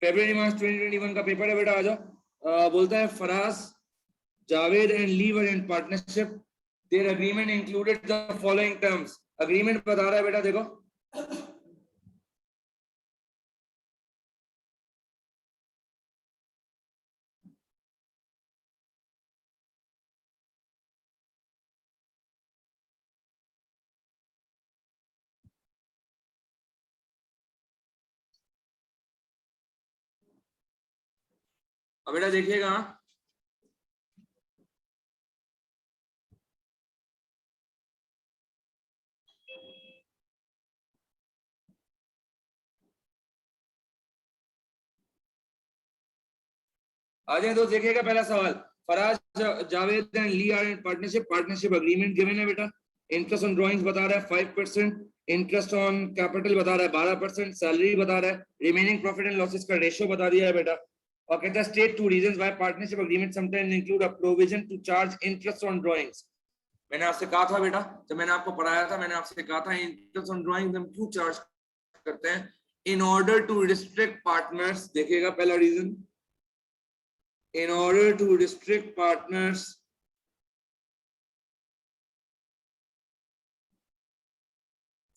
फरवरी मार्च 2021 का पेपर है बेटा, आ जाओ। बोलता है Faraz, Javed and Lee were in partnership, their agreement included the following terms. Agreement बता रहा है बेटा, देखो अब बेटा देखिएगा, आ जाए तो देखिएगा पहला सवाल। Faraz, Javed and Lee are in partnership, partnership agreement given है बेटा। इंटरेस्ट ऑन ड्राइंग्स बता रहा है 5%, इंटरेस्ट ऑन कैपिटल बता रहा है 12%, सैलरी बता रहा है, रिमेनिंग प्रॉफिट एंड लॉसेस का रेशियो बता दिया है बेटा। और कहता है state two reasons why partnership agreement sometimes include a provision to charge interest on drawings. मैंने आपसे कहा था बेटा, जब मैंने आपको पढ़ाया था, मैंने आपसे कहा था इंटरेस्ट ऑन ड्राइंग्स हम क्यों चार्ज करते हैं, in order to restrict partners. देखिएगा पहला reason, in order to restrict partners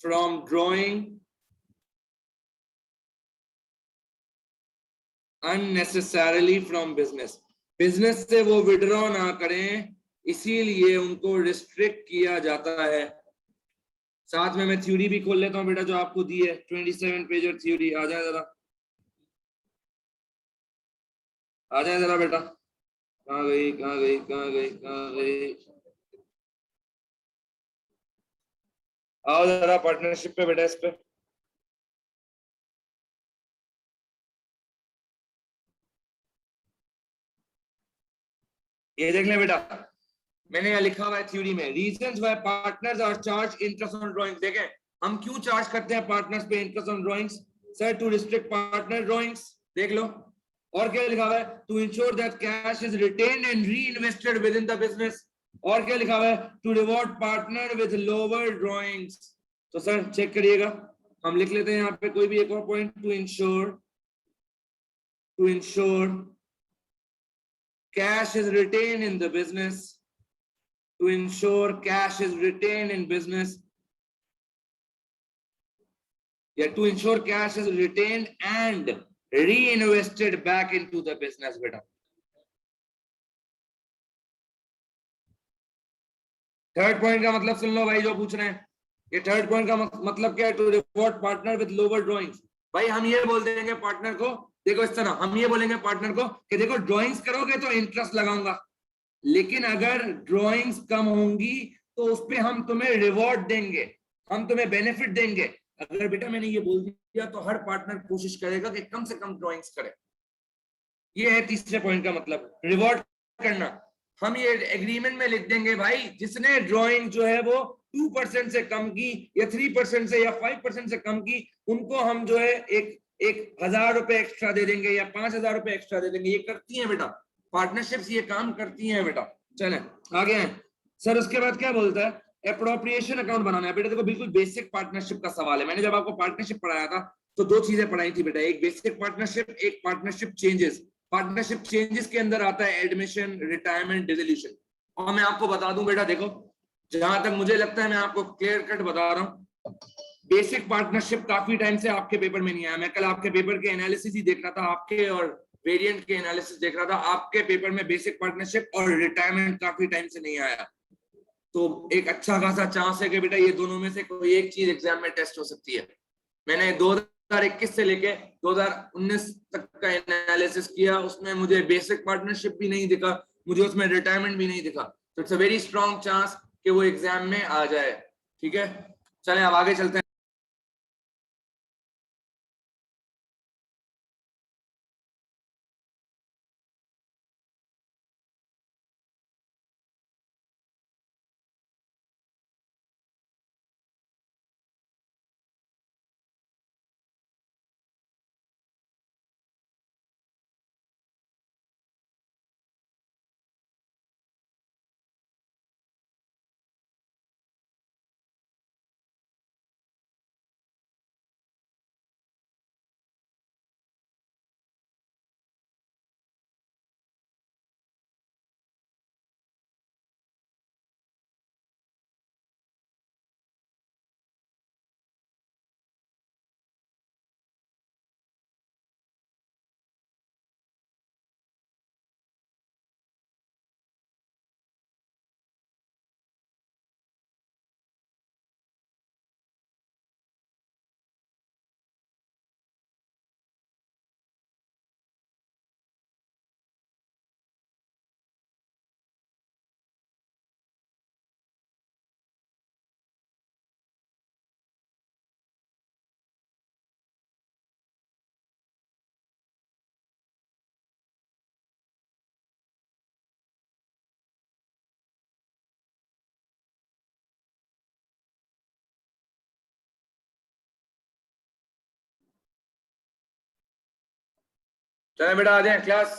from drawing unnecessarily from business, business से वो विड्रॉ ना करें, इसीलिए उनको रिस्ट्रिक्ट किया जाता है। साथ में मैं थ्योरी भी खोल लेता हूं बेटा, जो आपको दी है 27 पेज थ्योरी। आ जाए जरा, आ जाए जरा बेटा, कहाँ गई कहाँ गई कहाँ गई कहाँ गई, आओ जरा पार्टनरशिप पे बेटा, इस पे ये देख ले बेटा, मैंने यहाँ लिखा हुआ है थ्योरी में, reasons why partners are charge interest on drawings. देखें हम क्यों चार्ज करते हैं पार्टनर्स पे interest on drawings, sir to restrict partner drawings, देख लो। और क्या लिखा हुआ है, to ensure that cash is retained and reinvested within the business. और क्या लिखा हुआ है, to reward partner with lower drawings. तो सर चेक करिएगा, हम लिख लेते हैं यहाँ पे कोई भी एक और point, to ensure cash is retained in the business, to ensure cash is retained in business, to ensure cash is retained and reinvested back into the business बेटा। थर्ड पॉइंट का मतलब सुन लो भाई, जो पूछ रहे हैं, ये थर्ड पॉइंट का मतलब क्या है, to reward partner with lower drawings. भाई हम ये बोल देंगे पार्टनर को, देखो इस तरह हम ये बोलेंगे पार्टनर को कि देखो ड्राइंग्स करोगे तो इंटरेस्ट लगाऊंगा, लेकिन अगर ड्राइंग्स कम होंगी तो उस पर हम तुम्हें रिवॉर्ड देंगे, हम तुम्हें बेनिफिट देंगे। अगर बेटा मैंने ये बोल दिया तो हर पार्टनर कोशिश करेगा कि कम से कम ड्राइंग्स करे। ये है तीसरे पॉइंट का मतलब, रिवॉर्ड करना। हम ये एग्रीमेंट में लिख देंगे भाई, जिसने ड्राइंग जो है वो 2% से कम की या 3% से या 5% से कम की, उनको हम जो है एक 1,000 रुपए एक्स्ट्रा दे देंगे या 5,000 रुपए एक्स्ट्रा दे देंगे। ये करती है बेटा पार्टनरशिप्स, ये काम करती हैं बेटा। चले आगे हैं सर, उसके बाद क्या बोलता है, एप्रोप्रिएशन अकाउंट बनाना है बेटा। देखो बिल्कुल बेसिक पार्टनरशिप का सवाल है, मैंने जब आपको पार्टनरशिप पढ़ाया था तो दो चीजें पढ़ाई थी बेटा, एक बेसिक पार्टनरशिप, एक पार्टनरशिप चेंजेस। पार्टनरशिप चेंजेस के अंदर आता है एडमिशन, रिटायरमेंट, डिसोल्यूशन। और मैं आपको बता दूं बेटा, देखो जहां तक मुझे लगता है मैं आपको क्लियर कट बता रहा हूं, बेसिक पार्टनरशिप काफी टाइम से आपके पेपर में नहीं आया। मैं कल आपके पेपर के एनालिसिस ही देख रहा था, आपके और वेरिएंट के एनालिसिस देख रहा था, आपके पेपर में बेसिक पार्टनरशिप और रिटायरमेंट काफी टाइम से नहीं आया। तो एक अच्छा खासा चांस है कि बेटा ये दोनों में से कोई एक चीज एग्जाम में टेस्ट हो सकती है। मैंने 2021 से लेके 2019 तक का एनालिसिस किया, उसमें मुझे बेसिक पार्टनरशिप भी नहीं दिखा, मुझे उसमें रिटायरमेंट भी नहीं दिखा। तो it's a very strong chance कि वो एग्जाम में आ जाए। ठीक है, चलें अब आगे चलते हैं। चले बेटा आ जाए क्लास।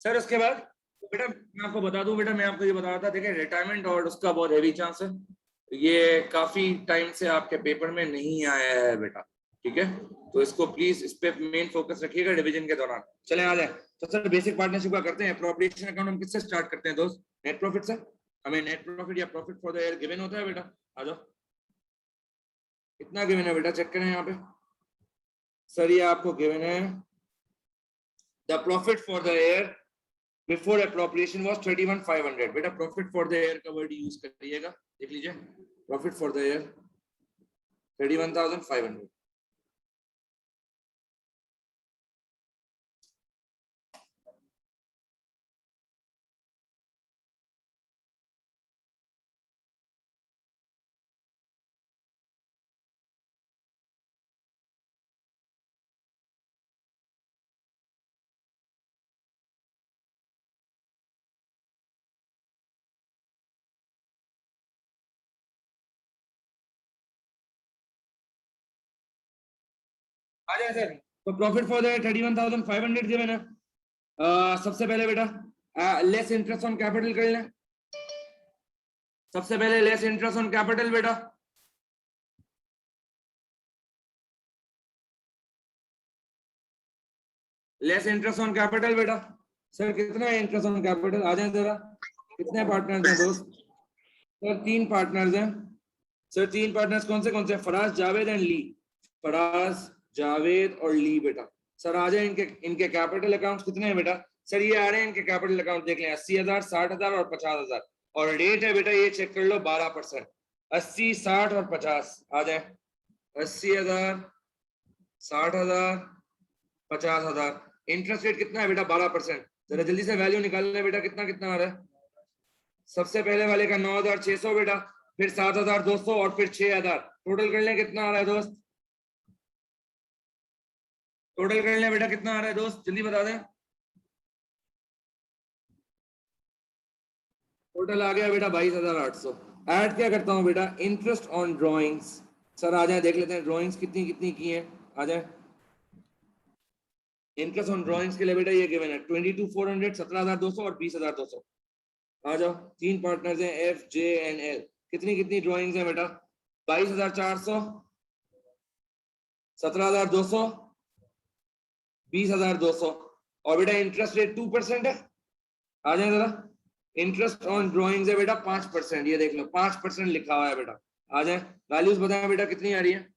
सर उसके बाद बेटा मैं आपको बता दूं, बेटा मैं आपको ये बता रहा था, देखिए रिटायरमेंट और उसका बहुत हैवी चांस है, ये काफी टाइम से आपके पेपर में नहीं आया है बेटा, ठीक है, तो इसको प्लीज इस पे मेन फोकस रखिएगा डिवीजन के दौरान। चले आ जाए। तो सर बेसिक पार्टनरशिप का करते हैं। अप्रोप्रिएशन अकाउंट हम किससे स्टार्ट करते हैं दोस्त? नेट प्रॉफिट से। हमें नेट प्रॉफिट या profit for the year given होता है बेटा। आ जाओ, कितना गिवन है बेटा चेक करें यहाँ पे। सर ये आपको गिवन है the profit for the year before appropriation was 31,500। बेटा प्रॉफिट फॉर द ईयर का वर्ड यूज करिएगा, देख लीजिए, प्रॉफिट फॉर द ईयर 31,500। आ जाए सर। तो प्रॉफिट फॉर द 31,500 गिवन है। सबसे पहले बेटा लेस इंटरेस्ट ऑन कैपिटल कर लें। सबसे पहले लेस इंटरेस्ट ऑन कैपिटल बेटा, लेस इंटरेस्ट ऑन कैपिटल बेटा। सर कितना है इंटरेस्ट ऑन कैपिटल? आ जाए जरा। कितने पार्टनर्स हैं दोस्त? सर 3 पार्टनर्स हैं। सर 3 पार्टनर्स कौन से? फराज, जावेद एंड ली। फराज, जावेद और ली बेटा। सर आ जाए, इनके इनके कैपिटल अकाउंट्स कितने हैं बेटा? सर ये आ रहे हैं इनके कैपिटल अकाउंट, देख लें 80,000, 60,000 और 50,000। और रेट है बेटा ये चेक कर लो 12%। 80, 60 और 50। आ जाए 80,000, 60,000, 50,000। इंटरेस्ट रेट कितना है बेटा? 12%। जरा जल्दी से वैल्यू निकालना है बेटा, कितना कितना आ रहा है? सबसे पहले वाले का 9,600 बेटा, फिर 7,200 और फिर 6,000। टोटल कर लें कितना आ रहा है दोस्त? टोटल कर लें बेटा कितना आ रहा है दोस्त, जल्दी बता दें। टोटल आ गया बेटा 22,800। ऐड क्या करता हूँ बेटा? Interest on drawings. सर आ जाए देख लेते हैं ड्रॉइंग्स कितनी कितनी की है। आ जाए, इंटरेस्ट ऑन ड्रॉइंग्स के लिए बेटा ये गिवन है 22,400, 17,200 और 20,200। आ जाओ, 3 पार्टनर्स हैं एफ, जे एंड एल। कितनी कितनी ड्रॉइंग्स हैं बेटा? 22,400, 17,200, 20,200। और बेटा इंटरेस्ट रेट 2% है। आ जाए जरा। इंटरेस्ट ऑन ड्रॉइंग्स है बेटा 5%, ये देख लो 5% लिखा हुआ है बेटा। आ जाए, वैल्यूज बताएं बेटा कितनी आ रही है?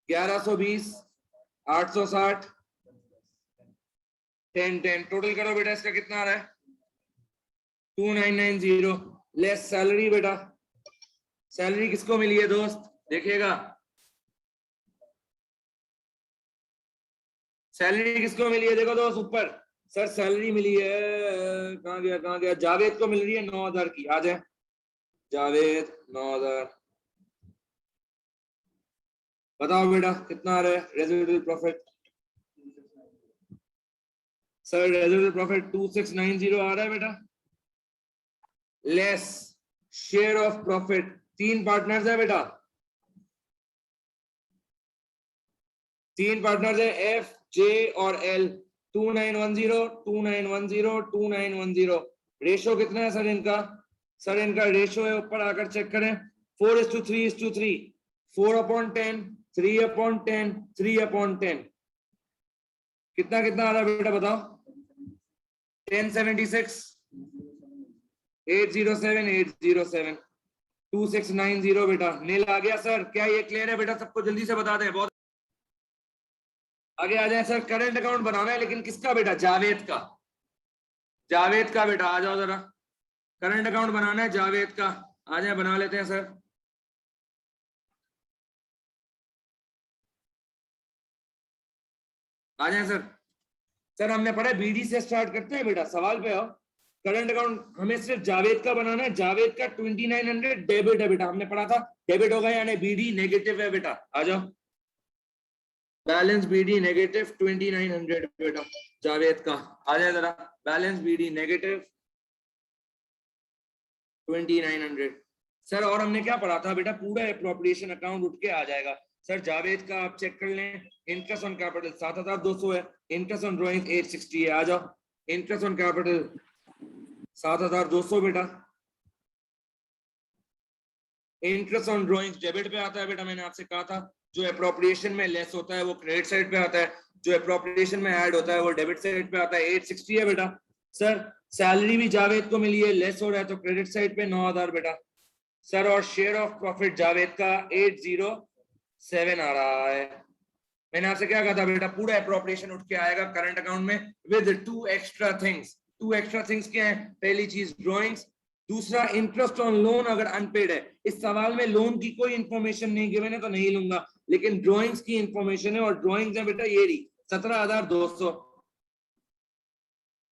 1120, 860, 1010। टोटल करो बेटा, इसका कितना आ रहा है? 2990। लेस सैलरी बेटा। सैलरी किसको मिली है दोस्त? देखिएगा, सैलरी किसको मिली है? देखो दोस्त ऊपर। सर सैलरी मिली है, कहाँ गया कहाँ गया? जावेद को मिल रही है 9,000 की। आ जाए जावेद 9,000। बताओ बेटा कितना आ रहा है residual profit? Sir residual profit 2690 आ रहा है बेटा। Less share of profit, 3 partners है बेटा, 3 पार्टनर्स है एफ, जे और एल। 2910, 2910, 2910। रेशो कितना है सर इनका? सर इनका रेशो है, ऊपर आकर चेक करें, 4:3:3। 4/10, 3/10, 3/10। कितना कितना आ रहा है बेटा बताओ? 1076, 807, 807, 2690 बेटा। नील आ गया सर, क्या ये क्लियर है बेटा? सबको जल्दी से बता दें। बहुत आगे आ जाए सर। करंट अकाउंट बनाना है, लेकिन किसका बेटा? जावेद का। जावेद का बेटा आ जाओ जरा। करंट अकाउंट बनाना है जावेद का। आ जाए बना लेते हैं सर। आ जाए सर। सर हमने पढ़ा बीडी से स्टार्ट करते हैं बेटा, सवाल पे आओ। करंट अकाउंट हमें सिर्फ जावेद का बनाना है। जावेद का 2900 डेबिट है बेटा, हमने पढ़ा था डेबिट होगा, यानी बीडी नेगेटिव है बेटा। आ जाओ, बैलेंस बीडी नेगेटिव 2900 बेटा जावेद का। आ जाए जरा, बैलेंस बीडी नेगेटिव 2900। सर और हमने क्या पढ़ा था बेटा, पूरा एप्रोप्रिएशन अकाउंट उठ के आ जाएगा। सर जावेद का आप चेक कर लें, इंटरेस्ट ऑन कैपिटल 7200 है, इंटरेस्ट ऑन ड्राइंग 860 है, आ जाओ। इंटरेस्ट ऑन कैपिटल 7200 बेटा। इंटरेस्ट ऑन ड्राइंग्स डेबिट पे आता है बेटा, मैंने आपसे कहा था जो एप्रोप्रिएशन में लेस होता है वो क्रेडिट साइड पे आता है, जो एप्रोप्रिएशन में ऐड होता है वो डेबिट साइड पे आता है। 860 है बेटा। सर सैलरी भी जावेद को मिली है, लेस हो रहा है तो क्रेडिट साइड पे 9000 बेटा। सर और शेयर ऑफ प्रॉफिट जावेद का 807 आ रहा है। मैंने आपसे क्या कहा था बेटा, पूरा एप्रोप्रिएशन उठ के आएगा करंट अकाउंट में with two extra things. Two extra things क्या है? पहली चीज ड्रॉइंग्स, दूसरा इंटरेस्ट ऑन लोन अगर अनपेड है। इस सवाल में लोन की कोई इंफॉर्मेशन नहीं गिवन है तो नहीं लूंगा, लेकिन ड्रॉइंग्स की इंफॉर्मेशन है और ड्रॉइंग्स है बेटा ये रही 17200।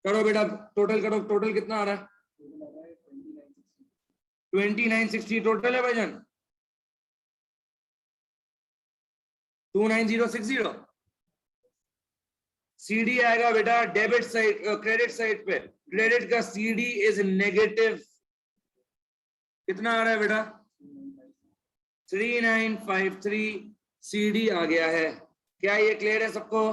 करो बेटा टोटल करो, टोटल कितना आ रहा है? 2960 टोटल है भाईजान, 29060। सीडी आएगा बेटा डेबिट साइड, क्रेडिट साइड पे क्रेडिट का सीडी इज नेगेटिव। कितना आ रहा है बेटा? 3953 सीडी आ गया है। क्या ये क्लियर है सबको?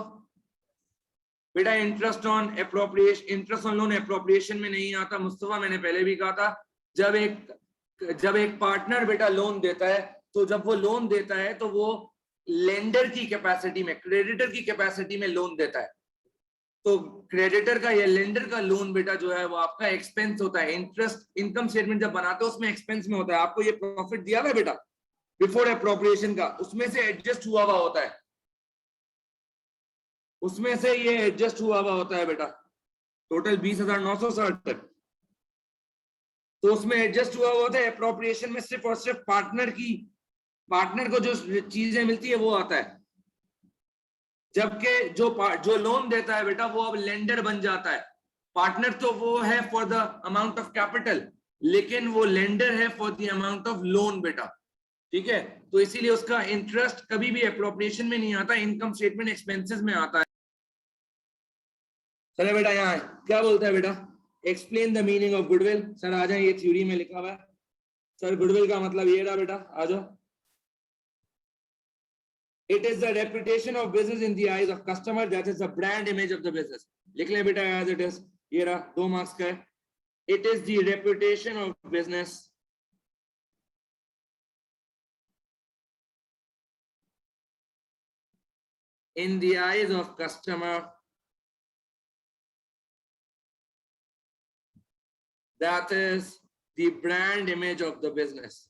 बेटा interest on appropriation, interest on loan appropriation में नहीं आता मुस्तफा, मैंने पहले भी कहा था। जब एक पार्टनर बेटा लोन देता है, तो जब वो लोन देता है तो वो लेंडर की कैपेसिटी में, क्रेडिटर की कैपेसिटी में लोन देता है। तो क्रेडिटर का या लेंडर का लोन बेटा जो है वो आपका एक्सपेंस होता है। इंटरेस्ट इनकम स्टेटमेंट जब बनाते हो उसमें एक्सपेंस में होता है। आपको ये प्रॉफिट दिया हुआ है बेटा बिफोर एप्रोप्रिएशन का, उसमें से एडजस्ट हुआ हुआ होता है, उसमें से ये एडजस्ट हुआ हुआ होता है बेटा। टोटल 20,960 तक, तो उसमें एडजस्ट हुआ हुआ होता है। एप्रोप्रिएशन में सिर्फ और सिर्फ पार्टनर को जो चीजें मिलती है वो आता है। जबकि जो लोन देता है बेटा वो अब लेंडर बन जाता है। पार्टनर तो वो है for the amount of capital, लेकिन वो लेंडर है for the amount of loan बेटा। ठीक है, तो इसीलिए उसका इंटरेस्ट कभी भी एप्रोप्रिएशन में नहीं आता, इनकम स्टेटमेंट एक्सपेंसेस में आता है। चले बेटा यहाँ क्या बोलता है बेटा, explain the meaning of goodwill. Sir आ जाए, ये थ्योरी में लिखा हुआ है। सर गुडविल का मतलब ये रहा बेटा, आ जाओ। It is the reputation of business in the eyes of customer, that is the brand image of the business. लिख ले बेटा as it is, ये रहा 2 मार्क्स का है। It is the reputation of business in the eyes of customer, that is the brand image of the business.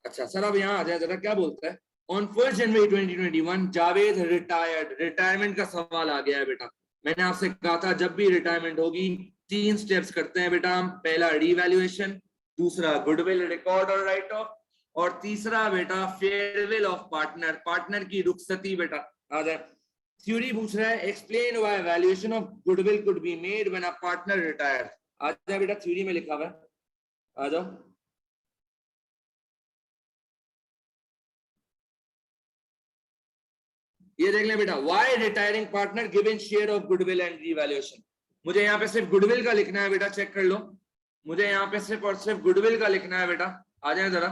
अच्छा sir अब यहाँ आ जाए जरा, क्या बोलता है? On 1 January 2021 Javed retired. Retirement का सवाल आ गया है बेटा। मैंने आपसे कहा था जब भी रिटायरमेंट होगी 3 स्टेप्स करते हैं बेटा हम। पहला रीवैल्यूएशन, दूसरा गुडविल रिकॉर्ड और राइट ऑफ, और तीसरा बेटा फेयरवेल ऑफ पार्टनर, पार्टनर की रुखसती बेटा। आ जाए, थ्योरी पूछ रहा है explain why valuation of goodwill could be made when a partner retires. आ जाए बेटा, थ्योरी में लिखा हुआ है, आ जाओ। ये देख ले बेटा, why retiring partner given share of goodwill and revaluation. मुझे यहाँ पे सिर्फ गुडविल का लिखना है बेटा, चेक कर लो। मुझे यहाँ पे सिर्फ और सिर्फ गुडविल का लिखना है बेटा। आ जाए जरा।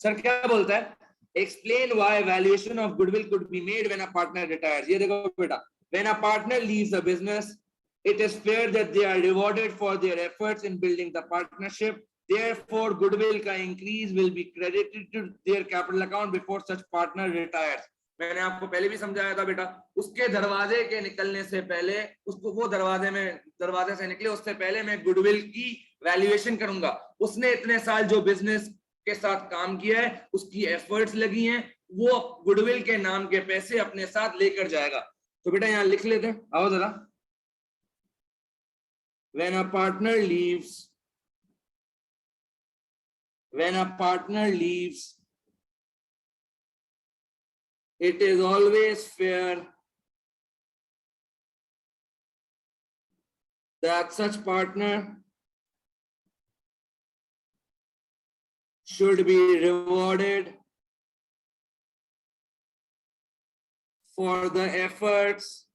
सर क्या बोलता है? Explain why valuation of goodwill could be made when a partner retires. ये देखो बेटा, when a partner leaves the business it is fair that they are rewarded for their efforts in building the partnership. Therefore goodwill का increase will be credited to their capital account before such partner retires. मैंने आपको पहले भी समझाया था बेटा, उसके दरवाजे के निकलने से पहले, उसको वो दरवाजे से निकले उससे पहले मैं गुडविल की वैल्यूएशन करूंगा। उसने इतने साल जो बिजनेस के साथ काम किया है, उसकी एफर्ट्स लगी हैं, वो गुडविल के नाम के पैसे अपने साथ लेकर जाएगा। तो बेटा यहाँ लिख लेते हैं, आओ जरा। When a partner leaves, it is always fair that such partner should be rewarded for their efforts in building the partnership. Therefore, goodwill should be credited for the efforts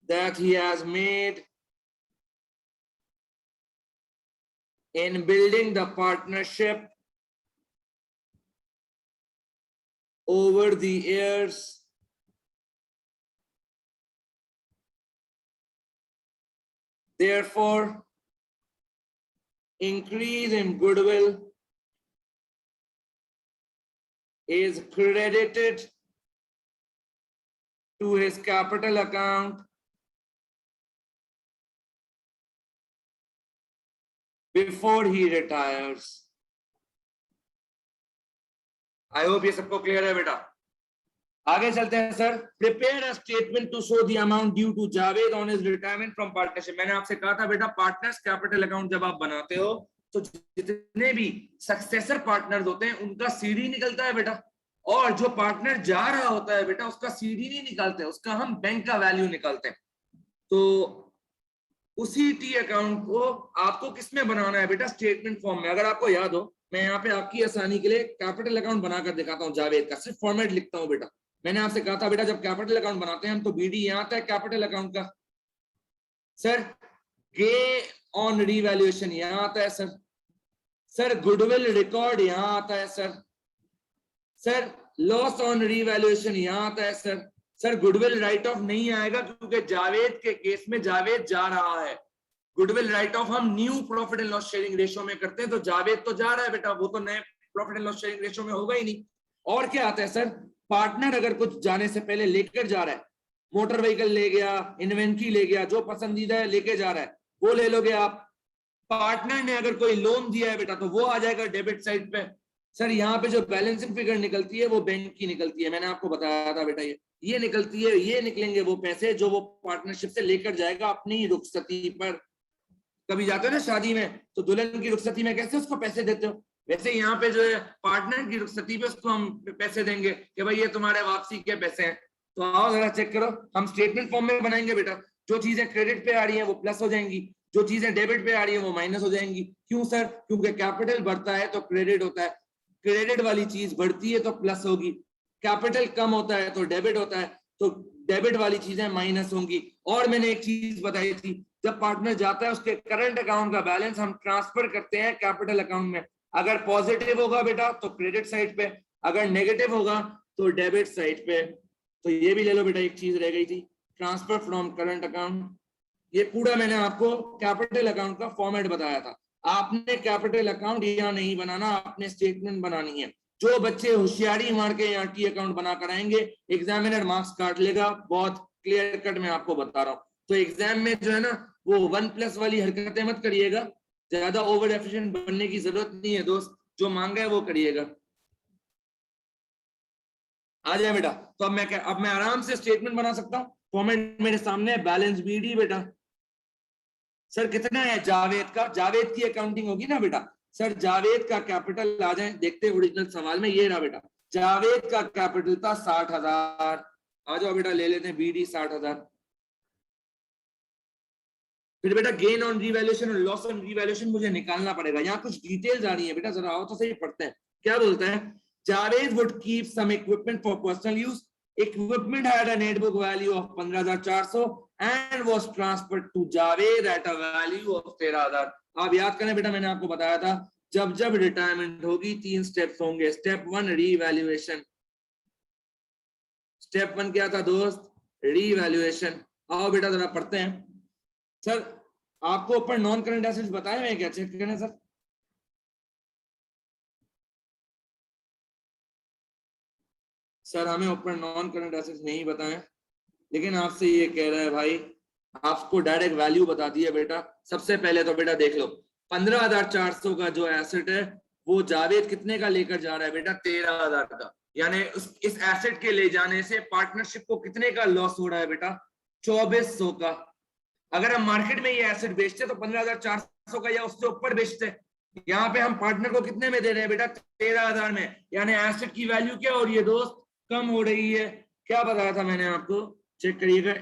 that he has made in building the partnership over the years. Therefore, increase in goodwill is credited to his capital account before he retires. I hope ये सबको clear है बेटा. आगे चलते हैं sir. Prepare a statement to show the amount due to Javed on his retirement from partnership. मैंने आपसे कहा था बेटा पार्टनर्स कैपिटल अकाउंट जब आप बनाते हो तो जितने भी सक्सेसर पार्टनर्स होते हैं उनका सीडी निकलता है बेटा, और जो पार्टनर जा रहा होता है बेटा उसका सीडी नहीं निकालते, उसका हम बैंक का वैल्यू निकालते हैं. तो उसी टी अकाउंट को आपको किसमें बनाना है बेटा? स्टेटमेंट फॉर्म में. अगर आपको याद हो, मैं यहाँ पे आपकी आसानी के लिए कैपिटल अकाउंट बनाकर दिखाता हूँ जावेद का, सिर्फ फॉर्मेट लिखता हूँ बेटा. मैंने आपसे कहा था बेटा जब कैपिटल अकाउंट बनाते हैं हम तो बीडी यहाँ आता है कैपिटल अकाउंट का. सर गेन ऑन रीवैल्यूएशन यहाँ आता है सर. सर गुडविल रिकॉर्ड यहाँ आता है sir. Sir loss on revaluation यहाँ आता है sir. Sir goodwill right of नहीं आएगा क्योंकि जावेद के केस में जावेद जा रहा है. गुडविल राइट ऑफ हम new profit and loss sharing ratio में करते हैं, तो जावेद तो जा रहा है बेटा, वो तो नए profit and loss sharing ratio में होगा ही नहीं. और क्या आता है सर? पार्टनर अगर कुछ जाने से पहले लेकर जा रहा है, मोटर व्हीकल ले गया, इन्वेंट्री ले गया, जो पसंदीदा है लेके जा रहा है वो ले लोगे आप. पार्टनर ने अगर कोई लोन दिया है बेटा तो वो आ जाएगा डेबिट साइड पे. सर यहाँ पे जो बैलेंसिंग फिगर निकलती है वो बैंक की निकलती है, मैंने आपको बताया था बेटा ये निकलती है. ये निकलेंगे वो पैसे जो वो पार्टनरशिप से लेकर जाएगा अपनी रुखसती पर. कभी जाते हो ना शादी में तो दुल्हन की रुखसती में कैसे उसको पैसे देते हो, वैसे यहाँ पे जो है पार्टनर की रुखसती पे उसको हम पैसे देंगे कि भाई ये तुम्हारे वापसी के पैसे हैं. तो आओ जरा चेक करो, हम स्टेटमेंट फॉर्म में बनाएंगे बेटा. जो चीजें क्रेडिट पे आ रही है वो प्लस हो जाएंगी, जो चीजें डेबिट पे आ रही है वो माइनस हो जाएंगी. क्यों सर? क्योंकि कैपिटल बढ़ता है तो क्रेडिट होता है, क्रेडिट वाली चीज बढ़ती है तो प्लस होगी, कैपिटल कम होता है तो डेबिट होता है, तो डेबिट वाली चीजें माइनस होंगी. और मैंने एक चीज बताई थी, जब पार्टनर जाता है उसके करंट अकाउंट का बैलेंस हम ट्रांसफर करते हैं कैपिटल अकाउंट में. अगर पॉजिटिव होगा बेटा तो क्रेडिट साइड पे, अगर नेगेटिव होगा तो डेबिट साइड पे. तो ये भी ले लो बेटा, एक चीज रह गई थी, ट्रांसफर फ्रॉम करंट अकाउंट. ये पूरा मैंने आपको कैपिटल अकाउंट का फॉर्मेट बताया था. आपने कैपिटल अकाउंट यहाँ नहीं बनाना, आपने स्टेटमेंट बनानी है. जो बच्चे होशियारी मार के यहाँ टी अकाउंट बना कर आएंगे एग्जामिनर मार्क्स काट लेगा, बहुत क्लियर कट मैं आपको बता रहा हूँ. तो एग्जाम में जो है ना वो 1+ वाली हरकतें मत करिएगा, ज्यादा ओवर एफिशिएंट बनने की जरूरत नहीं है दोस्त, जो मांगा है वो करिएगा. आ जाए बेटा. तो अब मैं आराम से स्टेटमेंट बना सकता हूँ. फॉर्मेट मेरे सामने है, बैलेंस बीडी बेटा. सर कितना है जावेद का? जावेद की अकाउंटिंग होगी ना बेटा. सर जावेद का कैपिटल आ जाए, देखते हैं ओरिजिनल सवाल में. ये रहा बेटा, जावेद का कैपिटल था 60,000. आ जाओ बेटा ले लेते हैं बीडी 60,000. फिर बेटा गेन ऑन रीवैल्यूएशन और लॉस ऑन रीवैल्यूएशन मुझे निकालना पड़ेगा. यहाँ कुछ डिटेल्स आ रही है बेटा, जरा आओ तो सही पढ़ते हैं. क्या बोलता है? Javed would keep some equipment for personal use. Equipment had a net book value of 15,400 and was transferred to Javed at a value of 13,000. आप याद करें बेटा, मैंने आपको बताया था जब जब रिटायरमेंट होगी 3 स्टेप्स होंगे. Step 1 revaluation. स्टेप 1 क्या था दोस्त? रीवैल्यूएशन. आओ बेटा जरा पढ़ते हैं. सर आपको ऊपर नॉन करंट एसेट्स बताए हुए क्या? चेक करें सर. सर हमें ऊपर नॉन करंट एसेट्स नहीं बताएं, लेकिन आपसे ये कह रहा है भाई, आपको डायरेक्ट वैल्यू बता दी है बेटा. सबसे पहले तो बेटा देख लो 15,400 का जो एसेट है वो जावेद कितने का लेकर जा रहा है बेटा? 13,000 का. यानी इस एसेट के ले जाने से पार्टनरशिप को कितने का लॉस हो रहा है बेटा? 2,400 का. अगर हम मार्केट में ये एसेट बेचते तो 15,400 का या उससे ऊपर बेचते. यहाँ पे हम पार्टनर को कितने में दे रहे हैं बेटा? 13,000 में. यानी एसेट की वैल्यू क्या हो रही है दोस्त? कम हो रही है. क्या बताया था मैंने आपको? चेक करिएगा.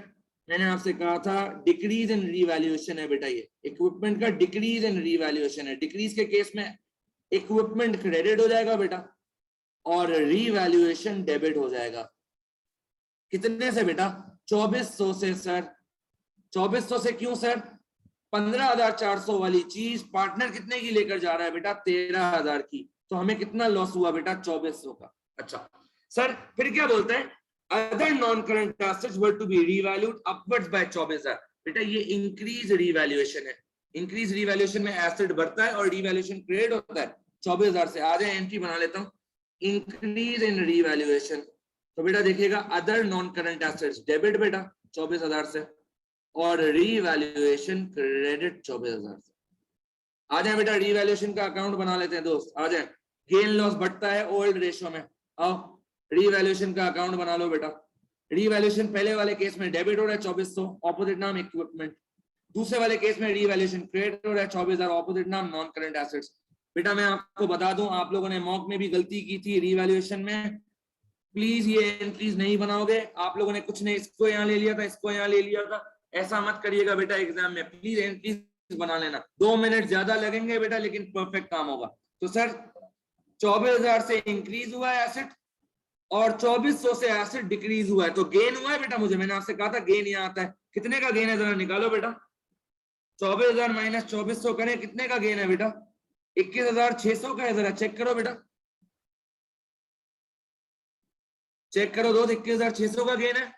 मैंने आपसे कहा था डिक्रीज इन रीवैल्यूएशन है बेटा. ये इक्विपमेंट का डिक्रीज इन रीवैल्यूएशन है. डिक्रीज के केस में इक्विपमेंट क्रेडिट हो जाएगा बेटा, और रीवैल्यूएशन डेबिट हो जाएगा। कितने से बेटा? 2400 से सर। 2400 से क्यों सर? 15,400 वाली चीज पार्टनर कितने की लेकर जा रहा है बेटा? 13,000 की। तो हमें कितना लॉस हुआ बेटा? 2400 का। अच्छा सर, फिर क्या बोलते हैं? Other non current assets were to be revalued upwards by 24,000। बेटा ये इंक्रीज रीवैल्यूएशन है। इंक्रीज रीवैल्यूएशन में एसेट बढ़ता है और रीवैल्यूएशन क्रिएट होता है 24,000 से। आ जाए एंट्री बना लेता हूं, इंक्रीज इन रीवैल्यूएशन। तो बेटा देखिएगा other non current assets debit बेटा 24,000 से, और रीवैल्यूएशन क्रेडिट 24,000 से। आ जाए बेटा रीवैल्यूएशन का अकाउंट बना लेते हैं दोस्त। आ जाए, गेन लॉस बढ़ता है ओल्ड रेशियो में। आओ रीवैल्यूएशन का अकाउंट बना लो बेटा। रीवैल्यूएशन पहले वाले केस में डेबिट हो रहा है 2400, ऑपोजिट नाम इक्विपमेंट। दूसरे वाले केस में रीवैल्यूएशन क्रेडिट हो रहा है 24,000, ऑपोजिट नाम नॉन करंट एसेट्स। बेटा मैं आपको बता दूं, आप लोगों ने मॉक में भी गलती की थी रीवैल्यूएशन में। प्लीज ये एंट्रीज नहीं बनाओगे। आप लोगों ने कुछ ने इसको यहाँ ले लिया था, इसको यहाँ ले लिया था, ऐसा मत करिएगा बेटा एग्जाम में। प्लीज एंट्रीज बना लेना। 2 मिनट ज्यादा लगेंगे बेटा, लेकिन परफेक्ट काम होगा। तो सर 24,000 से इंक्रीज हुआ है एसेट और 2400 से एसेट डिक्रीज हुआ है, तो गेन हुआ है बेटा। मैंने आपसे कहा था गेन यहाँ आता है। कितने का गेन है जरा निकालो बेटा। 24,000 माइनस 2400 करें, कितने का गेन है बेटा? 21,600 का है। जरा चेक करो बेटा, चेक करो दोस्त, 21,600 का गेन है।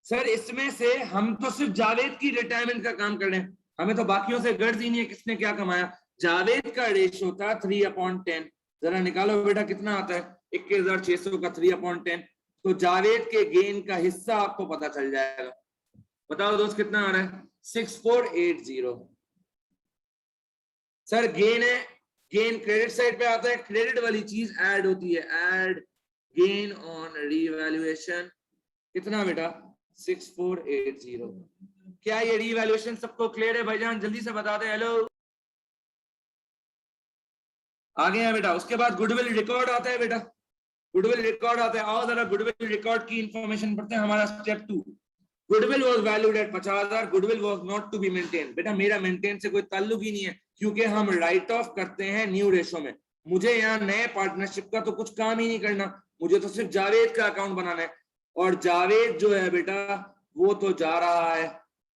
सर इसमें से हम तो सिर्फ जावेद की रिटायरमेंट का काम कर रहे हैं, हमें तो बाकियों से गर्ज ही नहीं है किसने क्या कमाया। जावेद का रेशियो था 3/10। जरा निकालो बेटा कितना आता है 21,600 का 3/10। तो जावेद के गेन का हिस्सा आपको पता चल जाएगा। बताओ दोस्त कितना आ रहा है? 6480। सर गेन है, गेन क्रेडिट साइड पे आता है, क्रेडिट वाली चीज ऐड होती है, ऐड गेन ऑन रीवैल्यूएशन। कितना बेटा? 6480। क्या ये रीवैल्यूएशन सबको क्लियर है भाईजान? जल्दी से बता दे। हेलो, आगे है बेटा। उसके बाद गुडविल रिकॉर्ड आता है बेटा, गुडविल रिकॉर्ड आता है। आओ जरा गुडविल रिकॉर्ड की इंफॉर्मेशन पढ़ते हैं। हमारा step 2, goodwill was valued at 50,000, goodwill was not to be maintain. बेटा मेरा मेंटेन से कोई ताल्लुक ही नहीं है, क्योंकि हम राइट ऑफ करते हैं न्यू रेशो में। मुझे यहाँ नए पार्टनरशिप का तो कुछ काम ही नहीं करना, मुझे तो सिर्फ जावेद का अकाउंट बनाना है। और जावेद जो है बेटा वो तो जा रहा है,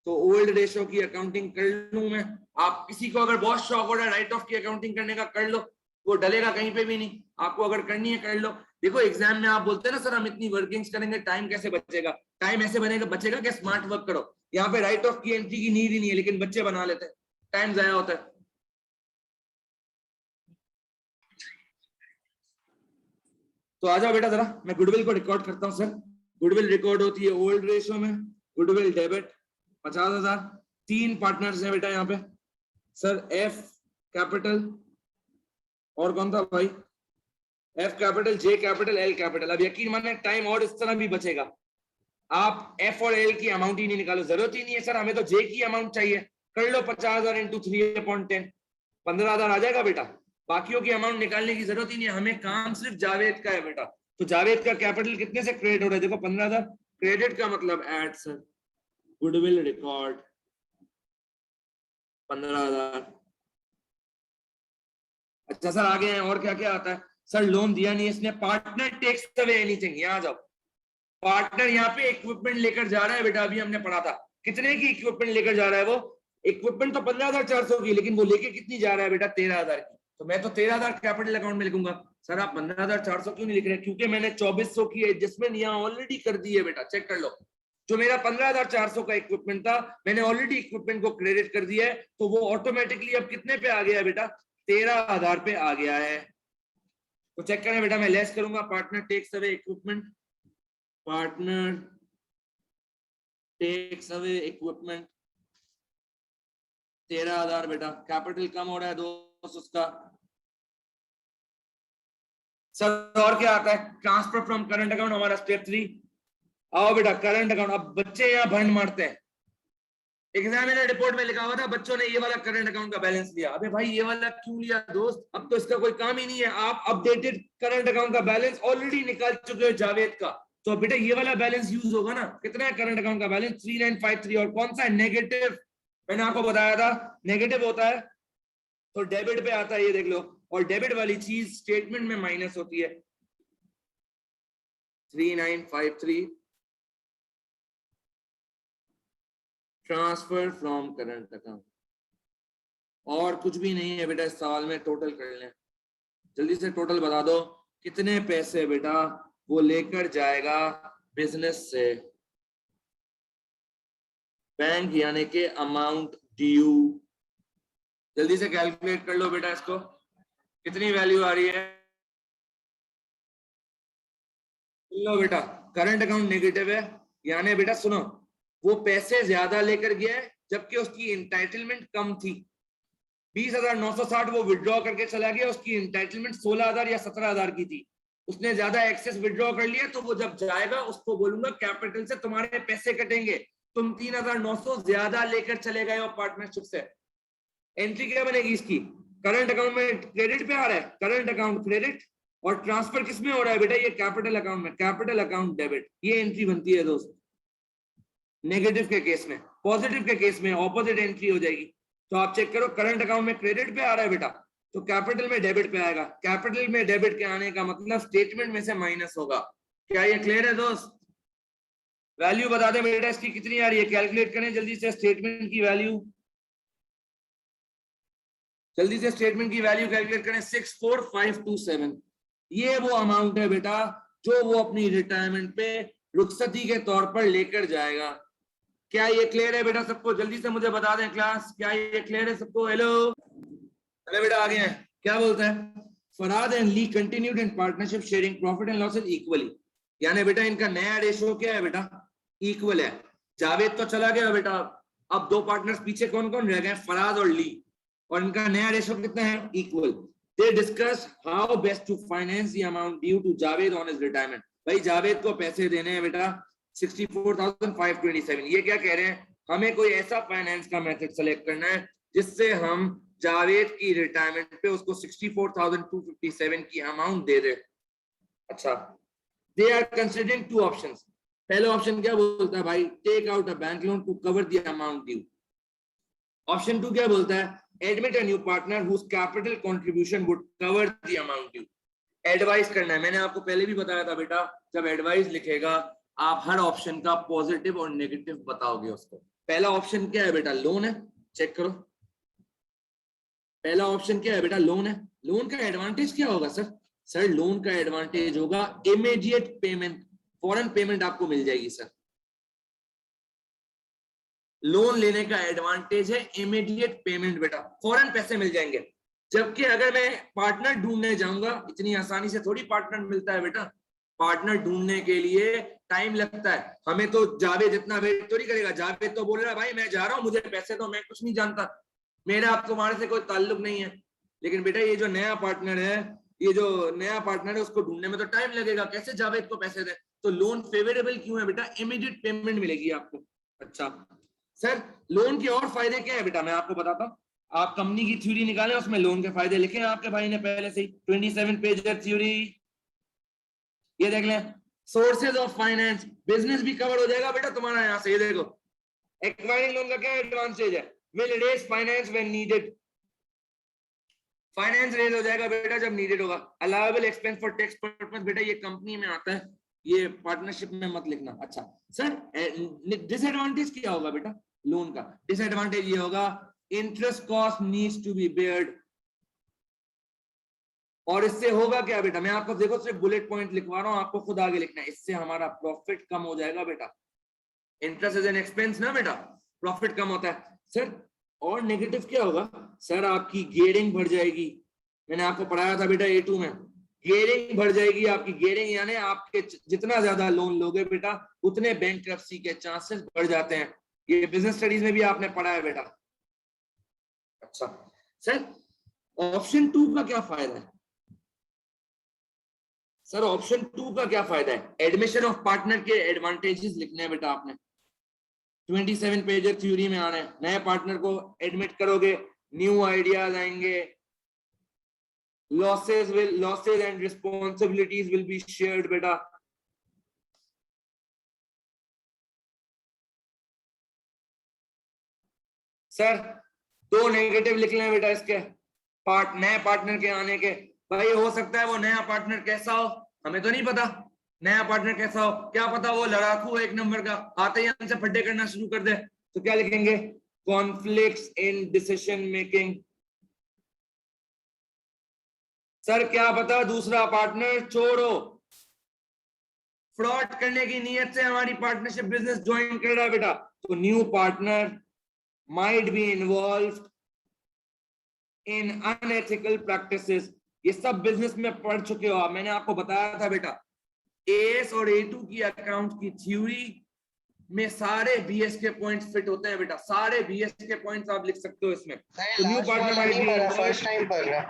तो ओल्ड रेशो की अकाउंटिंग कर लूं मैं। आप किसी को अगर बहुत शौक हो रहा है राइट ऑफ की अकाउंटिंग करने का, कर लो, वो डलेगा कहीं पे भी नहीं। आपको अगर करनी है कर लो। देखो एग्जाम में आप बोलते हैं ना सर हम इतनी वर्किंग्स करेंगे टाइम कैसे बचेगा। टाइम ऐसे बनेगा बचेगा कि स्मार्ट वर्क करो। यहाँ पे राइट ऑफ की एंट्री की नीड ही नहीं है, लेकिन बच्चे बना लेते हैं, टाइम जाया होता है। तो आ जाओ बेटा जरा, मैं गुडविल को रिकॉर्ड करता हूँ। सर गुडविल रिकॉर्ड होती है ओल्ड रेशो में, गुडविल डेबिट 50,000। 3 पार्टनर्स हैं बेटा यहाँ पे। सर एफ कैपिटल और कौन था भाई? F capital, J capital, L capital. अब यकीन माने टाइम और इस तरह भी बचेगा। आप एफ और एल की अमाउंट ही नहीं निकालो, जरूरत ही नहीं है। सर हमें तो जे की अमाउंट चाहिए। कर लो 50,000 इंटू 3/10, 15,000 आ जाएगा बेटा। बाकियों की अमाउंट निकालने की जरूरत ही नहीं है, हमें काम सिर्फ जावेद का है बेटा। तो जावेद का कैपिटल कितने से क्रेडिट हो रहा है? देखो 15,000। क्रेडिट का मतलब ऐड सर गुडविल रिकॉर्ड 15,000। अच्छा सर आगे हैं, और क्या क्या आता है? सर लोन दिया नहीं इसने, पार्टनर टेक्स अवे एनीथिंग। यहाँ जाओ, पार्टनर यहाँ पे इक्विपमेंट लेकर जा रहा है बेटा। अभी हमने पढ़ा था कितने की इक्विपमेंट लेकर जा रहा है वो। इक्विपमेंट तो 15,400 की, लेकिन वो लेके कितनी जा रहा है बेटा? 13,000 की। तो मैं तो 13,000 कैपिटल अकाउंट में लिखूंगा। सर आप 15,400 क्यों नहीं लिख रहे? क्योंकि मैंने 2400 की एडजस्टमेंट यहाँ ऑलरेडी कर दी है बेटा, चेक कर लो। जो मेरा 15,400 का इक्विपमेंट था, मैंने ऑलरेडी इक्विपमेंट को क्रेडिट कर दिया है, तो वो ऑटोमेटिकली अब कितने पे आ गया है बेटा? 13,000 पे आ गया है। तो चेक करें बेटा, मैं लेस करूंगा partner takes away equipment, partner takes away equipment 13,000 बेटा। कैपिटल कम हो रहा है दोस्त उसका। सर और क्या आता है? ट्रांसफर फ्रॉम करंट अकाउंट, हमारा स्टेप 3। आओ बेटा करंट अकाउंट। अब बच्चे यहाँ भंड मारते हैं। एग्जामिनर रिपोर्ट में लिखा हुआ था बच्चों ने ये वाला करंट अकाउंट का बैलेंस लिया। अबे भाई ये वाला क्यों लिया दोस्त? अब तो इसका कोई काम ही नहीं है। आप अपडेटेड करंट अकाउंट का बैलेंस ऑलरेडी निकाल चुके हो जावेद का, तो बेटा ये वाला बैलेंस यूज होगा ना। कितना है करंट अकाउंट का बैलेंस? 3953। और कौन सा है? नेगेटिव। मैंने आपको बताया था नेगेटिव होता है तो डेबिट पे आता है, ये देख लो। और डेबिट वाली चीज स्टेटमेंट में माइनस होती है। 3953 ट्रांसफर फ्रॉम करंट अकाउंट। और कुछ भी नहीं है बेटा इस सवाल में, टोटल कर लें जल्दी से, टोटल बता दो कितने पैसे बेटा वो लेकर जाएगा बिजनेस से बैंक, यानी कि अमाउंट ड्यू। जल्दी से कैलकुलेट कर लो बेटा इसको, कितनी वैल्यू आ रही है। लो बेटा करंट अकाउंट नेगेटिव है, यानी बेटा सुनो वो पैसे ज्यादा लेकर गया है जबकि उसकी इंटाइटलमेंट कम थी। 20,960 वो विड्रॉ करके चला गया, उसकी इंटाइटलमेंट 16,000 या 17,000 की थी। उसने ज्यादा एक्सेस विड्रॉ कर लिया, तो वो जब जाएगा उसको बोलूंगा कैपिटल से तुम्हारे पैसे कटेंगे, तुम 3,900 ज्यादा लेकर चले गए हो पार्टनरशिप से। एंट्री क्या बनेगी इसकी, करंट अकाउंट में क्रेडिट पे आ रहा है, करंट अकाउंट क्रेडिट, और ट्रांसफर किसमें हो रहा है बेटा, ये कैपिटल अकाउंट में, कैपिटल अकाउंट डेबिट। ये एंट्री बनती है दोस्त नेगेटिव के केस में। पॉजिटिव के केस में ऑपोजिट एंट्री हो जाएगी। तो आप चेक करो करंट अकाउंट में क्रेडिट पे आ रहा है बेटा, तो कैपिटल में डेबिट पे आएगा। कैपिटल में डेबिट के आने का मतलब स्टेटमेंट में से माइनस होगा। क्या ये क्लियर है दोस्त? वैल्यू बता दें बेटा इसकी कितनी आ रही है, कैलकुलेट करें जल्दी से स्टेटमेंट की वैल्यू, जल्दी से स्टेटमेंट की वैल्यू कैलकुलेट करें। 64527 ये वो अमाउंट है बेटा जो वो अपनी रिटायरमेंट पे रुखसती के तौर पर लेकर जाएगा। क्या ये क्लियर है बेटा सबको? जल्दी से मुझे बता दें क्लास, क्या ये क्लियर है सबको? हेलो अरे बेटा आगे हैं, क्या बोलते हैं? Farad and Lee continued in partnership sharing profit and losses equally, यानी बेटा इनका नया रेशियो क्या है बेटा, इक्वल है। जावेद तो चला गया बेटा, अब दो पार्टनर्स पीछे कौन कौन रह गए, फराद और ली, और इनका नया रेशियो कितना है, equal. They discuss how best to finance the amount due to Javed on his retirement. भाई जावेद को पैसे देने हैं बेटा 64,527। ये क्या कह रहे हैं, हमें कोई ऐसा फाइनेंस का मेथड सेलेक्ट करना है जिससे हम जावेद की रिटायरमेंट पे उसको 64,257 की अमाउंट दे दे। अच्छा, they are considering two options. पहला ऑप्शन क्या बोलता है भाई, take out a bank loan to cover the amount due. Option 2 क्या बोलता है, admit a new partner whose capital contribution would cover the amount due. Advice करना है, मैंने आपको पहले भी बताया था बेटा, जब एडवाइस लिखेगा आप हर ऑप्शन का पॉजिटिव और नेगेटिव बताओगे उसको। पहला ऑप्शन क्या है बेटा, लोन है, चेक करो। पहला ऑप्शन क्या है बेटा, लोन है। लोन का एडवांटेज क्या होगा सर? सर लोन का एडवांटेज होगा इमीडिएट पेमेंट, फौरन पेमेंट आपको मिल जाएगी सर। लोन लेने का एडवांटेज है इमीडिएट पेमेंट बेटा, फौरन पैसे मिल जाएंगे। जबकि अगर मैं पार्टनर ढूंढने जाऊंगा, इतनी आसानी से थोड़ी पार्टनर मिलता है बेटा, पार्टनर ढूंढने के लिए टाइम लगता है। हमें तो जावेद इतना वेट थोड़ी करेगा, जावेद तो बोल रहा है भाई मैं जा रहा हूं, मुझे पैसे दो, मैं कुछ नहीं जानता, मेरा आप तुम्हारे से कोई ताल्लुक नहीं है। लेकिन बेटा ये जो नया पार्टनर है, ये जो नया पार्टनर है उसको ढूंढने में तो टाइम लगेगा, कैसे जावेद को पैसे दे? तो लोन फेवरेबल क्यों है बेटा, इमीडिएट पेमेंट मिलेगी आपको। अच्छा सर लोन के और फायदे क्या है बेटा, मैं आपको बताता हूँ। आप कंपनी की थ्योरी निकालें, उसमें लोन के फायदे लिखे हैं आपके भाई ने पहले से ही, 27 पेज थ्योरी, ये देख लें। सोर्सेज ऑफ फाइनेंस, बिजनेस भी कवर हो जाएगा बेटा तुम्हारा यहाँ से। ये देखो एक्वायरिंग लोन का क्या एडवांटेज है, will raise finance when needed, finance raise हो जाएगा बेटा जब नीडेड होगा। Allowable expense for tax purpose, बेटा ये कंपनी में आता है, ये पार्टनरशिप में मत लिखना। अच्छा सर डिसएडवांटेज क्या होगा बेटा लोन का? डिसएडवांटेज ये होगा interest cost needs to be beared. और इससे होगा क्या बेटा, मैं आपको देखो सिर्फ बुलेट पॉइंट लिखवा रहा हूं, आपको खुद आगे लिखना है। इससे हमारा प्रॉफिट कम हो जाएगा बेटा, इंटरेस्ट इज एन एक्सपेंस ना बेटा, प्रॉफिट कम होता है सर। और नेगेटिव क्या होगा सर, आपकी गियरिंग बढ़ जाएगी। मैंने आपको पढ़ाया था बेटा A2 में, गियरिंग बढ़ जाएगी आपकी। गियरिंग यानी आपके जितना ज्यादा लोन लोगे बेटा उतने बैंकरप्सी के चांसेस बढ़ जाते हैं। ये बिजनेस स्टडीज में भी आपने पढ़ा है बेटा। अच्छा सर ऑप्शन 2 का क्या फायदा है? सर ऑप्शन 2 का क्या फायदा है? एडमिशन ऑफ पार्टनर के एडवांटेजेस लिखने हैं बेटा आपने, 27 पेज थ्योरी में आना है। नए पार्टनर को एडमिट करोगे, न्यू आइडियाज आएंगे, losses and responsibilities will be shared बेटा। सर 2 नेगेटिव लिख लें बेटा इसके, नए पार्टनर के आने के। भाई हो सकता है वो नया पार्टनर कैसा हो, हमें तो नहीं पता, नया पार्टनर कैसा हो, क्या पता वो लड़ाकू एक नंबर का, आते ही हमसे फड्डे करना शुरू कर दे, तो क्या लिखेंगे, conflicts in decision making. Sir क्या पता दूसरा पार्टनर चोर हो, फ्रॉड करने की नीयत से हमारी पार्टनरशिप बिजनेस ज्वाइन कर रहा है बेटा, तो new partner might be involved in unethical practices. ये सब बिजनेस में पढ़ चुके हो आप, मैंने आपको बताया था बेटा, एएस और ए2 की अकाउंट की थ्योरी में सारे बीएस के पॉइंट्स फिट होते हैं बेटा, सारे बीएस के पॉइंट्स आप लिख सकते हो इसमें। तो new partner might be involved,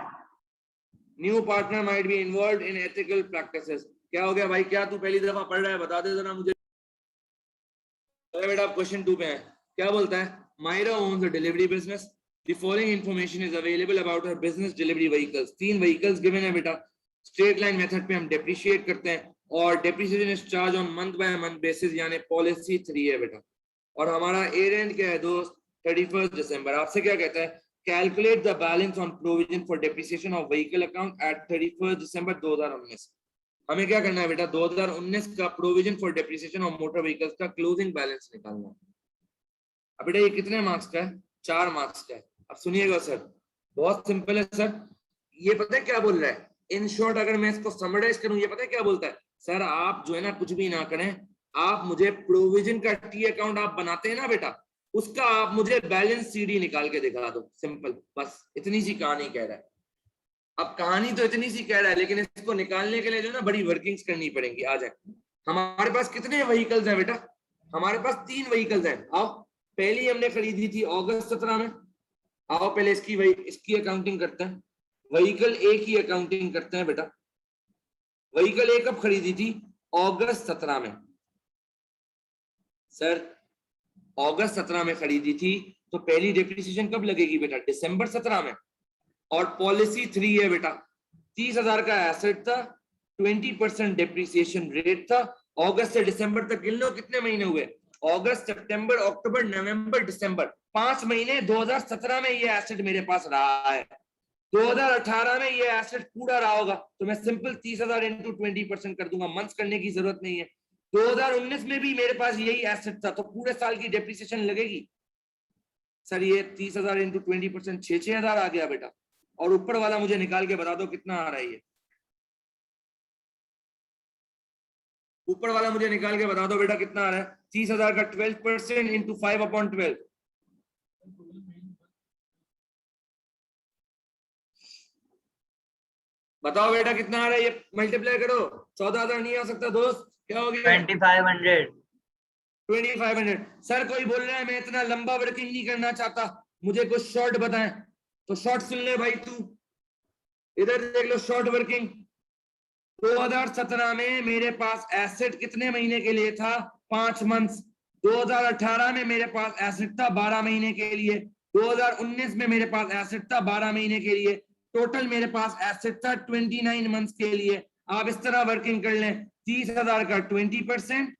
new partner might be involved in ethical practices. क्या हो गया भाई, क्या तू पहली दफा पढ़ रहा है, बता दे जरा मुझे। अरे बेटा आप क्वेश्चन 2 पे हैं, क्या बोलता है, Myra owns a delivery business, the following information is available about her business delivery vehicles. 3 vehicles given है बेटा, स्ट्रेट लाइन मेथड पे हम डेप्रिशिएट करते हैं, और depreciation is charge on month by month basis, यानी पॉलिसी 3 है बेटा। और हमारा एयर एंड क्या है दोस्त, 31 दिसंबर। आपसे क्या कहता है, calculate the balance on provision for depreciation of vehicle account at 31 December 2019। हमें क्या करना है बेटा, 2019 का provision for depreciation of motor vehicles का क्लोजिंग बैलेंस निकालना है। अब बेटा ये कितने मार्क्स का है, 4 मार्क्स का है। अब सुनिएगा सर, बहुत सिंपल है सर, ये पता है क्या बोल रहा है, इन शॉर्ट अगर मैं इसको समराइज करूं, ये पता है क्या बोलता है, सर आप जो है ना कुछ भी ना करें, आप मुझे प्रोविजन का टी अकाउंट आप बनाते हैं ना बेटा, उसका आप मुझे बैलेंस सीडी निकाल के दिखा दो, सिंपल, बस इतनी सी कहानी कह रहा है। अब कहानी तो इतनी सी कह रहा है, लेकिन इसको निकालने के लिए जो ना बड़ी वर्किंग्स करनी पड़ेंगी। आ जाए, हमारे पास कितने व्हीकल्स हैं बेटा, हमारे पास 3 व्हीकल्स हैं। आओ, पहली हमने खरीदी थी अगस्त 17 में, आओ पहले इसकी अकाउंटिंग करते हैं, व्हीकल ए की अकाउंटिंग करते हैं बेटा। व्हीकल ए कब खरीदी थी, अगस्त 17 में। सर अगस्त 17 में खरीदी थी, तो पहली डेप्रिसिएशन कब लगेगी बेटा, दिसंबर 17 में। और पॉलिसी 3 है बेटा, 30,000 का एसेट था, 20% डेप्रिसिएशन रेट था। अगस्त से दिसंबर तक गिन लो कितने महीने हुए, अगस्त सितंबर अक्टूबर नवंबर दिसंबर, 5 महीने 2017 में ये एसेट मेरे पास रहा है। 2018 में ये एसेट पूरा रहा होगा, तो मैं सिंपल 30,000 इंटू 20% कर दूंगा, मंथ्स करने की जरूरत नहीं है। 2019 में भी मेरे पास यही एसेट था, तो पूरे साल की डेप्रिसिएशन लगेगी। सर ये 30,000 इंटू 20%, 6,000 आ गया बेटा। और ऊपर वाला मुझे निकाल के बता दो कितना आ रहा है, ये ऊपर वाला मुझे निकाल के बता दो बेटा कितना आ रहा है। 30,000 का 12% इंटू 5/12, बताओ बेटा कितना आ रहा है, ये मल्टीप्लाई करो। 14,000 नहीं आ सकता दोस्त, क्या हो गया, 2500। 2500। सर कोई बोल रहा है मैं इतना लंबा वर्किंग नहीं करना चाहता, मुझे कुछ शॉर्ट बताएं, तो शॉर्ट सुन ले भाई तू, इधर देख लो शॉर्ट वर्किंग। 2017 में मेरे पास एसेट कितने महीने के लिए था, 5 मंथ्स। 2018 में मेरे पास एसेट था 12 महीने के लिए। 2019 में मेरे पास एसेट था 12 महीने के लिए। टोटल मेरे पास एसेट था 29 मंथ्स के लिए। आप इस तरह वर्किंग कर लें, 30,000 का 20%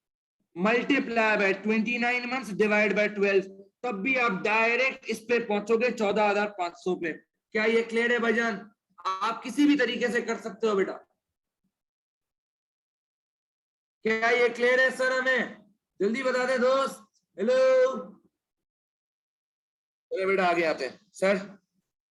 multiply by 29 months divide by 12, तब भी आप डायरेक्ट इस पे पहुंचोगे 14,500 पे। क्या ये क्लियर है भाईजान, आप किसी भी तरीके से कर सकते हो बेटा, क्या ये क्लियर है सर, हमें जल्दी बता दे दोस्त। हेलो, अरे बेटा आगे आते हैं सर,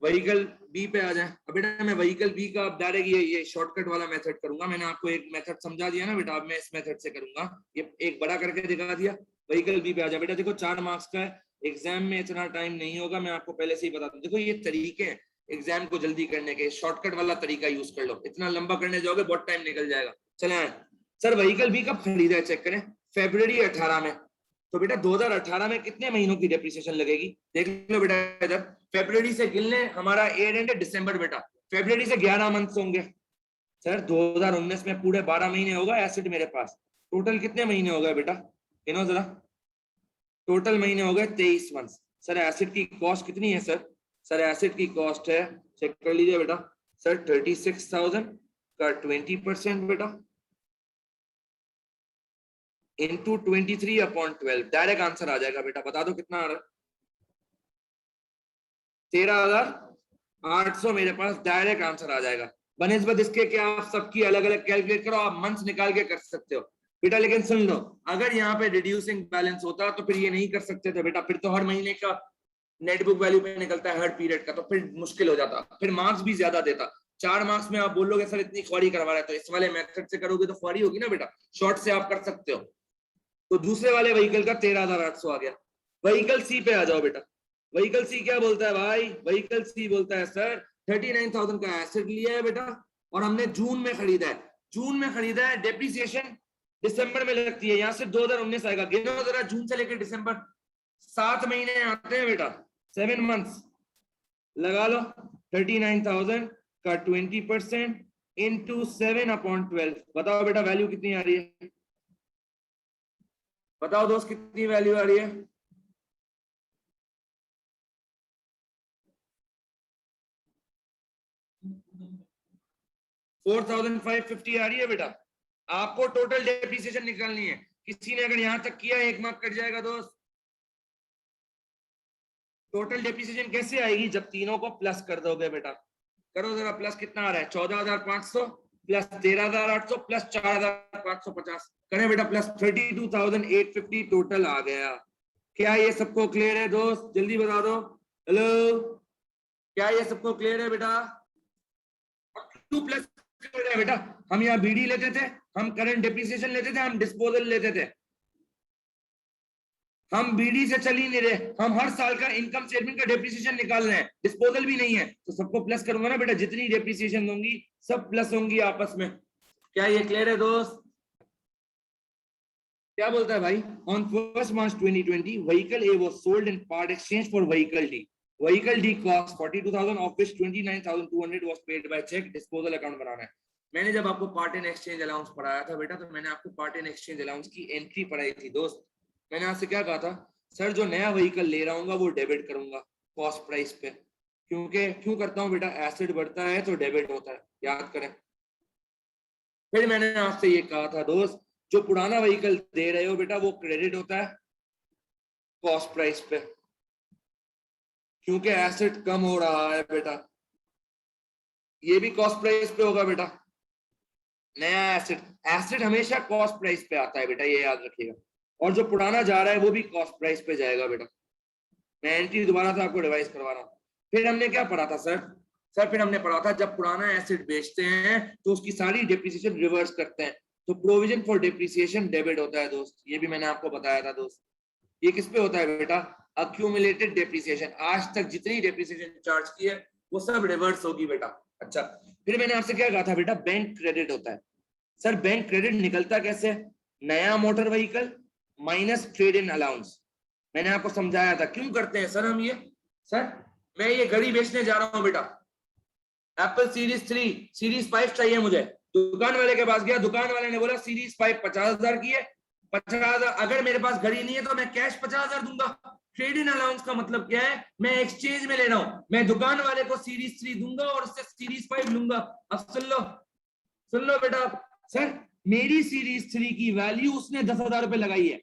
व्हीकल बी पे आ जाए। अब बेटा मैं व्हीकल बी का अब डायरेक्ट ये शॉर्टकट वाला मेथड करूंगा, मैंने आपको एक मेथड समझा दिया ना बेटा, अब मैं इस मेथड से करूंगा, ये एक बड़ा करके दिखा दिया। व्हीकल बी पे आ जाए बेटा, देखो 4 मार्क्स का है, एग्जाम में इतना टाइम नहीं होगा, मैं आपको पहले से ही बता दूं। देखो ये तरीके हैं एग्जाम को जल्दी करने के, शॉर्टकट वाला तरीका यूज कर लो, इतना लंबा करने जाओगे बहुत टाइम निकल जाएगा। चले आए सर, व्हीकल बी कब खरीदा है चेक करें, फरवरी 18 में। तो बेटा 2018 में कितने महीनों की डेप्रिसिएशन लगेगी, देख लो बेटा इधर, फरवरी से गिन ले, हमारा एयर एंड है दिसंबर बेटा, फरवरी से 11 मंथ्स होंगे। सर 2019 में पूरे 12 महीने होगा एसिड मेरे पास, टोटल कितने महीने हो गए बेटा, गिनो जरा, टोटल महीने हो गए 23 मंथ्स। सर एसिड की कॉस्ट कितनी है सर, सर एसिड की कॉस्ट है, चेक कर लीजिए बेटा सर, 36,000 का 20% बेटा इंटू 23/12, डायरेक्ट आंसर आ जाएगा बेटा, बता दो कितना आ रहा है, 13,800 मेरे पास डायरेक्ट आंसर आ जाएगा। बनिस्बत इसके कि आप सबकी अलग अलग कैलकुलेट करो, आप मंथ्स निकाल के कर सकते हो बेटा। लेकिन सुन लो, अगर यहाँ पे रिड्यूसिंग बैलेंस होता तो फिर ये नहीं कर सकते थे बेटा, फिर तो हर महीने का नेट बुक वैल्यू पे निकलता है हर पीरियड का, तो फिर मुश्किल हो जाता, फिर मार्क्स भी ज्यादा देता। 4 मार्क्स में आप बोलोगे सर इतनी क्वेरी करवा रहे हैं, तो इस वाले मेथड से करोगे तो क्वेरी होगी ना बेटा, शॉर्ट से आप कर सकते हो। तो दूसरे वाले व्हीकल का 13,800 आ गया। व्हीकल सी पे आ जाओ बेटा। व्हीकल सी क्या बोलता है भाई? व्हीकल सी बोलता है सर 39,000 का एसेट लिया है बेटा, और हमने जून में खरीदा है। जून में खरीदा है, डेप्रिसिएशन दिसंबर में लगती है, यहां से 2019 आएगा। गिनो जरा, जून से लेकर दिसंबर 7 महीने आते हैं बेटा, 7 मंथ्स लगा लो। 39,000 का 20% इंटू 7/12, बताओ बेटा वैल्यू कितनी आ रही है? बताओ दोस्त कितनी वैल्यू आ रही है? 4,550 आ रही है बेटा। आपको टोटल डेप्रिसिएशन निकालनी है। किसी ने अगर यहां तक किया, 1 मार्क कट जाएगा दोस्त। टोटल डेप्रिसिएशन कैसे आएगी? जब तीनों को प्लस कर दोगे बेटा। करो जरा प्लस, कितना आ रहा है? 14,500 प्लस 13,800 प्लस 4,550, करें बेटा प्लस 32,850 टोटल आ गया। क्या ये सबको क्लियर है दोस्त? जल्दी बता दो। हेलो, क्या ये सबको क्लियर है बेटा? 2 प्लस है बेटा। हम यहाँ बीडी लेते थे, हम करंट डेप्रिसिएशन लेते थे, हम डिस्पोजल लेते थे। हम बीडी से चल ही नहीं रहे, हम हर साल का इनकम स्टेटमेंट का डेप्रिसिएशन निकाल रहे हैं, डिस्पोजल भी नहीं है, तो सबको प्लस करूंगा ना बेटा। जितनी डेप्रिसिएशन दूंगी सब प्लस होंगी आपस में। क्या ये क्लियर है दोस्त? क्या बोलता है भाई? On 1 March 2020 vehicle A was sold in part exchange for vehicle D. Vehicle D cost 42,000 of which 29,200 was paid by cheque. Disposal account बनाना है। मैंने जब आपको पार्ट इन एक्सचेंज अलाउंस पढ़ाया था बेटा, तो मैंने आपको पार्ट इन एक्सचेंज अलाउंस की एंट्री पढ़ाई थी दोस्त। मैंने आपसे क्या कहा था? सर जो नया व्हीकल ले रहा हूँ वो डेबिट करूंगा कॉस्ट प्राइस पे, क्योंकि क्यों करता हूँ बेटा? एसेट बढ़ता है तो डेबिट होता है, याद करें। फिर मैंने आपसे ये कहा था दोस्त, जो पुराना व्हीकल दे रहे हो बेटा वो क्रेडिट होता है कॉस्ट प्राइस पे, क्योंकि एसेट कम हो रहा है बेटा। ये भी कॉस्ट प्राइस पे होगा बेटा। नया एसेट हमेशा कॉस्ट प्राइस पे आता है बेटा, ये याद रखिएगा। और जो पुराना जा रहा है वो भी कॉस्ट प्राइस पे जाएगा बेटा। मैं एंट्री दोबारा से आपको रिवाइज करवा रहा हूँ। फिर हमने क्या पढ़ा था सर? फिर हमने पढ़ा था जब पुराना एसेट बेचते हैं तो उसकी सारी डेप्रिसिएशन रिवर्स करते हैं, तो प्रोविजन फॉर डेप्रिसिएशन डेबिट होता है दोस्त। ये भी मैंने आपको बताया था दोस्त। ये किस पे होता है बेटा? Accumulated depreciation. आज तक जितनी डेप्रिसिएशन चार्ज की है वो सब रिवर्स होगी बेटा। अच्छा, फिर मैंने आपसे क्या कहा था बेटा? बैंक क्रेडिट होता है। सर बैंक क्रेडिट निकलता कैसे? नया motor vehicle minus trade in allowance. मैंने आपको समझाया था क्यों करते हैं सर हम ये। सर मैं ये घड़ी बेचने जा रहा हूं बेटा, एप्पल सीरीज 3 सीरीज 5 चाहिए मुझे। दुकान वाले के पास गया, दुकान वाले ने बोला सीरीज 5 50,000 की है, 50,000। अगर मेरे पास घड़ी नहीं है तो मैं कैश 50,000 दूंगा। ट्रेड इन अलाउंस का मतलब क्या है? मैं एक्सचेंज में ले रहा हूं, मैं दुकान वाले को सीरीज 3 दूंगा और उससे सीरीज 5 लूंगा। अब सुन लो बेटा। सर मेरी सीरीज 3 की वैल्यू उसने 10,000 रुपए लगाई है,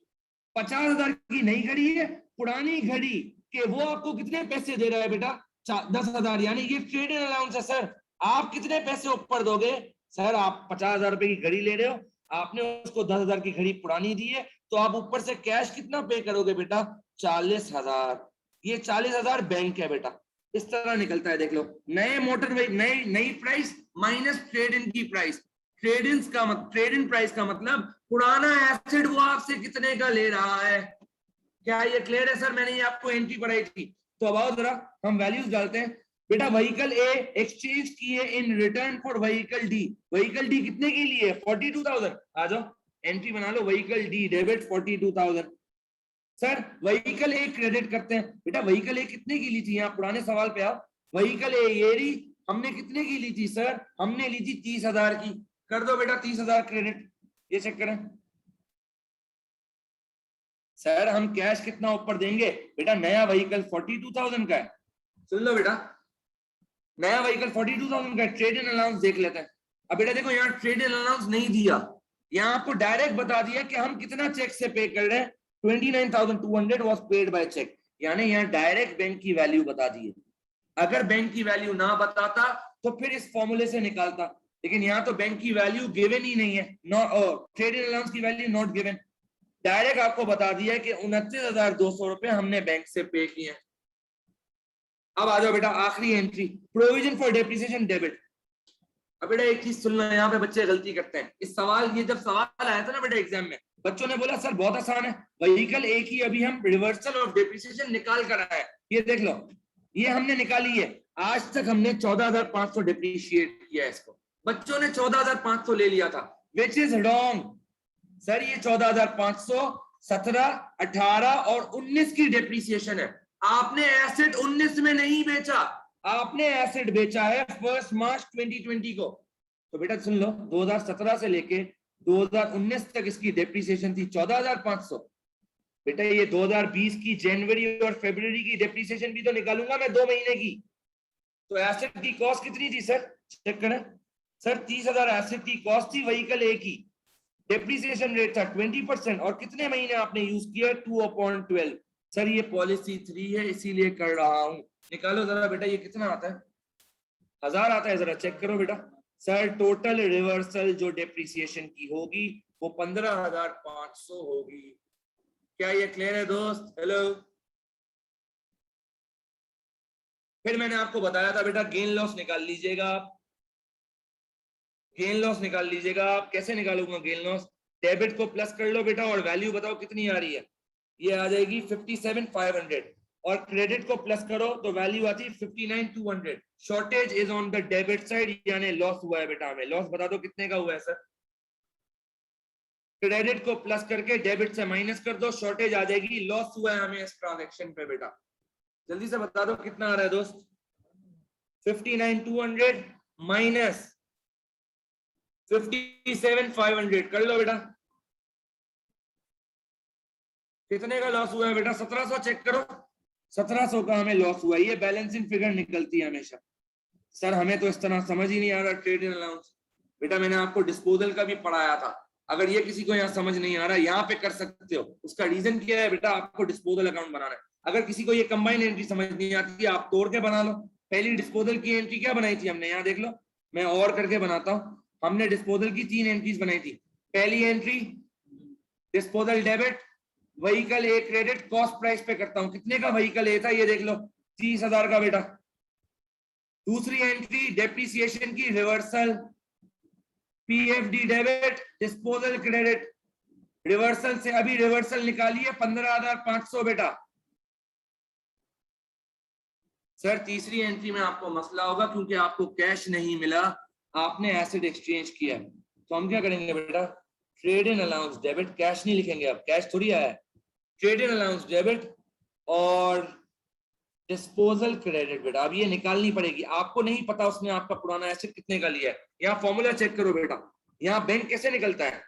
50,000 की नई घड़ी है, पुरानी घड़ी के वो आपको कितने पैसे दे रहा है बेटा? 10,000, यानी ये ट्रेड इन अलाउंस है सर। आप कितने पैसे ऊपर दोगे? सर आप 50,000 रुपए की घड़ी ले रहे हो, आपने उसको 10,000 की घड़ी पुरानी दी है, तो आप ऊपर से कैश कितना पे करोगे बेटा? 40,000। ये 40,000 बैंक है बेटा। इस तरह निकलता है, देख लो। नए मोटर नई प्राइस माइनस ट्रेड इन की प्राइस। ट्रेड इन प्राइस का मतलब पुराना एसेट वो आपसे कितने का ले रहा है। क्या ये क्लियर है सर? मैंने ये आपको एंट्री पढ़ाई थी। तो अब आओ जरा हम वैल्यूज डालते हैं बेटा। व्हीकल ए एक्सचेंज किए in return for vehicle D. Vehicle D कितने के लिए? 42,000। आ जाओ एंट्री बना लो। Vehicle D debit 42,000। Sir vehicle A credit करते हैं बेटा। व्हीकल ए कितने की ली थी? यहाँ पुराने सवाल पे आओ। व्हीकल ए ये रही, हमने कितने की ली थी सर? हमने ली थी 30,000 की। कर दो बेटा 30,000 क्रेडिट। ये चेक करें सर, हम कैश कितना ऊपर देंगे बेटा? नया व्हीकल 42,000 का है। सुन लो बेटा, नया व्हीकल 42,000 का है। ट्रेड इन अलाउंस देख लेते हैं। अब बेटा देखो, यहाँ ट्रेड इन अलाउंस नहीं दिया, यहाँ आपको डायरेक्ट बता दिया कि हम कितना चेक से पे कर रहे हैं। 29,200 वाज पेड बाय चेक, यानी यहाँ डायरेक्ट बैंक की वैल्यू बता दी है। अगर बैंक की वैल्यू ना बताता तो फिर इस फॉर्मूले से निकालता, लेकिन यहाँ तो बैंक की वैल्यू गिवन ही नहीं है, ट्रेड इन अलाउंस की वैल्यू नॉट गिवन, डायरेक्ट आपको बता दिया है कि 29,200 रुपए हमने बैंक से पे किए। अब आ जाओ बेटा आखिरी entry, provision for depreciation debit. अब बेटा एक चीज सुनना, यहाँ पे बच्चे गलती करते हैं। इस सवाल, ये जब सवाल आया था ना बेटा एग्जाम में, बच्चों ने बोला सर बहुत आसान है, व्हीकल ए की अभी हम रिवर्सल ऑफ डेप्रिसिएशन निकाल कर आए। ये देख लो, ये हमने निकाली है, आज तक हमने 14,500 डेप्रिशिएट किया है इसको, बच्चों ने 14,500 ले लिया था, विच इज रॉन्ग। सर ये 14,500 17, 18 और 19 की डेप्रिसिएशन है, आपने एसेट 19 में नहीं बेचा, आपने एसेट बेचा है 1 मार्च 2020 को। तो बेटा सुन लो, 2017 से लेके 2019 तक इसकी डेप्रिसिएशन थी 14,500। बेटा ये 2020 की जनवरी और फरवरी की डेप्रिसिएशन भी तो निकालूंगा मैं 2 महीने की। तो एसेट की कॉस्ट कितनी थी सर, चेक करें सर, 30,000 एसेट की कॉस्ट थी व्हीकल ए की, डेप्रिसिएशन रेट था 20% और कितने महीने आपने यूज किया 2/12। सर ये पॉलिसी 3 है इसीलिए कर रहा हूं, निकालो जरा बेटा ये कितना आता है, 1000 आता है, जरा चेक करो बेटा। सर टोटल रिवर्सल जो डेप्रिसिएशन की होगी वो 15,500 होगी। क्या ये क्लियर है दोस्त? हेलो। फिर मैंने आपको बताया था बेटा गेन लॉस निकाल लीजिएगा आप, गेन लॉस निकाल लीजिएगा आप। कैसे निकालूंगा गेन लॉस? डेबिट को प्लस कर लो बेटा और वैल्यू बताओ कितनी आ रही है, ये आ जाएगी 57,500 और क्रेडिट को प्लस करो तो वैल्यू आती है 59,200। Shortage is on the debit side, यानी लॉस हुआ है बेटा हमें। लॉस बता दो कितने का हुआ है सर? क्रेडिट को प्लस करके डेबिट से माइनस कर दो, शॉर्टेज आ जाएगी, लॉस हुआ है हमें इस ट्रांजैक्शन पे बेटा। जल्दी से बता दो कितना आ रहा है दोस्त? 59,200 माइनस 57,500 कर लो बेटा, कितने का लॉस हुआ है बेटा? 1700 चेक करो, 1700 का हमें लॉस हुआ है। ये बैलेंसिंग फिगर निकलती है हमेशा। सर हमें तो इस तरह समझ ही नहीं आ रहा ट्रेड इन अलाउंस। बेटा मैंने आपको डिस्पोजल का भी पढ़ाया था, अगर ये किसी को यहाँ समझ नहीं आ रहा यहाँ पे कर सकते हो। उसका रीजन क्या है बेटा? आपको डिस्पोजल अकाउंट बनाना है। अगर किसी को ये कंबाइन एंट्री समझ नहीं आती है आप तोड़ के बना लो। पहली डिस्पोजल की एंट्री क्या बनाई थी हमने, यहाँ देख लो, मैं और करके बनाता हूँ। हमने डिस्पोजल की 3 एंट्रीज बनाई थी। पहली entry disposal debit, vehicle A credit, cost price पे करता हूं। कितने का व्हीकल ए था ये देख लो, 30,000 का बेटा। दूसरी एंट्री डेप्रिसिएशन की reversal, PFD debit, disposal credit, reversal से अभी रिवर्सल निकाली है 15,500 बेटा। सर तीसरी एंट्री में आपको मसला होगा क्योंकि आपको कैश नहीं मिला, आपने एसेट एक्सचेंज किया, तो हम क्या करेंगे बेटा? Trade in allowance debit, cash नहीं लिखेंगे, अब कैश थोड़ी आया है, ट्रेड इन अलाउंस डेबिट और डिस्पोजल क्रेडिट बेटा। अब ये निकालनी पड़ेगी, आपको नहीं पता उसने आपका पुराना एसेट कितने का लिया है। यहाँ फॉर्मूला चेक करो बेटा, यहाँ बैंक कैसे निकलता है,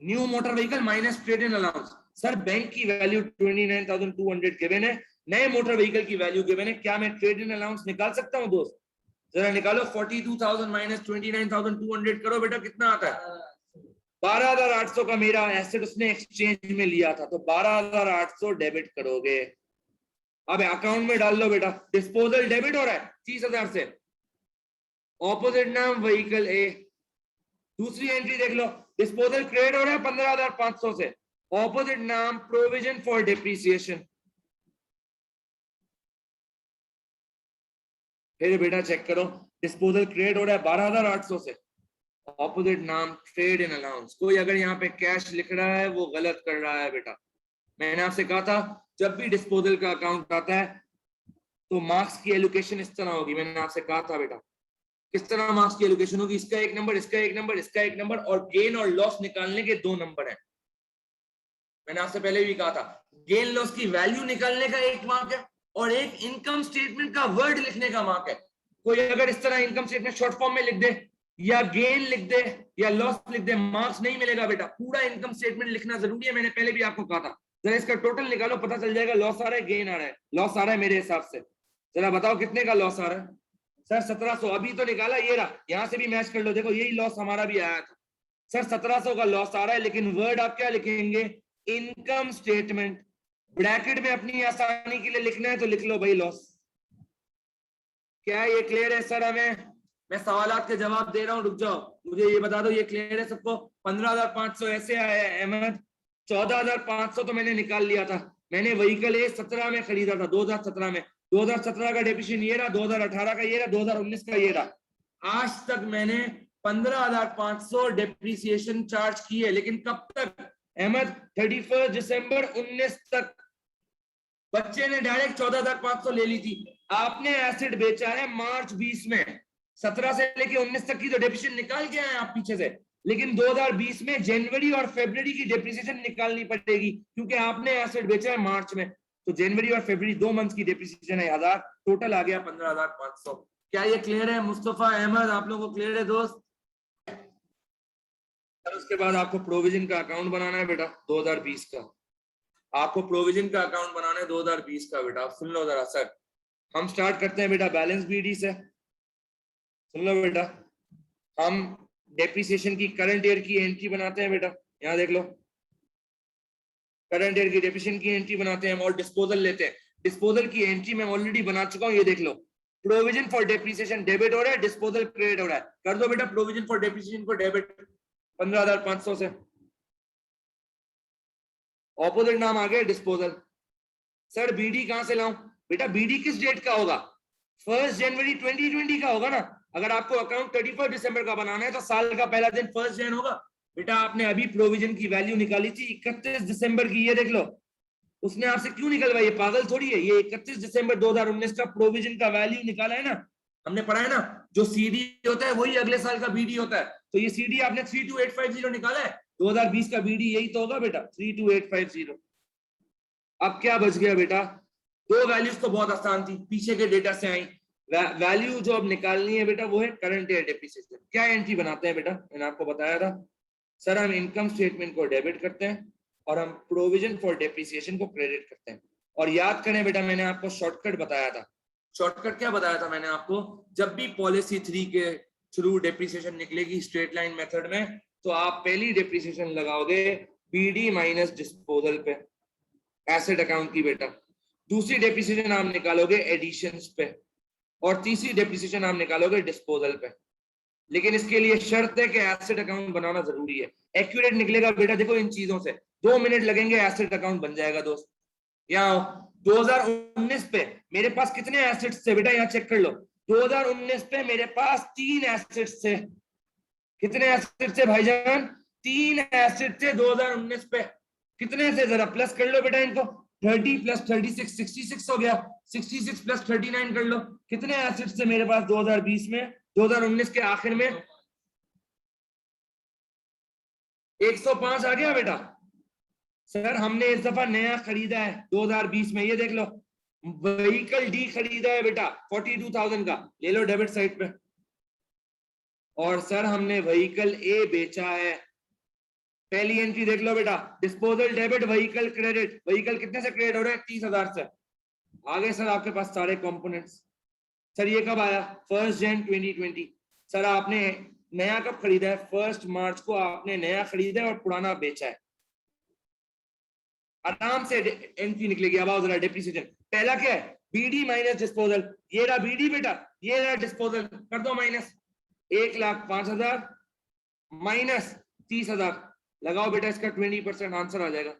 new motor vehicle minus trade in allowance. Sir bank की वैल्यू 29,200 गिवन है, नए मोटर व्हीकल की वैल्यू गिवन है, क्या मैं ट्रेड इन अलाउंस निकाल सकता हूँ दोस्त? जरा निकालो, 42,000 माइनस 29,200 करो बेटा, कितना आता है? 12,800 का मेरा एसेट उसने एक्सचेंज में लिया था, तो 12,800 डेबिट करोगे। अब अकाउंट में डाल लो बेटा, डिस्पोजल डेबिट हो रहा है 30,000 से, ऑपोजिट नाम व्हीकल ए। दूसरी एंट्री देख लो, डिस्पोजल क्रेडिट हो रहा है 15,500 से, ऑपोजिट नाम प्रोविजन फॉर डेप्रिसिएशन। फिर बेटा चेक करो, डिस्पोजल क्रेडिट हो रहा है 12,800 से, ऑपोजिट नाम ट्रेड इन अलाउंस। कोई अगर यहाँ पे कैश लिख रहा है वो गलत कर रहा है बेटा। मैंने आपसे कहा था जब भी डिस्पोजल का अकाउंट आता है तो मार्क्स की एलोकेशन इस तरह होगी, मैंने आपसे कहा था बेटा किस तरह मार्क्स की एलोकेशन होगी, इसका 1 नंबर, इसका 1 नंबर, इसका 1 नंबर, और गेन और लॉस निकालने के 2 नंबर हैं। मैंने आपसे पहले भी कहा था गेन लॉस की वैल्यू निकालने का 1 मार्क है और एक इनकम स्टेटमेंट का वर्ड लिखने का मार्क है। कोई अगर इस तरह इनकम स्टेटमेंट शॉर्ट फॉर्म में लिख दे या गेन लिख दे या लॉस लिख दे, मार्क्स नहीं मिलेगा बेटा, पूरा इनकम स्टेटमेंट लिखना जरूरी है। मैंने पहले भी आपको कहा था, जरा इसका टोटल निकालो, पता चल जाएगा लॉस आ रहा है गेन आ रहा है। लॉस आ रहा है मेरे हिसाब से, जरा बताओ कितने का लॉस आ रहा है? सर 1700 अभी तो निकाला, ये रहा, यहां से भी मैच कर लो, देखो यही लॉस हमारा भी आया था। सर 1700 का लॉस आ रहा है, लेकिन वर्ड आप क्या लिखेंगे? Income statement. ब्रैकेट में अपनी आसानी के लिए लिखना है तो लिख लो भाई लॉस। क्या ये क्लियर है सर? हमें, मैं सवालात के जवाब दे रहा हूँ, रुक जाओ, मुझे ये बता दो ये क्लियर है सबको? 15,500 ऐसे आया है अहमद। 14,500 तो मैंने निकाल लिया था, मैंने व्हीकल ए 17 में खरीदा था, 2017 में। 2017 का डेप्रिसिएशन ये रहा, 2018 का ये रहा, 2019 का ये रहा। आज तक मैंने 15,500 डेप्रिसिएशन चार्ज की है, लेकिन कब तक अहमद? 31 दिसंबर 19 तक। बच्चे ने डायरेक्ट 14,500 ले ली थी, आपने एसेट बेचा है मार्च 20 में। 17 से लेके 19 तक की तो डेप्रिसिएशन निकाल के आए आप पीछे से, लेकिन 2020 में जनवरी और फरवरी की डेप्रिसिएशन निकालनी पड़ेगी, क्योंकि आपने एसेट बेचा है मार्च में। तो जनवरी और फरवरी 2 मंथ की डेप्रिसिएशन है 1000, टोटल आ गया 15,500। क्या ये क्लियर है मुस्तफा अहमद? आप लोगों को क्लियर है दोस्त? उसके बाद आपको प्रोविजन का अकाउंट बनाना है बेटा 2020 का। आपको प्रोविजन का अकाउंट बनाना है 2020 का बेटा। आप सुन लो जरा सर, हम स्टार्ट करते हैं बेटा बैलेंस बीडी से। सुन लो बेटा, हम डेप्रिसिएशन की करंट ईयर की एंट्री बनाते हैं बेटा, यहाँ देख लो, करंट ईयर की डेप्रिसिएशन की एंट्री बनाते हैं हम, और डिस्पोजल लेते हैं। डिस्पोजल की एंट्री मैं ऑलरेडी बना चुका हूँ, ये देख लो। प्रोविजन फॉर डेप्रिसिएशन डेबिट हो रहा है, डिस्पोजल क्रेडिट हो रहा है। कर दो बेटा प्रोविजन फॉर डेप्रिसिएशन को डेबिट 15,500 से। ऑपोजिट नाम आ गया डिस्पोजल। सर बीडी कहां से लाऊं? बेटा बीडी किस डेट का होगा? 1 जनवरी 2020 का होगा ना। अगर आपको अकाउंट 31 दिसंबर का बनाना है तो साल का पहला दिन 1 जन होगा। बेटा आपने अभी प्रोविजन की वैल्यू निकाली थी 31 दिसंबर की, ये देख लो। उसने आपसे क्यों निकलवाई? ये पागल थोड़ी है, ये 31 दिसंबर 2019 का प्रोविजन का वैल्यू निकाला है ना, हमने पढ़ा है ना। जो सीडी होता है वही अगले साल का बीडी होता है। तो ये सीडी आपने 32850 निकाला है, 2020 का बीडी यही तो होगा बेटा, 32850। अब क्या बच गया बेटा? दो वैल्यूज तो बहुत आसान थी, पीछे के डेटा से आई। वैल्यू जो अब निकालनी है बेटा वो है करंट ईयर डेप्रिसिएशन। क्या एंट्री बनाते हैं बेटा? मैंने आपको बताया था सर, हम इनकम स्टेटमेंट को डेबिट करते हैं और हम प्रोविजन फॉर डेप्रिसिएशन को क्रेडिट करते हैं। और याद करें बेटा, मैंने आपको शॉर्टकट बताया था। शॉर्टकट क्या बताया था मैंने आपको? जब भी पॉलिसी 3 के थ्रू डेप्रिसिएशन निकलेगी स्ट्रेट लाइन मेथड में, तो आप पहली डेप्रिसिएशन लगाओगे बीडी माइनस डिस्पोजल पे, एसेट अकाउंट की बेटा। दूसरी डेप्रिसिएशन आप निकालोगे एडिशंस पे, और तीसरी डेप्रिसिएशन आप निकालोगे डिस्पोजल पे। लेकिन इसके लिए शर्त है कि एसेट अकाउंट बनाना जरूरी है। एक्यूरेट निकलेगा बेटा, देखो इन चीजों से 2 मिनट लगेंगे, एसेट अकाउंट बन जाएगा दोस्त। यहाँ 2019 पे मेरे पास कितने एसेट्स थे बेटा? यहाँ चेक कर लो। 2019 पे मेरे पास 3 एसेट्स थे। कितने एसेट्स थे भाईजान? 3 एसेट थे 2019 पे। कितने थे जरा प्लस कर लो बेटा इनको। 30 प्लस 36 66 हो गया। 66 प्लस 39 कर लो। कितने एसेट्स थे मेरे पास 2020 में, 2019 के आखिर में? 105 आ गया बेटा। सर हमने इस दफा नया खरीदा है 2020 में, ये देख लो। व्हीकल डी खरीदा है बेटा 42,000 का, ले लो डेबिट साइड पे। और सर हमने व्हीकल ए बेचा है, पहली एंट्री देख लो बेटा, disposal debit vehicle credit. Vehicle कितने से क्रेडिट हो रहा है? 30,000 से। आगे सर आपके पास सारे कंपोनेंट्स। सर ये कब आया? 1 जन 2020। सर आपने नया कब खरीदा है? 1 मार्च को आपने नया खरीदा है और पुराना बेचा है। आराम से एंट्री निकलेगी। अब आओ जरा डेप्रिसिएशन। पहला क्या है? BD minus disposal. ये रहा बीडी बेटा, ये रहा डिस्पोजल। कर दो माइनस। 1,05,000 माइनस 30,000 लगाओ बेटा, इसका 20% आंसर आ जाएगा।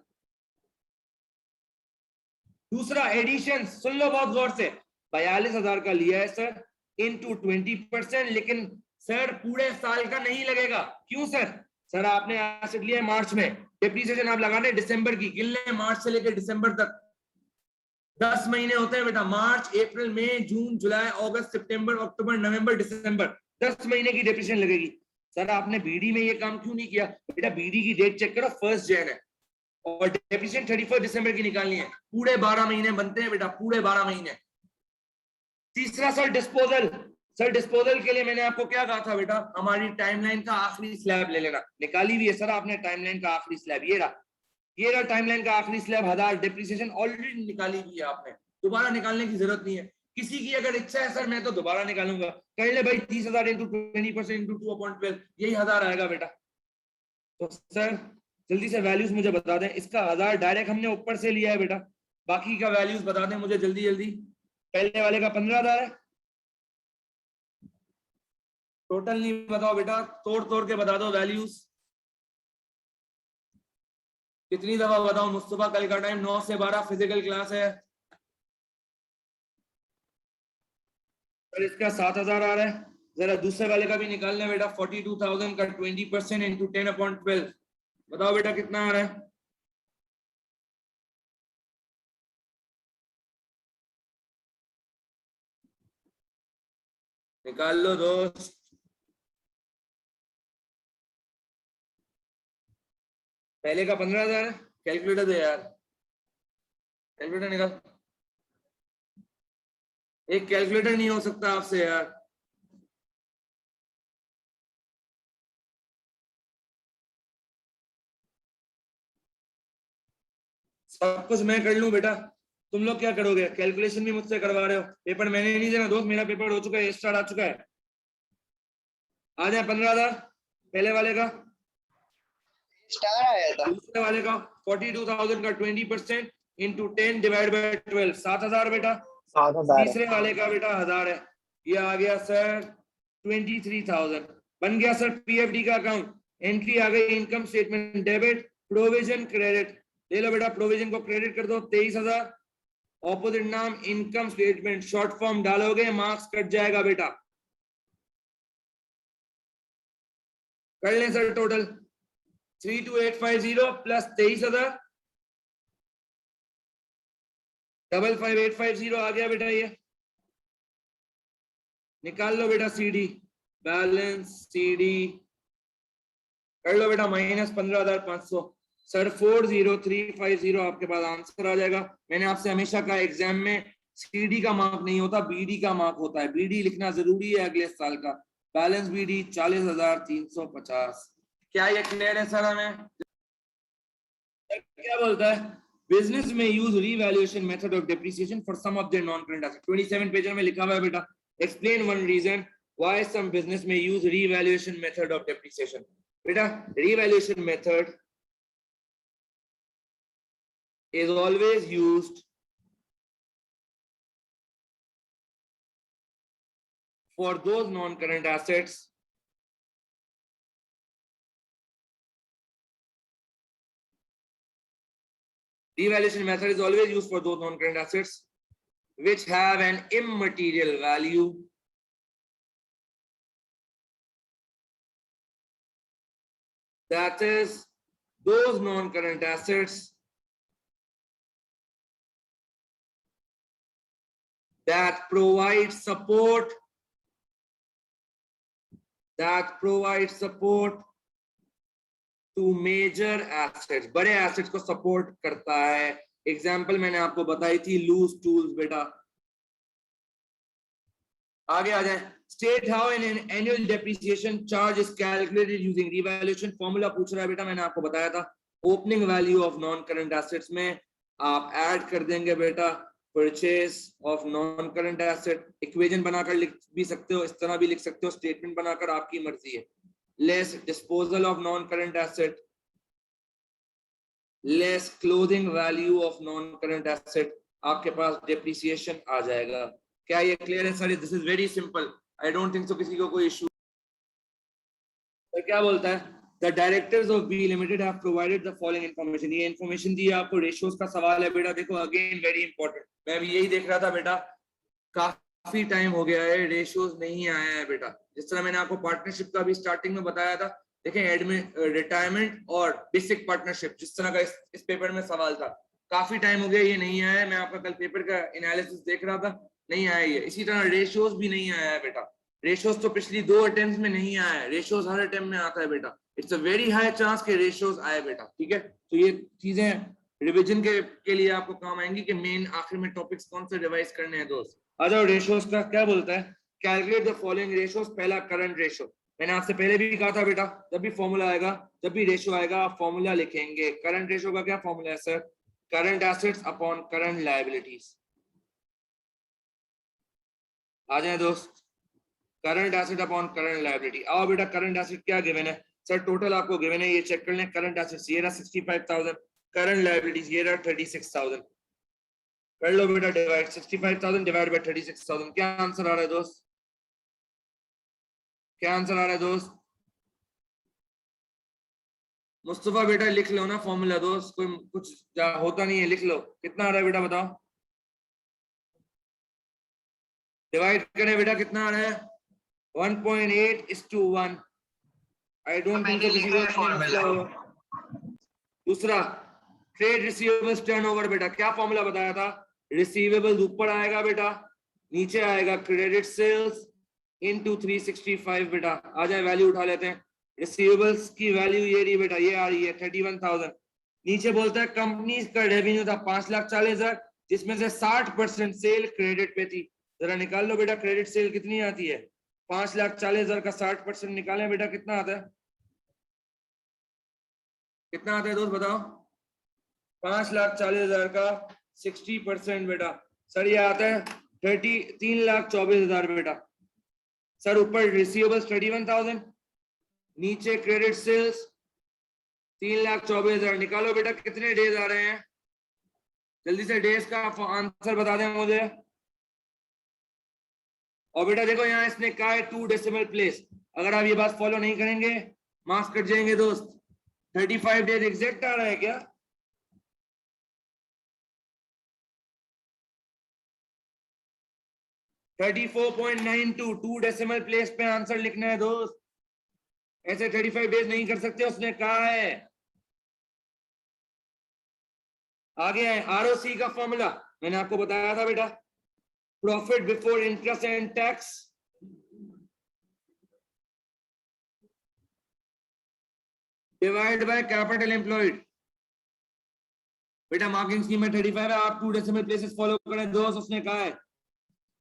दूसरा एडिशन, सुन लो बहुत गौर से। 42,000 का लिया है सर, इनटू 20%। लेकिन सर पूरे साल का नहीं लगेगा। क्यों सर? सर आपने एसेट लिया है मार्च में, डेप्रिसिएशन आप लगाने दिसंबर की, गिनने मार्च से लेकर दिसंबर तक 10 महीने होते हैं बेटा। मार्च, अप्रैल, मई, जून, जुलाई, अगस्त, सितंबर, अक्टूबर, नवंबर, दिसंबर, 10 महीने की डेप्रिसिएशन लगेगी। सर आपने बीडी में ये काम क्यों नहीं किया? बेटा बीडी की डेट चेक करो, 1 जन है और डेप्रिसिएशन 31 दिसंबर की निकालनी है। पूरे 12 महीने बनते हैं बेटा, पूरे 12 महीने। तीसरा सर डिस्पोजल। सर डिस्पोजल के लिए मैंने आपको क्या कहा था बेटा? हमारी टाइमलाइन का आखिरी स्लैब ले लेना। निकाली भी है सर आपने टाइमलाइन का आखिरी स्लैब, ये रहा, ये रहा टाइमलाइन का आखिरी स्लैब। 1000 डेप्रिसिएशन ऑलरेडी निकाली भी है आपने, दोबारा निकालने की जरूरत नहीं है। किसी की अगर इच्छा है सर मैं तो दोबारा निकालूंगा, कर ले भाई। 30,000 इंटू 20% इंटू 2/12, यही 1000 आएगा बेटा। तो सर जल्दी से वैल्यूज मुझे बता दें। इसका 1000 डायरेक्ट हमने ऊपर से लिया है बेटा, बाकी का वैल्यूज बता दें मुझे जल्दी जल्दी। पहले वाले का 15,000 है, टोटल नहीं बताओ बेटा, तोड़ तोड़ के बता दो वैल्यूज। कितनी दफा बताओ मुस्तफा, कल का टाइम 9 से 12 फिजिकल क्लास है। और इसका 7,000 आ रहा है। जरा दूसरे वाले का भी निकालना है बेटा, 42,000 का 20% इंटू 10/12। बताओ बेटा कितना आ रहा है। निकाल लो दोस्त। पहले का 15,000 है। कैलकुलेटर दे यार, कैलकुलेटर निकाल। एक कैलकुलेटर नहीं हो सकता आपसे यार। सब कुछ मैं कर लूं बेटा, तुम लोग क्या करोगे? कैलकुलेशन भी मुझसे करवा रहे हो। पेपर मैंने नहीं देना दोस्त, मेरा पेपर हो चुका है, स्टार्ट आ चुका है। आ जाए 15,000 पहले वाले का, स्टार आया था। दूसरे वाले का 42,000 का 20% इंटू 10 डिवाइड बाय 12, 7,000 बेटा। 7,000 तीसरे वाले का बेटा 1,000 है। ये आ गया सर 23,000। बन गया सर पीएफडी का अकाउंट। एंट्री आ गई income statement debit, provision credit. ले लो बेटा, प्रोविजन को क्रेडिट कर दो 23,000। ऑपोजिट नाम इनकम स्टेटमेंट, शॉर्ट फॉर्म डालोगे मार्क्स कट जाएगा बेटा। कर लें सर टोटल 32850 प्लस 23,000 55,850 आ गया बेटा। ये निकाल लो बेटा सीडी, बैलेंस सीडी कर लो बेटा, माइनस 15,500। सर 40350 आपके पास आंसर आ जाएगा। मैंने आपसे हमेशा कहा एग्जाम में सीडी का मार्क नहीं होता, बीडी का मार्क होता है। बीडी लिखना जरूरी है अगले साल का। Balance BD 40,350। क्या ये क्लियर है सर? हमें क्या बोलता है? बिजनेस में use revaluation method of depreciation for some of their non current asset. 27 page में लिखा हुआ है बेटा, explain one reason why some business में use revaluation method of depreciation. बेटा revaluation method is always used for those non-current assets revaluation method is always used for those non-current assets which have an immaterial value that is those non-current assets that provide support to major assets, बड़े assets को support करता है। Example मैंने आपको बताई थी loose tools बेटा। आगे आ जाए, state how an annual depreciation charge is calculated using revaluation. Formula पूछ रहा है बेटा, मैंने आपको बताया था। Opening value of non current assets में आप ऐड कर देंगे बेटा purchase of non current asset. Equation बनाकर लिख भी सकते हो, इस तरह भी लिख सकते हो, स्टेटमेंट बनाकर, आपकी मर्जी है। Less disposal of non current asset less closing value of non current asset, आपके पास डेप्रिसिएशन आ जाएगा। क्या ये क्लियर है sir? This is very simple, I don't think so किसी को कोई इशू। तो क्या बोलता है, the directors of B limited have provided the following information. ये इंफॉर्मेशन दी है आपको। रेशियोज का सवाल है बेटा, देखो अगेन वेरी इंपॉर्टेंट। मैं भी यही देख रहा था बेटा, काफी टाइम हो गया है रेशियोज नहीं आया है बेटा। जिस तरह मैंने आपको पार्टनरशिप का भी स्टार्टिंग में बताया था, देखें एडमिन रिटायरमेंट और बेसिक पार्टनरशिप, जिस तरह का इस पेपर में सवाल था, काफी टाइम हो गया ये नहीं आया है। मैं आपका कल पेपर का एनालिसिस देख रहा था, नहीं आया ये। इसी तरह रेशियोज भी नहीं आया है बेटा। रेशियोज तो पिछली 2 अटेम्प्ट में नहीं आया है, रेशियोज हर अटेम्प्ट में आता है बेटा। It's a very high chance के रेशियोज आए बेटा, ठीक है। तो ये चीजें रिवीजन के लिए आपको काम आएंगी कि मेन आखिर में टॉपिक्स कौन से रिवाइज करने हैं दोस्त। आ जाओ, रेशियोज का क्या बोलता है, कैलकुलेट द फॉलोइंग रेशियोज। पहला करंट रेशियो, मैंने आपसे पहले भी कहा था बेटा, जब भी फॉर्मूला आएगा, जब भी रेशियो आएगा, आप फॉर्मूला लिखेंगे। करंट रेशियो का क्या फॉर्मूला है sir? Current assets upon current liabilities. आ जाए दोस्त, current asset upon current liability. आओ बेटा, करंट एसेट क्या गिवन है सर? टोटल आपको गिवन है, ये चेक कर लें। करंट एसेट्स ये रहा 65,000, करंट लायबिलिटीज ये रहा 36,000। कर लो बेटा डिवाइड, 65,000 डिवाइड बाय 36,000। क्या आंसर आ रहा है दोस्त? क्या आंसर आ रहा है दोस्त? मुस्तफा बेटा लिख लो ना फॉर्मूला दोस्त, कोई कुछ होता नहीं है, लिख लो। कितना आ रहा है बेटा बताओ? डिवाइड करें बेटा, कितना आ रहा है? 1.8:1। आई डोंट थिंक सो किसी को इसमें मसला होगा। दूसरा, ट्रेड रिसीवेबल्स टर्नओवर बेटा, क्या फॉर्मूला बताया था? रिसीवेबल्स ऊपर आएगा बेटा, नीचे आएगा क्रेडिट सेल्स इनटू 365 बेटा। आ जाए वैल्यू उठा लेते हैं। रिसीवेबल्स की वैल्यू ये रही बेटा, ये आ रही है 31,000। नीचे बोलता है कंपनी का रेवेन्यू था 5,40,000, जिसमें से 60% सेल क्रेडिट पे थी। जरा निकाल लो बेटा, क्रेडिट सेल कितनी आती है? 5,40,000 का 60% निकालें बेटा, कितना आता है? कितना आता है दोस्त बताओ? 5,40,000 का 60% बेटा सर ये आता है 3,24,000 बेटा। सर ऊपर रिसीवेबल्स 31,000, नीचे क्रेडिट सेल्स 3,24,000। निकालो बेटा कितने डेज आ रहे हैं, जल्दी से डेज का आंसर बता दें मुझे। और बेटा देखो यहाँ इसने कहा है 2 डेसिमल प्लेस, अगर आप ये बात फॉलो नहीं करेंगे मार्क्स कट जाएंगे दोस्त। 35 डेज एग्जैक्ट आ रहा है क्या? $34.92 डेसिमल प्लेस पे आंसर लिखना है दोस्त, ऐसे 35 डेज नहीं कर सकते, उसने कहा है। आगे है आरओसी का फॉर्मूला, मैंने आपको बताया था बेटा, profit before interest and tax divide by capital employed. बेटा मार्किंग स्कीम में 35 है, आप 2 डेसिमल प्लेसेस फॉलो करें दोस्त, उसने कहा है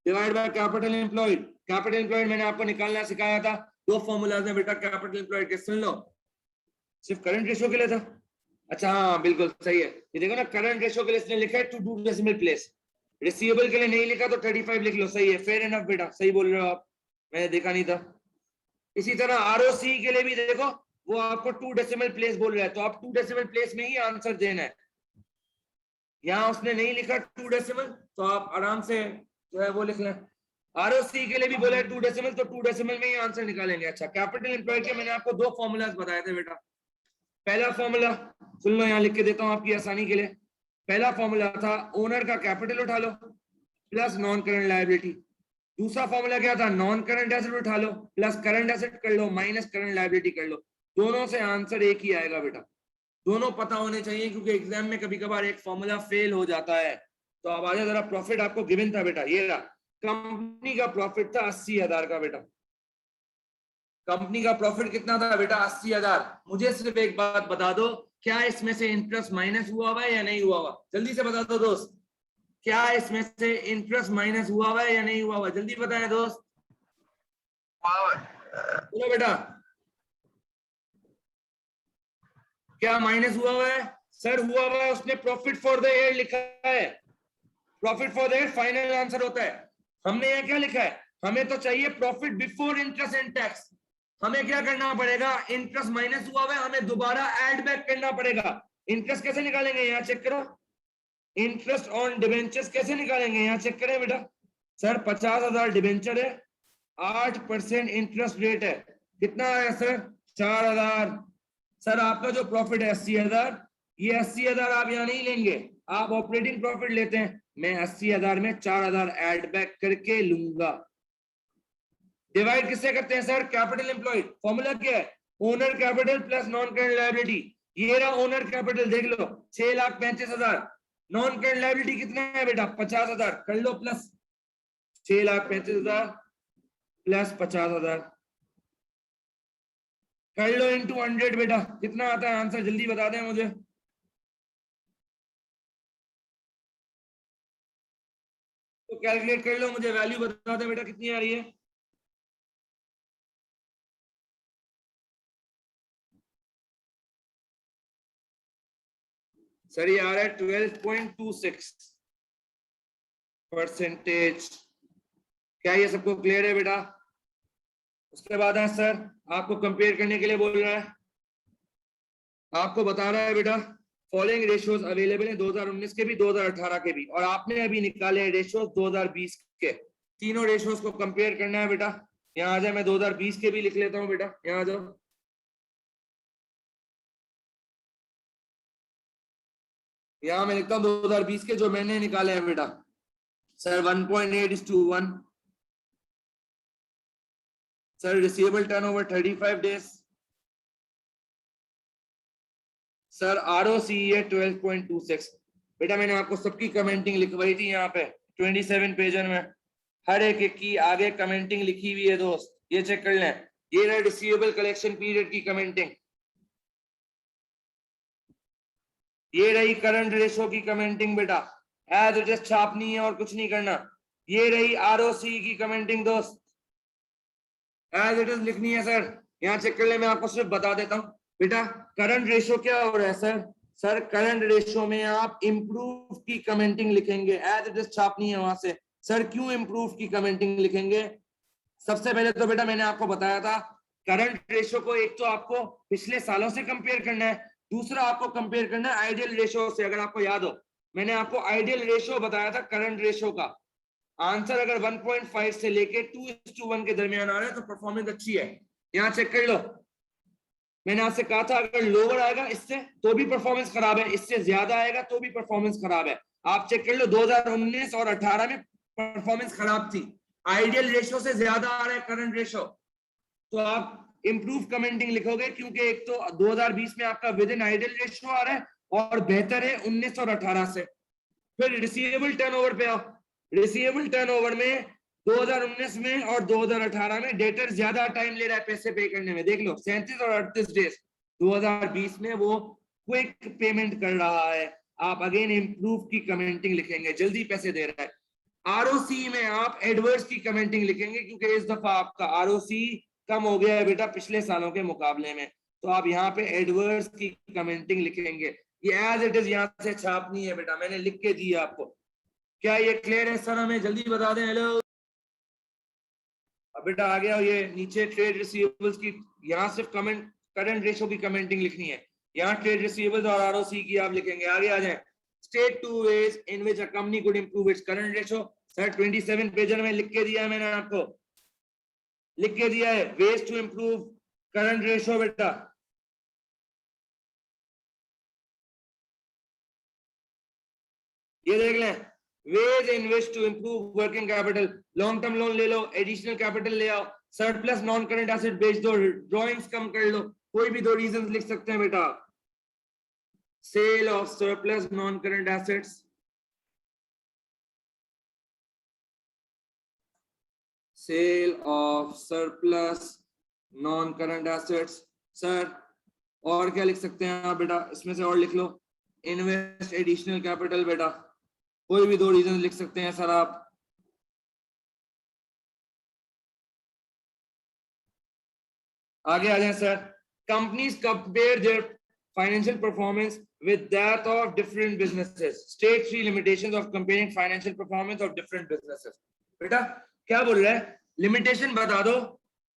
divide by capital employed. Capital employed मैंने आपको निकालना सिखाया था, 2 फॉर्मूलाज हैं बेटा कैपिटल एम्प्लॉयड के, सुन लो। सिर्फ करंट रेशियो के लिए था? अच्छा हाँ बिल्कुल सही है, ये देखो ना करंट रेशियो के लिए इसने लिखा है 2 डेसिमल प्लेस, रिसीवेबल के लिए नहीं लिखा तो 35 लिख लो, सही है, फेयर एनफ बेटा, सही बोल रहे हो आप, मैंने देखा नहीं था। इसी तरह आरओसी के लिए भी देखो, वो आपको 2 डेसिमल प्लेस बोल रहा है, तो आप 2 डेसिमल प्लेस में ही आंसर देना है। यहाँ उसने नहीं लिखा 2 डेसिमल, तो आप आराम से जो है वो लिख लें। आरओसी के लिए भी बोला है 2 डेसिमल, तो 2 डेसिमल में ही आंसर निकालेंगे। अच्छा कैपिटल एम्प्लॉयड के मैंने आपको 2 फॉर्मूलाज बताए थे बेटा। पहला फॉर्मूला सुन लो, यहाँ लिख के देता हूं आपकी आसानी के लिए। पहला फॉर्मूला था ओनर का कैपिटल उठा लो प्लस नॉन करंट लायबिलिटी। दूसरा फॉर्मूला क्या था? नॉन करंट एसेट उठा लो प्लस करंट एसेट कर लो माइनस करंट लायबिलिटी कर लो। दोनों से आंसर एक ही आएगा बेटा, दोनों पता होने चाहिए, क्योंकि एग्जाम में कभी कभार एक फॉर्मूला फेल हो जाता है। तो अब आजा जरा, प्रॉफिट आपको गिवन था बेटा, ये रहा, कंपनी का प्रॉफिट था 80,000 का बेटा। कंपनी का प्रॉफिट कितना था बेटा? 80,000। मुझे सिर्फ एक बात बता दो, क्या इसमें से इंटरेस्ट माइनस हुआ हुआ है या नहीं हुआ हुआ? जल्दी से बता दो दोस्त, क्या इसमें से इंटरेस्ट माइनस हुआ हुआ है या नहीं हुआ हुआ? जल्दी बताएं दोस्त, बोलो बेटा, क्या माइनस हुआ हुआ है? सर हुआ हुआ है, उसने प्रॉफिट फॉर द ईयर लिखा है, profit for the year final answer होता है। हमने यहाँ क्या लिखा है? हमें तो चाहिए profit before interest and tax. हमें क्या करना पड़ेगा? इंटरेस्ट माइनस हुआ हुआ है, हमें दोबारा ऐड बैक करना पड़ेगा। इंटरेस्ट कैसे निकालेंगे? यहाँ चेक करो, इंटरेस्ट ऑन डिबेंचर्स कैसे निकालेंगे? यहाँ चेक करें बेटा, सर 50,000 डिबेंचर है, 8% इंटरेस्ट रेट है, कितना है सर? 4,000। सर आपका जो प्रॉफिट है 80,000, ये 80,000 आप यहाँ नहीं लेंगे, आप ऑपरेटिंग प्रॉफिट लेते हैं, मैं 80,000 में 4,000 ऐड बैक करके लूंगा। डिवाइड किससे करते हैं सर? Capital employed. फॉर्मूला क्या है? Owner capital plus non current liability. ये रहा ओनर कैपिटल, देख लो 6,35,000। नॉन करंट लायबिलिटी कितना है बेटा? 50,000, कर लो प्लस 6,35,000 प्लस 50,000 कर लो इंटू 100 बेटा, कितना आता है आंसर? जल्दी बता दें मुझे। तो कैलकुलेट कर लो, मुझे वैल्यू बता दे बेटा कितनी आ रही है। सर ये आ रहा है 12.26%। क्या ये सबको क्लियर है बेटा? उसके बाद है सर आपको कंपेयर करने के लिए बोल रहा है, आपको बता रहा है बेटा फॉलोइंग रेशियोज अवेलेबल है 2019 के भी 2018 के भी, और आपने अभी निकाले रेशियोज 2020 के। तीनों रेशियोज को कंपेयर करना है बेटा। यहाँ आ जाए, मैं 2020 के भी लिख लेता हूँ बेटा, यहाँ आ जाओ। यहाँ मैं लिखता हूँ 2020 के जो मैंने निकाले हैं बेटा। Sir 1.8:1, sir receivable turnover 35 days, sir ROC है 12.26। बेटा मैंने आपको सबकी कमेंटिंग लिखवाई थी यहाँ पे 27 पेजर में, हर एक की आगे कमेंटिंग लिखी हुई है दोस्त, ये चेक कर लें। ये रहा रिसीवेबल कलेक्शन पीरियड की कमेंटिंग, ये रही करंट रेशो की कमेंटिंग बेटा, एज इट इज छापनी है और कुछ नहीं करना। ये रही आरओसी की कमेंटिंग दोस्त, एज इट इज लिखनी है सर। यहाँ चेक कर ले, मैं आपको सिर्फ बता देता हूँ बेटा। करंट रेशो क्या हो रहा है सर? सर करंट रेशो में आप इम्प्रूव की कमेंटिंग लिखेंगे, एज इट इज छापनी है वहां से। सर क्यों इम्प्रूव की कमेंटिंग लिखेंगे? सबसे पहले तो बेटा मैंने आपको बताया था करंट रेशो को एक तो आपको पिछले सालों से कंपेयर करना है, दूसरा आपको कंपेयर करना है आइडियल रेशो से। अगर आपको याद हो मैंने आपको आइडियल रेशो बताया था करंट रेशो का। आंसर अगर 1.5 से लेके 2:1 के दरमियान आ रहा है तो परफॉर्मेंस अच्छी है। यहाँ चेक कर लो, मैंने आपसे कहा था अगर लोअर आएगा इससे तो भी परफॉर्मेंस खराब है, इससे ज्यादा आएगा तो भी परफॉर्मेंस खराब है। आप चेक कर लो 2019 और 18 में परफॉर्मेंस खराब थी, आइडियल रेशो से ज्यादा आ रहा है करंट रेशो, तो आप इंप्रूव कमेंटिंग लिखोगे क्योंकि एक तो 2020 में आपका विद इन आइडियल रेशो आ रहा है और बेहतर है 19 और 18 से। फिर रिसीवेबल टर्नओवर पे आओ, रिसीवेबल टर्नओवर में 2019 में और 2018 में डेटर ज्यादा टाइम ले रहा है पैसे पे करने में, देख लो 37 और 38 डेज। 2020 में वो क्विक पेमेंट कर रहा है। आप अगेन इंप्रूव की कमेंटिंग लिखेंगे, जल्दी पैसे दे रहा है। आरओसी में आप एडवर्स की कमेंटिंग लिखेंगे क्योंकि इस दफा आपका आरओसी कम हो गया है बेटा पिछले सालों के मुकाबले में, तो आप यहाँ पे एडवर्स की कमेंटिंग लिखेंगे। ये एज इट इज यहाँ से छापनी है बेटा, मैंने लिख के दी आपको। क्या ये क्लियर है सर? हमें जल्दी बता दें। हेलो अब बेटा आ गया ये नीचे ट्रेड रिसीवेबल्स की, यहाँ सिर्फ कमेंट करंट रेशो की कमेंटिंग लिखनी है, यहाँ ट्रेड रिसीवेबल्स और आरओसी की आप लिखेंगे। आगे आ जाए, state 2 ways in which a company could improve its current ratio। Sir 27 pager में लिख के दिया है मैंने आपको, लिख के दिया है ways to improve current ratio बेटा। ये देख लें, ways in which to improve working capital। Long term loan ले लो, एडिशनल कैपिटल ले आओ, सरप्लस नॉन करंट एसेट बेच दो, ड्रॉइंग्स कम कर लो, कोई भी दो रीजंस लिख सकते हैं बेटा। Sale of surplus non current assets, sale of surplus non current assets. Sir और क्या लिख सकते हैं आप बेटा इसमें से? और लिख लो इन्वेस्ट एडिशनल कैपिटल बेटा, कोई भी दो रीजन लिख सकते हैं सर आप। आगे आ जाए sir, companies compare there financial performance with that of different businesses, state 3 limitations of comparing financial performance of different businesses। बेटा क्या बोल रहा है? लिमिटेशन बता दो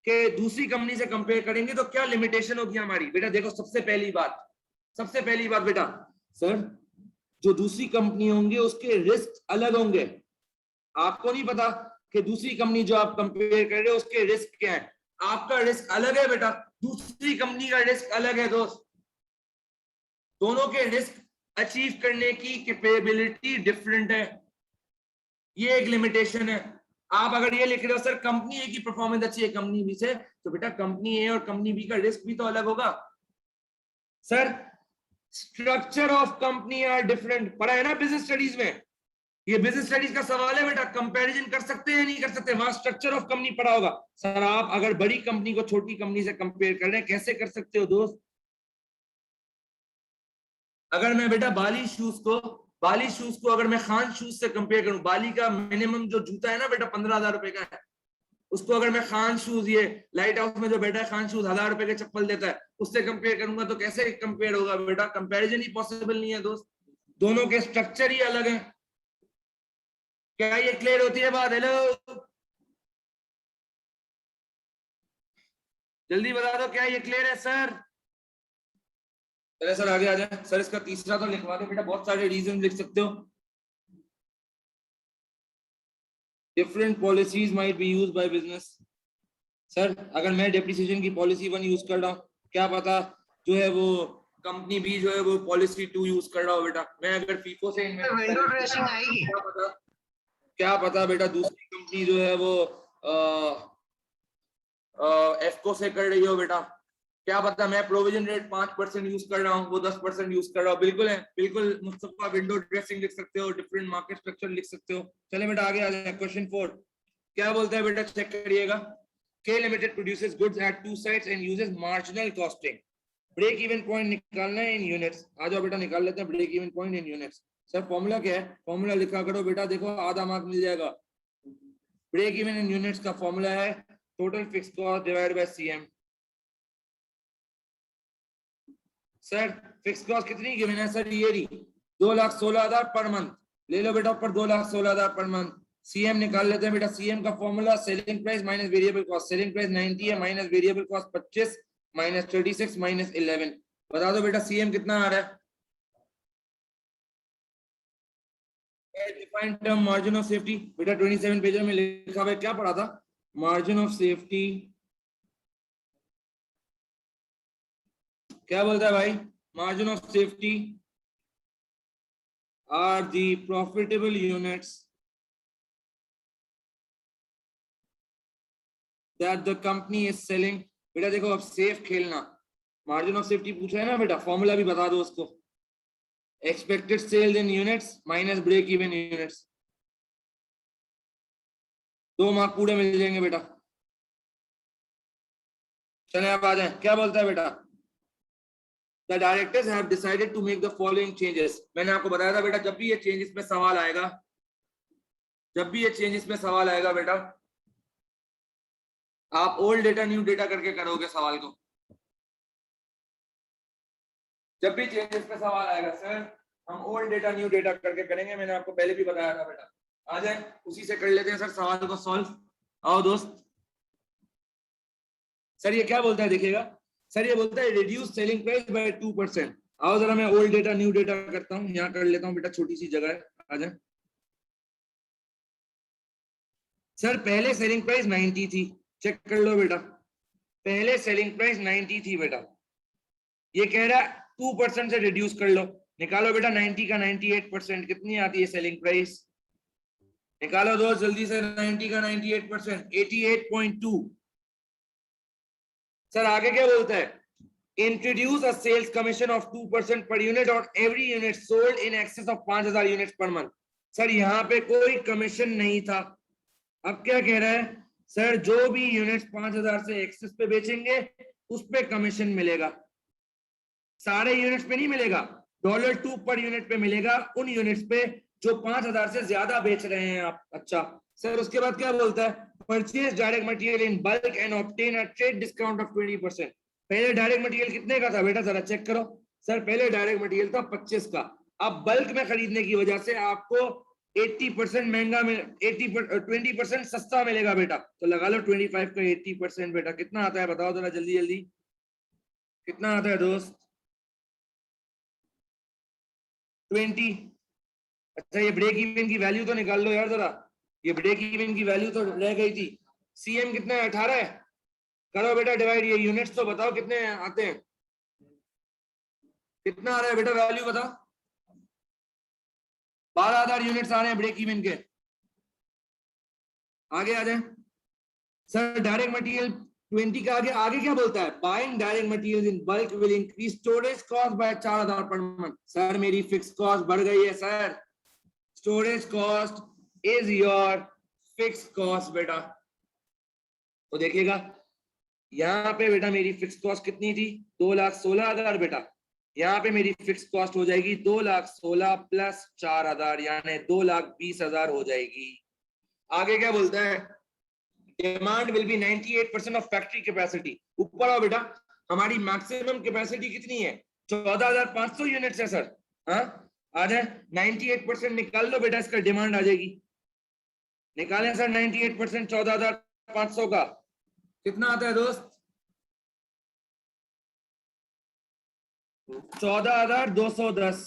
कि दूसरी कंपनी से कंपेयर करेंगे तो क्या लिमिटेशन होगी हमारी। बेटा देखो सबसे पहली बात बेटा, सर जो दूसरी कंपनी होंगे उसके रिस्क अलग होंगे। आपको नहीं पता कि दूसरी कंपनी जो आप कंपेयर कर रहे हो उसके रिस्क क्या है? आपका रिस्क अलग है बेटा, दूसरी कंपनी का रिस्क अलग है दोस्त, दोनों के रिस्क अचीव करने की कैपेबिलिटी डिफरेंट है, ये एक लिमिटेशन है। आप अगर ये लिख रहे हो सर कंपनी ए की परफॉर्मेंस अच्छी है कंपनी बी से, तो बेटा कंपनी ए और कंपनी बी का रिस्क भी तो अलग होगा। Sir structure of company are different, पढ़ा है ना बिजनेस स्टडीज में? ये बिजनेस स्टडीज का सवाल है बेटा, कंपैरिजन कर सकते हैं नहीं कर सकते, वहां स्ट्रक्चर ऑफ कंपनी पढ़ा होगा। सर आप अगर बड़ी कंपनी को छोटी कंपनी से कंपेयर कर रहे हैं, कैसे कर सकते हो दोस्त? अगर मैं बेटा बाली शूज को अगर मैं खान शूज से कंपेयर करूं, बाली का मिनिमम जो जूता है ना बेटा 15,000 रुपए का है, उसको अगर मैं खान शूज, ये लाइट हाउस में जो बैठा है खान शूज 1,000 रुपए के चप्पल देता है, उससे कंपेयर करूंगा तो कैसे कंपेयर होगा बेटा? कंपैरिजन ही पॉसिबल नहीं है दोस्त, दोनों के स्ट्रक्चर ही अलग है। क्या ये क्लियर होती है बात? हेलो जल्दी बता दो, क्या ये क्लियर है सर? चले सर आगे आ जाए। सर इसका तीसरा तो लिखवा दो बेटा, बहुत सारे रीजन लिख सकते हो। Different policies might be used by business, sir अगर मैं डेप्रिसिएशन की पॉलिसी 1 यूज कर रहा हूँ, क्या पता जो है वो कंपनी बी जो है वो पॉलिसी 2 यूज कर रहा हो बेटा। मैं अगर फीफो से विंडो ड्रेसिंग आएगी। क्या पता बेटा दूसरी कंपनी जो है वो एफको से कर रही हो बेटा। क्या पता मैं प्रोविजन रेट 5% यूज कर रहा हूँ, वो 10% यूज कर रहा हूँ। बिल्कुल है, बिल्कुल मुस्तफा विंडो ड्रेसिंग लिख सकते हो, डिफरेंट मार्केट स्ट्रक्चर लिख सकते हो। चले बेटा आगे आ जाए। क्वेश्चन 4 क्या बोलता है बेटा, चेक करिएगा। K Limited produces goods at 2 sites and uses marginal costing. Break even point निकालना है इन यूनिट्स। आ जाओ बेटा निकाल लेते हैं break even point in units. Sir formula क्या है? फॉर्मूला लिखा करो बेटा, देखो आधा मार्क मिल जाएगा। ब्रेक इवन इन यूनिट्स का फॉर्मूला है total fix cost divided by CM. Sir fix cost कितनी गिवन है सर? ये रही 2,16,000 पर मंथ। ले लो बेटा ऊपर 2,16,000 पर मंथ। सीएम निकाल लेते हैं बेटा। सीएम का formula selling price minus variable cost. Selling price 90 है, minus variable cost 25 minus 36 minus 11। बता दो बेटा सीएम कितना आ रहा है? Defined term margin of safety बेटा 27 पेज में लिखा हुआ है। क्या पढ़ा था? मार्जिन ऑफ सेफ्टी क्या बोलता है भाई? Margin of safety are the profitable units that the company is selling। बेटा देखो अब सेफ खेलना। मार्जिन ऑफ सेफ्टी पूछा है ना बेटा, फॉर्मूला भी बता दो उसको। Expected sales in units minus break even units. 2 mark पूरे मिल जाएंगे बेटा। चले अब आ जाए। क्या बोलता है बेटा? The directors have decided to make the following changes। मैंने आपको बताया था बेटा जब भी ये चेंजेस में सवाल आएगा, जब भी ये चेंजेस में सवाल आएगा बेटा, आप ओल्ड डेटा न्यू डेटा करके करोगे सवाल को। जब भी चेंजेस पे सवाल आएगा सर हम ओल्ड डेटा न्यू डेटा करके करेंगे। मैंने आपको पहले भी बताया था बेटा। आ जाए उसी से कर लेते हैं सर सवाल को सॉल्व। आओ दोस्त। सर ये क्या बोलता है देखिएगा। सर ये बोलता है रिड्यूस सेलिंग प्राइस बाय 2%। आओ जरा मैं ओल्ड डेटा न्यू डेटा करता हूँ, यहाँ कर लेता हूँ बेटा, छोटी सी जगह है। आ जाए सर। पहले सेलिंग प्राइस 90 थी, चेक कर लो बेटा। पहले सेलिंग प्राइस 90 थी बेटा। ये कह रहा है 2% से रिड्यूस कर लो। निकालो बेटा 90 का 98% कितनी आती है सेलिंग प्राइस? निकालो दोस्त जल्दी से। 90 का 98% 88.2। सर आगे क्या बोलता है? Introduce a sales commission of 2% per unit और every unit sold in excess of 5,000 units per month. Sir यहाँ पे कोई कमीशन नहीं था। अब क्या कह रहा है? सर जो भी यूनिट्स 5,000 से एक्सेस पे बेचेंगे उस पे कमीशन मिलेगा। सारे यूनिट्स पे नहीं मिलेगा, $2 पर यूनिट पे मिलेगा उन यूनिट्स पे जो 5,000 से ज्यादा बेच रहे हैं आप। अच्छा सर उसके बाद क्या बोलता है? Purchase direct material in bulk and obtain a trade discount of 20%। पहले डायरेक्ट मटेरियल कितने का था बेटा, जरा चेक करो। सर पहले डायरेक्ट मटेरियल था 25 का। अब बल्क में खरीदने की वजह से आपको 80% महंगा में 20% सस्ता मिलेगा बेटा। तो लगा लो 25 का 80% बेटा कितना आता है बताओ जरा जल्दी जल्दी, कितना आता है दोस्त? 20। अच्छा ये ब्रेक इवन की वैल्यू तो निकाल लो यार जरा। ये ब्रेक इवन की वैल्यू तो रह गई थी। सीएम कितना है? 18 है। करो बेटा डिवाइड। ये यूनिट्स तो बताओ कितने आते हैं, कितना आ रहा है बेटा वैल्यू बताओ। 12,000 यूनिट्स आ रहे हैं ब्रेक इवन के। आगे आ जाए सर। डायरेक्ट मटेरियल 20 का आगे आगे क्या बोलता है? Buying direct material in bulk will increase storage cost by 4,000 पर मंथ। सर मेरी फिक्स कॉस्ट बढ़ गई है sir. Storage cost is your fix cost बेटा। तो देखिएगा यहाँ पे बेटा मेरी फिक्स कॉस्ट कितनी थी? 2,16,000 बेटा। यहाँ पे मेरी फिक्स कॉस्ट हो जाएगी 2,16,000 प्लस 4,000 यानी 2,20,000 हो जाएगी। आगे क्या बोलता है? Demand will be 98% of factory capacity. ऊपर आओ बेटा। हमारी मैक्सिमम कैपेसिटी कितनी है? 14,500 यूनिट्स है सर। हाँ आ जाए 98% निकाल लो बेटा, इसका डिमांड आ जाएगी। निकालें सर 98% 14,500 का कितना आता है दोस्त? 14,210।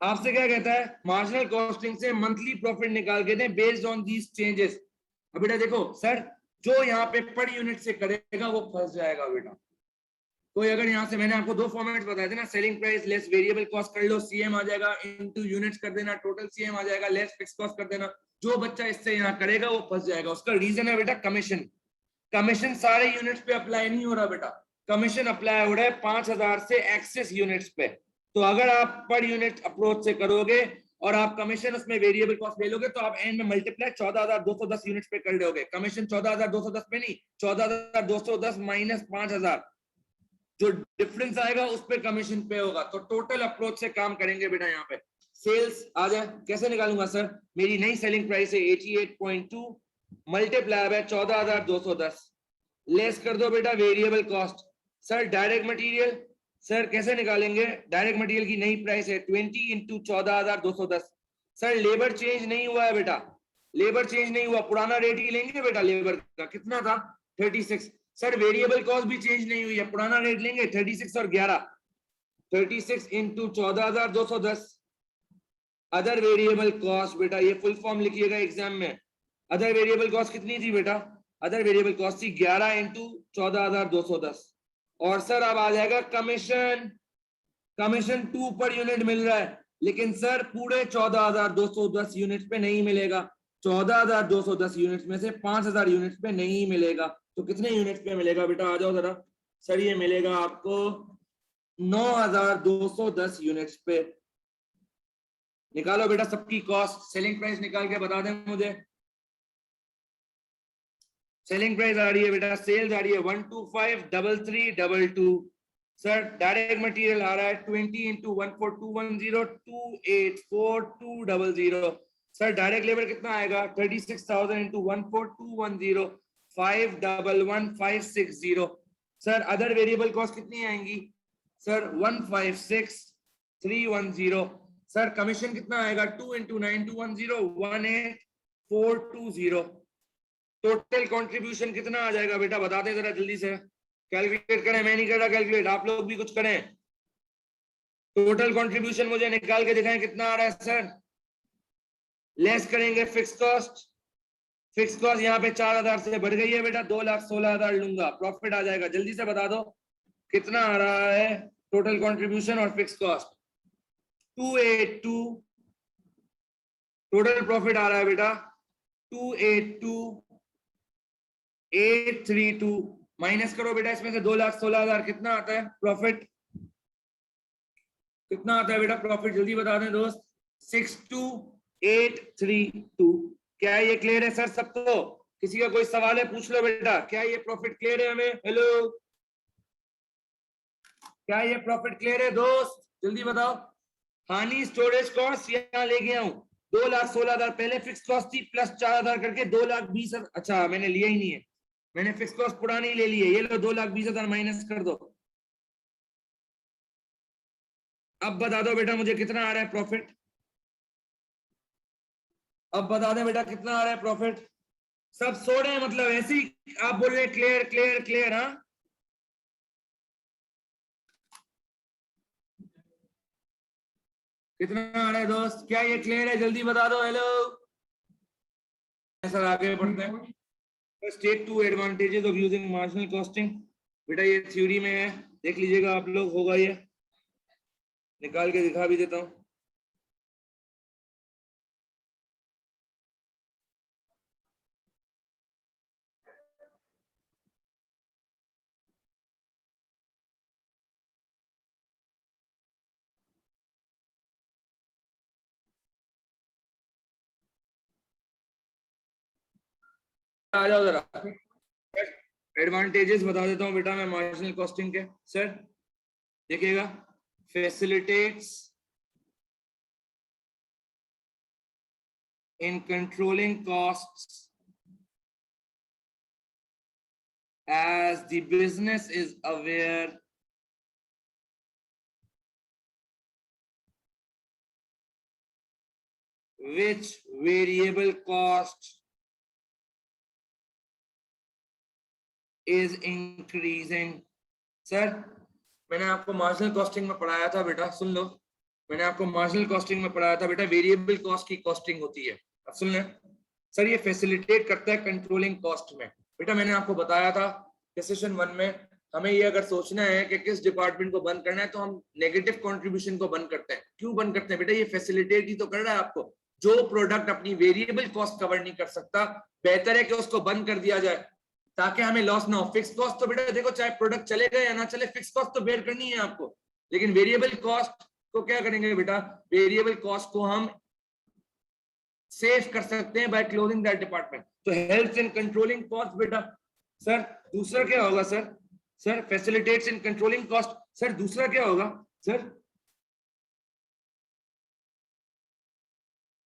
आपसे क्या कहता है? मार्जिनल कॉस्टिंग से मंथली प्रॉफिट निकाल के दें बेस्ड ऑन दीज चेंजेस। अब बेटा देखो सर जो यहाँ पे पर यूनिट से करेगा वो फंस जाएगा बेटा। कोई अगर यहाँ से, मैंने आपको दो फॉर्मेट बताए थे ना, selling price less variable cost कर लो, सीएम आ जाएगा, इनटू यूनिट्स कर देना, टोटल सीएम आ जाएगा, लेस फिक्स कॉस्ट कर देना। जो बच्चा इससे यहाँ करेगा वो फंस जाएगा। उसका रीजन है बेटा कमीशन। कमीशन सारे यूनिट्स पे अप्लाई नहीं हो रहा बेटा, कमीशन अप्लाई हो रहा है 5000 से एक्सेस यूनिट्स पे। तो अगर आप पर यूनिट अप्रोच से करोगे और आप कमीशन उसमें वेरिएबल कॉस्ट ले लोगे तो आप एंड में मल्टीप्लाई 14210 यूनिट्स पे कर दोगे। कमीशन 14210 पे नहीं, 14210 माइनस 5000, जो डिफरेंस आएगा उस पे कमीशन पे होगा। तो टोटल अप्रोच से काम करेंगे बेटा। यहाँ पे सेल्स आ जाए, कैसे निकालूंगा सर? मेरी नई सेलिंग प्राइस है 88.2 मल्टीप्लाई है 14210, लेस कर दो बेटा variable cost. Sir direct material, sir कैसे निकालेंगे? डायरेक्ट मटेरियल की नई प्राइस है 20 इंटू 14210। सर लेबर चेंज नहीं हुआ है बेटा, लेबर चेंज नहीं हुआ, पुराना रेट ही लेंगे बेटा। लेबर का कितना था? 36। सर वेरिएबल कॉस्ट भी चेंज नहीं हुई है, पुराना रेट लेंगे 36 और 11, 36 इंटू 14210। अदर वेरिएबल कॉस्ट बेटा, ये फुल फॉर्म लिखिएगा एग्जाम में। अदर वेरिएबल कॉस्ट कितनी थी बेटा? अदर वेरिएबल कॉस्ट थी 11 इंटू 14210। और सर अब आ जाएगा कमीशन। कमीशन 2 पर यूनिट मिल रहा है, लेकिन सर पूरे 14210 यूनिट पे नहीं मिलेगा। 14210 यूनिट में से 5000 यूनिट पे नहीं मिलेगा। तो कितने यूनिट पे मिलेगा बेटा? आ जाओ जरा। सर ये मिलेगा आपको 9210 यूनिट्स पे। निकालो बेटा सबकी कॉस्ट, सेलिंग प्राइस निकाल के बता दें मुझे। सेलिंग प्राइस आ रही है बेटा, सेल्स आ रही है 1253322। सर डायरेक्ट मटेरियल आ रहा है 20 इंटू 14210 284200। सर डायरेक्ट लेबर कितना आएगा? 36,000 into 14210 511560। Sir other variable cost कितनी आएंगी? सर 156310। सर कमीशन कितना आएगा? 2 इंटू 9210 18420। टोटल कंट्रीब्यूशन कितना आ जाएगा बेटा? बता दें जरा जल्दी से, कैलकुलेट करें। मैं नहीं कर रहा कैलकुलेट, आप लोग भी कुछ करें। टोटल कंट्रीब्यूशन मुझे निकाल के दिखाएं कितना आ रहा है सर। लेस करेंगे फिक्स कॉस्ट, फिक्स कॉस्ट यहाँ पे 4000 से बढ़ गई है बेटा, 2,16,000 लूंगा, प्रॉफिट आ जाएगा। जल्दी से बता दो कितना आ रहा है टोटल कंट्रीब्यूशन और फिक्स कॉस्ट? 282। टोटल प्रॉफिट आ रहा है बेटा 282,832। माइनस करो बेटा इसमें से 2,16,000, कितना आता है प्रॉफिट? कितना आता है बेटा प्रॉफिट? जल्दी बता दें दोस्त। 62,832। क्या ये क्लियर है सर सबको? किसी का कोई सवाल है पूछ लो बेटा। क्या ये प्रॉफिट क्लियर है हमें? हेलो, क्या ये प्रॉफिट क्लियर है दोस्त? जल्दी बताओ। हानि स्टोरेज कॉस्ट यहाँ ले गया हूं 2,16,000, पहले फिक्स कॉस्ट थी प्लस 4,000 करके 2,20,000। अच्छा मैंने लिया ही नहीं है, मैंने फिक्स कॉस्ट पुरानी ले ली है। ये लो 2,20,000 माइनस कर दो। अब बता दो बेटा मुझे कितना आ रहा है प्रॉफिट? अब बता दें बेटा कितना आ रहा है प्रॉफिट? सब सो रहे हैं मतलब ऐसे ही आप बोल रहे हैं क्लियर क्लियर क्लियर। हाँ कितना आ रहा है दोस्त? क्या ये क्लियर है? जल्दी बता दो। हेलो सर आगे बढ़ते हैं। State 2 advantages of using marginal costing. बेटा ये थ्योरी में है, देख लीजिएगा आप लोग, होगा ये, निकाल के दिखा भी देता हूं। आ जाओ जरा, एडवांटेजेस बता देता हूं बेटा मैं मार्जिनल कॉस्टिंग के। सर देखिएगा, facilitates in controlling costs as the business is aware which variable cost is increasing। Sir मैंने आपको मार्जिनल कॉस्टिंग में पढ़ाया था बेटा, सुन लो, मैंने आपको मार्जिनल कॉस्टिंग में पढ़ाया था बेटा, वेरिएबल कॉस्ट की कॉस्टिंग होती है। अब सुन लें सर, ये फैसिलिटेट करता है कंट्रोलिंग कॉस्ट में। बेटा मैंने आपको बताया था कि सेशन 1 में हमें ये अगर सोचना है कि किस डिपार्टमेंट को बंद करना है तो हम नेगेटिव कंट्रीब्यूशन को बंद करते हैं। क्यों बंद करते हैं बेटा? ये फैसिलिटेट ही तो कर रहा है आपको। जो प्रोडक्ट अपनी वेरिएबल कॉस्ट कवर नहीं कर सकता, बेहतर है कि उसको बंद कर दिया जाए ताकि हमें लॉस ना हो। फिक्स कॉस्ट तो बेटा देखो, चाहे प्रोडक्ट चलेगा या ना चले, फिक्स कॉस्ट तो बेयर करनी है आपको। लेकिन वेरिएबल कॉस्ट को क्या करेंगे बेटा? वेरिएबल कॉस्ट को हम सेव कर सकते हैं बाय क्लोजिंग दैट डिपार्टमेंट। तो हेल्प्स इन कंट्रोलिंग कॉस्ट बेटा। सर दूसरा क्या होगा? Sir facilitates in controlling cost. Sir दूसरा क्या होगा? Sir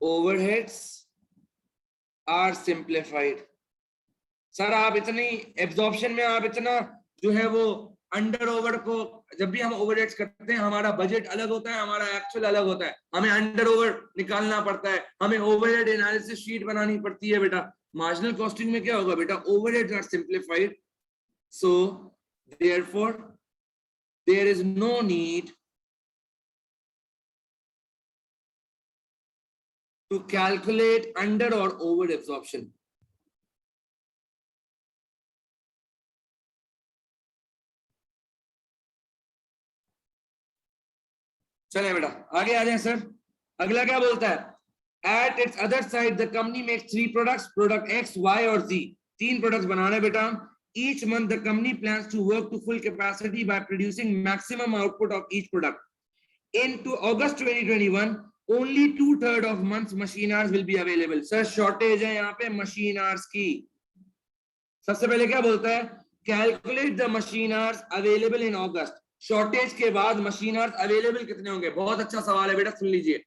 overheads are simplified. Sir आप इतनी एब्जॉर्प्शन में आप इतना जो है वो अंडर ओवर को, जब भी हम ओवरहेड्स करते हैं हमारा बजट अलग होता है, हमारा एक्चुअल अलग होता है, हमें अंडर ओवर निकालना पड़ता है, हमें ओवरहेड एनालिसिस शीट बनानी पड़ती है बेटा। मार्जिनल कॉस्टिंग में क्या होगा बेटा? Overheads are simplified, so therefore there is no need to calculate under और ओवर एब्जॉर्प्शन। चले बेटा आगे आ जाए सर। अगला क्या बोलता है? At its other side, the company makes 3 products, product X, Y और Z. 3 products बना रहे बेटा। Each month the company plans to work to full capacity by producing maximum output of each product. Into August 2021, only 2/3 of month's machine hours will be available. Sir shortage है यहाँ पे machine hours की। सबसे पहले क्या बोलता है? Calculate the machine hours available in August. Shortage के बाद मशीन आवर्स अवेलेबल कितने होंगे? बहुत अच्छा सवाल है बेटा, सुन लीजिए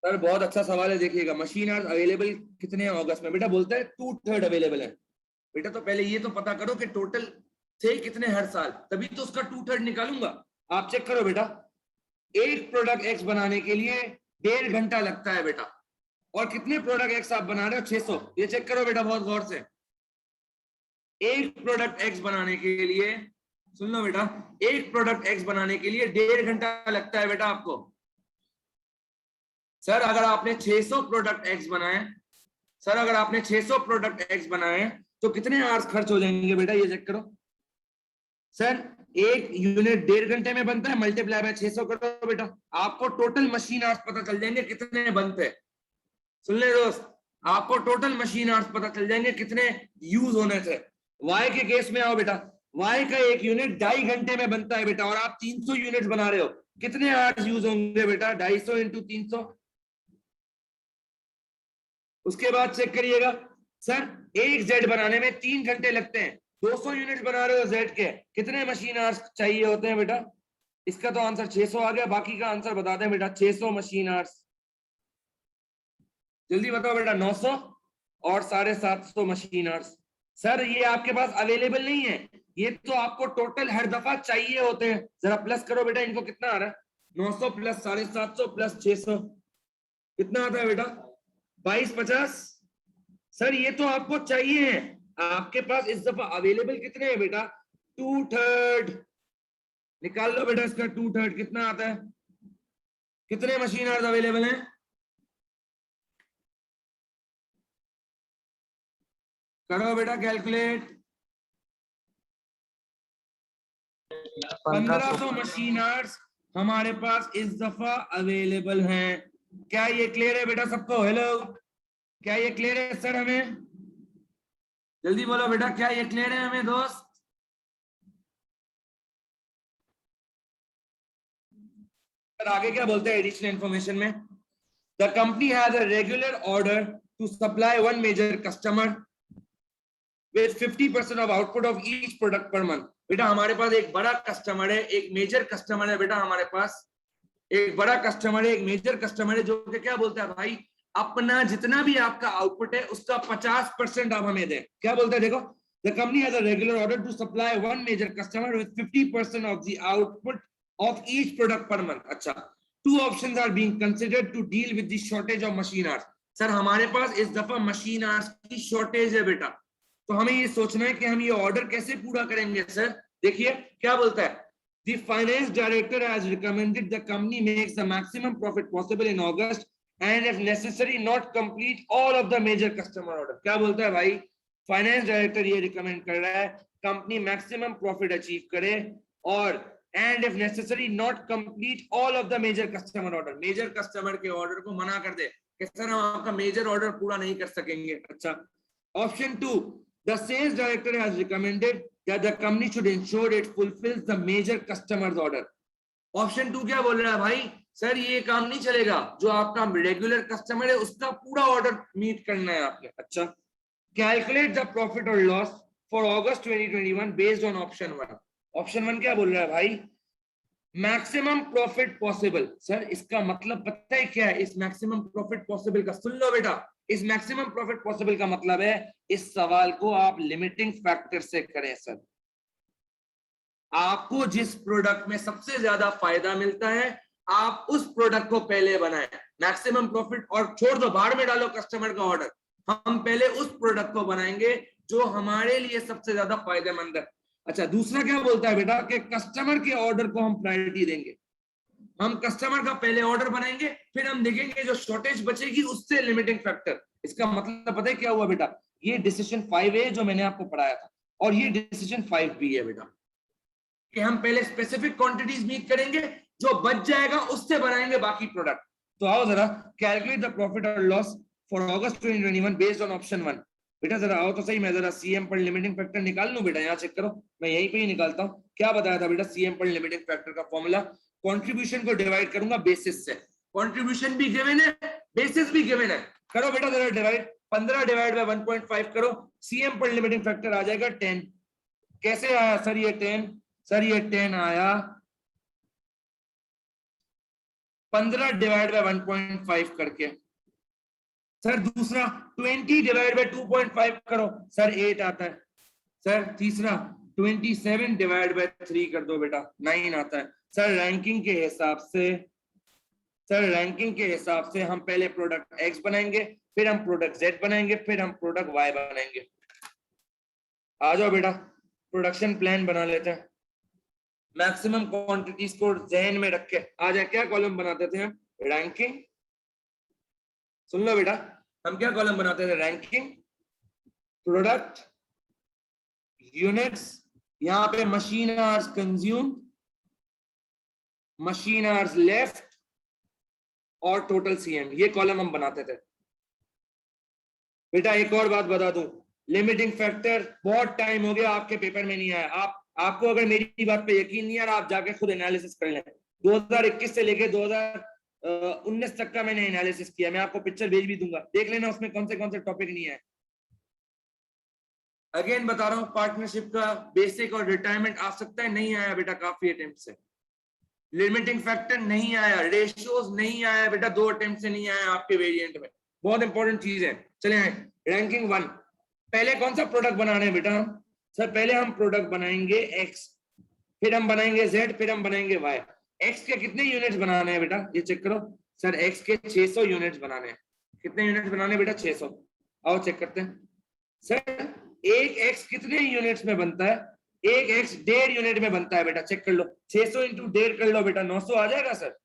सर, बहुत अच्छा सवाल है। देखिएगा मशीन आवर्स अवेलेबल कितने हैं अगस्त में? बेटा बोलता है 2/3 अवेलेबल है। बेटा तो पहले ये तो पता करो कि टोटल थे कितने हर साल, तभी तो उसका 2/3 निकालूंगा। आप चेक करो बेटा, एक प्रोडक्ट एक्स बनाने के लिए 1.5 घंटा लगता है बेटा, और कितने प्रोडक्ट एक्स आप बना रहे हो? 600। ये चेक करो बेटा बहुत गौर से। एक प्रोडक्ट एक्स बनाने के लिए, सुन लो बेटा, एक प्रोडक्ट एक्स बनाने के लिए 1.5 घंटा लगता है बेटा आपको। सर अगर आपने 600 प्रोडक्ट एक्स बनाए, सर अगर आपने 600 प्रोडक्ट एक्स बनाए तो कितने आवर्स खर्च हो जाएंगे बेटा? ये चेक करो। सर एक यूनिट 1.5 घंटे में बनता है, मल्टीप्लाई बाय 600 करो बेटा, आपको टोटल मशीन आवर्स पता चल जाएंगे कितने बनते। सुन ले दोस्त, आपको टोटल मशीन आवर्स पता चल जाएंगे कितने यूज होने थे। वाई के केस में आओ बेटा, वाई का एक यूनिट 2.5 घंटे में बनता है बेटा, और आप 300 यूनिट बना रहे हो, कितने आवर्स यूज होंगे बेटा? 250 इंटू 300। उसके बाद चेक करिएगा, सर एक जेड बनाने में 3 घंटे लगते हैं, 200 यूनिट बना रहे हो जेड के, कितने मशीन आवर्स चाहिए होते हैं बेटा? इसका तो आंसर 600 आ गया, बाकी का आंसर बता दें बेटा। 600 मशीन आवर्स, जल्दी बताओ बेटा। 900 और 750 मशीन आवर्स। सर ये आपके पास अवेलेबल नहीं है, ये तो आपको टोटल हर दफा चाहिए होते हैं। जरा प्लस करो बेटा, इनको कितना आ रहा है? 900 प्लस 750 प्लस 600 कितना आता है बेटा? 2250। सर ये तो आपको चाहिए है, आपके पास इस दफा अवेलेबल कितने हैं बेटा? 2/3। निकाल लो बेटा इसका 2/3 कितना आता है? कितने मशीन आवर्स अवेलेबल हैं? करो बेटा कैलकुलेट। 1500 मशीन आवर्स हमारे पास इस दफा अवेलेबल हैं। क्या ये क्लियर है बेटा सबको? हेलो, क्या ये क्लियर है सर? हमें जल्दी बोलो बेटा, क्या ये क्लियर है हमें दोस्त? सर आगे क्या बोलते हैं एडिशनल इंफॉर्मेशन में? The company has a regular order to supply one major customer with 50% of output of each product per month। बेटा हमारे पास एक बड़ा कस्टमर है, एक मेजर कस्टमर है बेटा, हमारे पास एक बड़ा कस्टमर है, एक मेजर कस्टमर है, जो कि क्या बोलता है भाई, अपना जितना भी आपका आउटपुट है उसका 50% आप हमें दें। क्या बोलता है देखो, the company has a regular order to supply one major customer with 50% of the output of each product per month। अच्छा, two options are being considered to deal with the shortage of machine hours। Sir हमारे पास इस दफा machine hours की shortage है बेटा, तो हमें ये सोचना है कि हम ये ऑर्डर कैसे पूरा करेंगे। सर देखिए क्या बोलता है, The finance director has recommended the company makes the maximum profit possible in August and if necessary not complete all of the major customer order. क्या बोलता है भाई, फाइनेंस डायरेक्टर ये रिकमेंड कर रहा है कंपनी मैक्सिमम प्रॉफिट अचीव करे और and if necessary not complete all of the major customer order, major customer के ऑर्डर को मना कर दे कि सर हम आपका मेजर ऑर्डर पूरा नहीं कर सकेंगे। अच्छा, option 2, the sales director has recommended that the company should ensure it fulfils the major customers order. Option 2 क्या बोल रहा है भाई, सर ये काम नहीं चलेगा, जो आपका रेगुलर कस्टमर है उसका पूरा ऑर्डर मीट करना है आपने। अच्छा, कैलकुलेट द प्रॉफिट और loss for August 2021 based on option 1। Option 1 क्या बोल रहा है भाई, मैक्सिमम प्रॉफिट पॉसिबल। सर इसका मतलब पता है क्या है, इस मैक्सिमम प्रॉफिट पॉसिबल का, सुन लो बेटा, इस मैक्सिमम प्रॉफिट पॉसिबल का मतलब है इस सवाल को आप लिमिटिंग फैक्टर से करें। सर आपको जिस प्रोडक्ट में सबसे ज्यादा फायदा मिलता है आप उस प्रोडक्ट को पहले बनाएं, मैक्सिमम प्रॉफिट, और छोड़ दो बाहर में डालो कस्टमर का ऑर्डर, हम पहले उस प्रोडक्ट को बनाएंगे जो हमारे लिए सबसे ज्यादा फायदेमंद है। अच्छा, दूसरा क्या बोलता है बेटा कि कस्टमर के ऑर्डर को हम प्रायोरिटी देंगे, हम कस्टमर का पहले ऑर्डर बनाएंगे फिर हम देखेंगे जो शॉर्टेज बचेगी उससे लिमिटिंग फैक्टर। इसका मतलब पता है क्या हुआ बेटा, ये डिसीजन 5A जो मैंने आपको पढ़ाया था और ये डिसीजन 5B है बेटा, कि हम पहले स्पेसिफिक क्वांटिटीज मीट करेंगे, जो बच जाएगा उससे बनाएंगे बाकी प्रोडक्ट। तो आओ जरा कैलकुलेट द प्रॉफिट और loss for August 2021 based on option 1। बेटा जरा आओ तो सही, मैं जरा सीएम पर लिमिटिंग फैक्टर निकाल लूं बेटा, यहाँ चेक करो, मैं यहीं पे ही निकालता हूँ। क्या बताया था बेटा सीएम पर लिमिटिंग फैक्टर का फॉर्मूला, कंट्रीब्यूशन को डिवाइड करूंगा बेसिस से, कंट्रीब्यूशन भी गिवन है बेसिस भी गिवन है, करो बेटा जरा डिवाइड, 15 डिवाइड बाय 1.5 करो, सीएम पर लिमिटिंग फैक्टर आ जाएगा 10। कैसे आया सर ये 10, सर ये 10 आया 15 डिवाइड बाय 1.5 करके। सर दूसरा 20 डिवाइड बाय 2.5 करो, सर 8 आता है। सर तीसरा 27 डिवाइड बाय 3 कर दो बेटा, 9 आता है। सर रैंकिंग के हिसाब से, सर रैंकिंग के हिसाब से हम पहले प्रोडक्ट X बनाएंगे, फिर हम प्रोडक्ट Z बनाएंगे, फिर हम प्रोडक्ट Y बनाएंगे। आ जाओ बेटा प्रोडक्शन प्लान बना लेते हैं, मैक्सिमम क्वांटिटीज को जहन में रख के आ जाए। क्या कॉलम बनाते थे हम, रैंकिंग, सुन लो बेटा हम क्या कॉलम बनाते थे, रैंकिंग, प्रोडक्ट, यूनिट्स, यहाँ पे machine hours consume, machine hours left और टोटल सीएम, ये कॉलम हम बनाते थे बेटा। एक और बात बता दूं, लिमिटिंग फैक्टर बहुत टाइम हो गया आपके पेपर में नहीं आया, आपको अगर मेरी बात पे यकीन नहीं आ रहा आप जाके खुद एनालिसिस कर लें। 2021 से लेके 2019 तक का मैंने एनालिसिस किया, मैं आपको पिक्चर भेज भी दूंगा, देख लेना उसमें कौन से टॉपिक नहीं है। अगेन बता रहा हूँ पार्टनरशिप का बेसिक और रिटायरमेंट आ सकता है, नहीं आया बेटा काफी अटेम्प्ट से, लिमिटिंग फैक्टर नहीं आया, रेशियोज नहीं आया बेटा, 2 अटेम्प्ट से नहीं आया आपके वेरिएंट में, बहुत इंपॉर्टेंट चीज है। चले आए रैंकिंग 1, पहले कौन सा प्रोडक्ट बना रहे हैं बेटा हम, सर पहले हम प्रोडक्ट बनाएंगे X, फिर हम बनाएंगे Z, फिर हम बनाएंगे Y। X के कितने यूनिट्स बनाने हैं बेटा, ये चेक करो, सर X के 600 यूनिट्स बनाने हैं। कितने यूनिट्स बनाने बेटा, 600। आओ चेक करते हैं, सर एक X कितने यूनिट्स में बनता है, एक X 1.5 यूनिट में बनता है बेटा, चेक कर लो, 600 इंटू 1.5 कर लो बेटा, 900 आ जाएगा सर।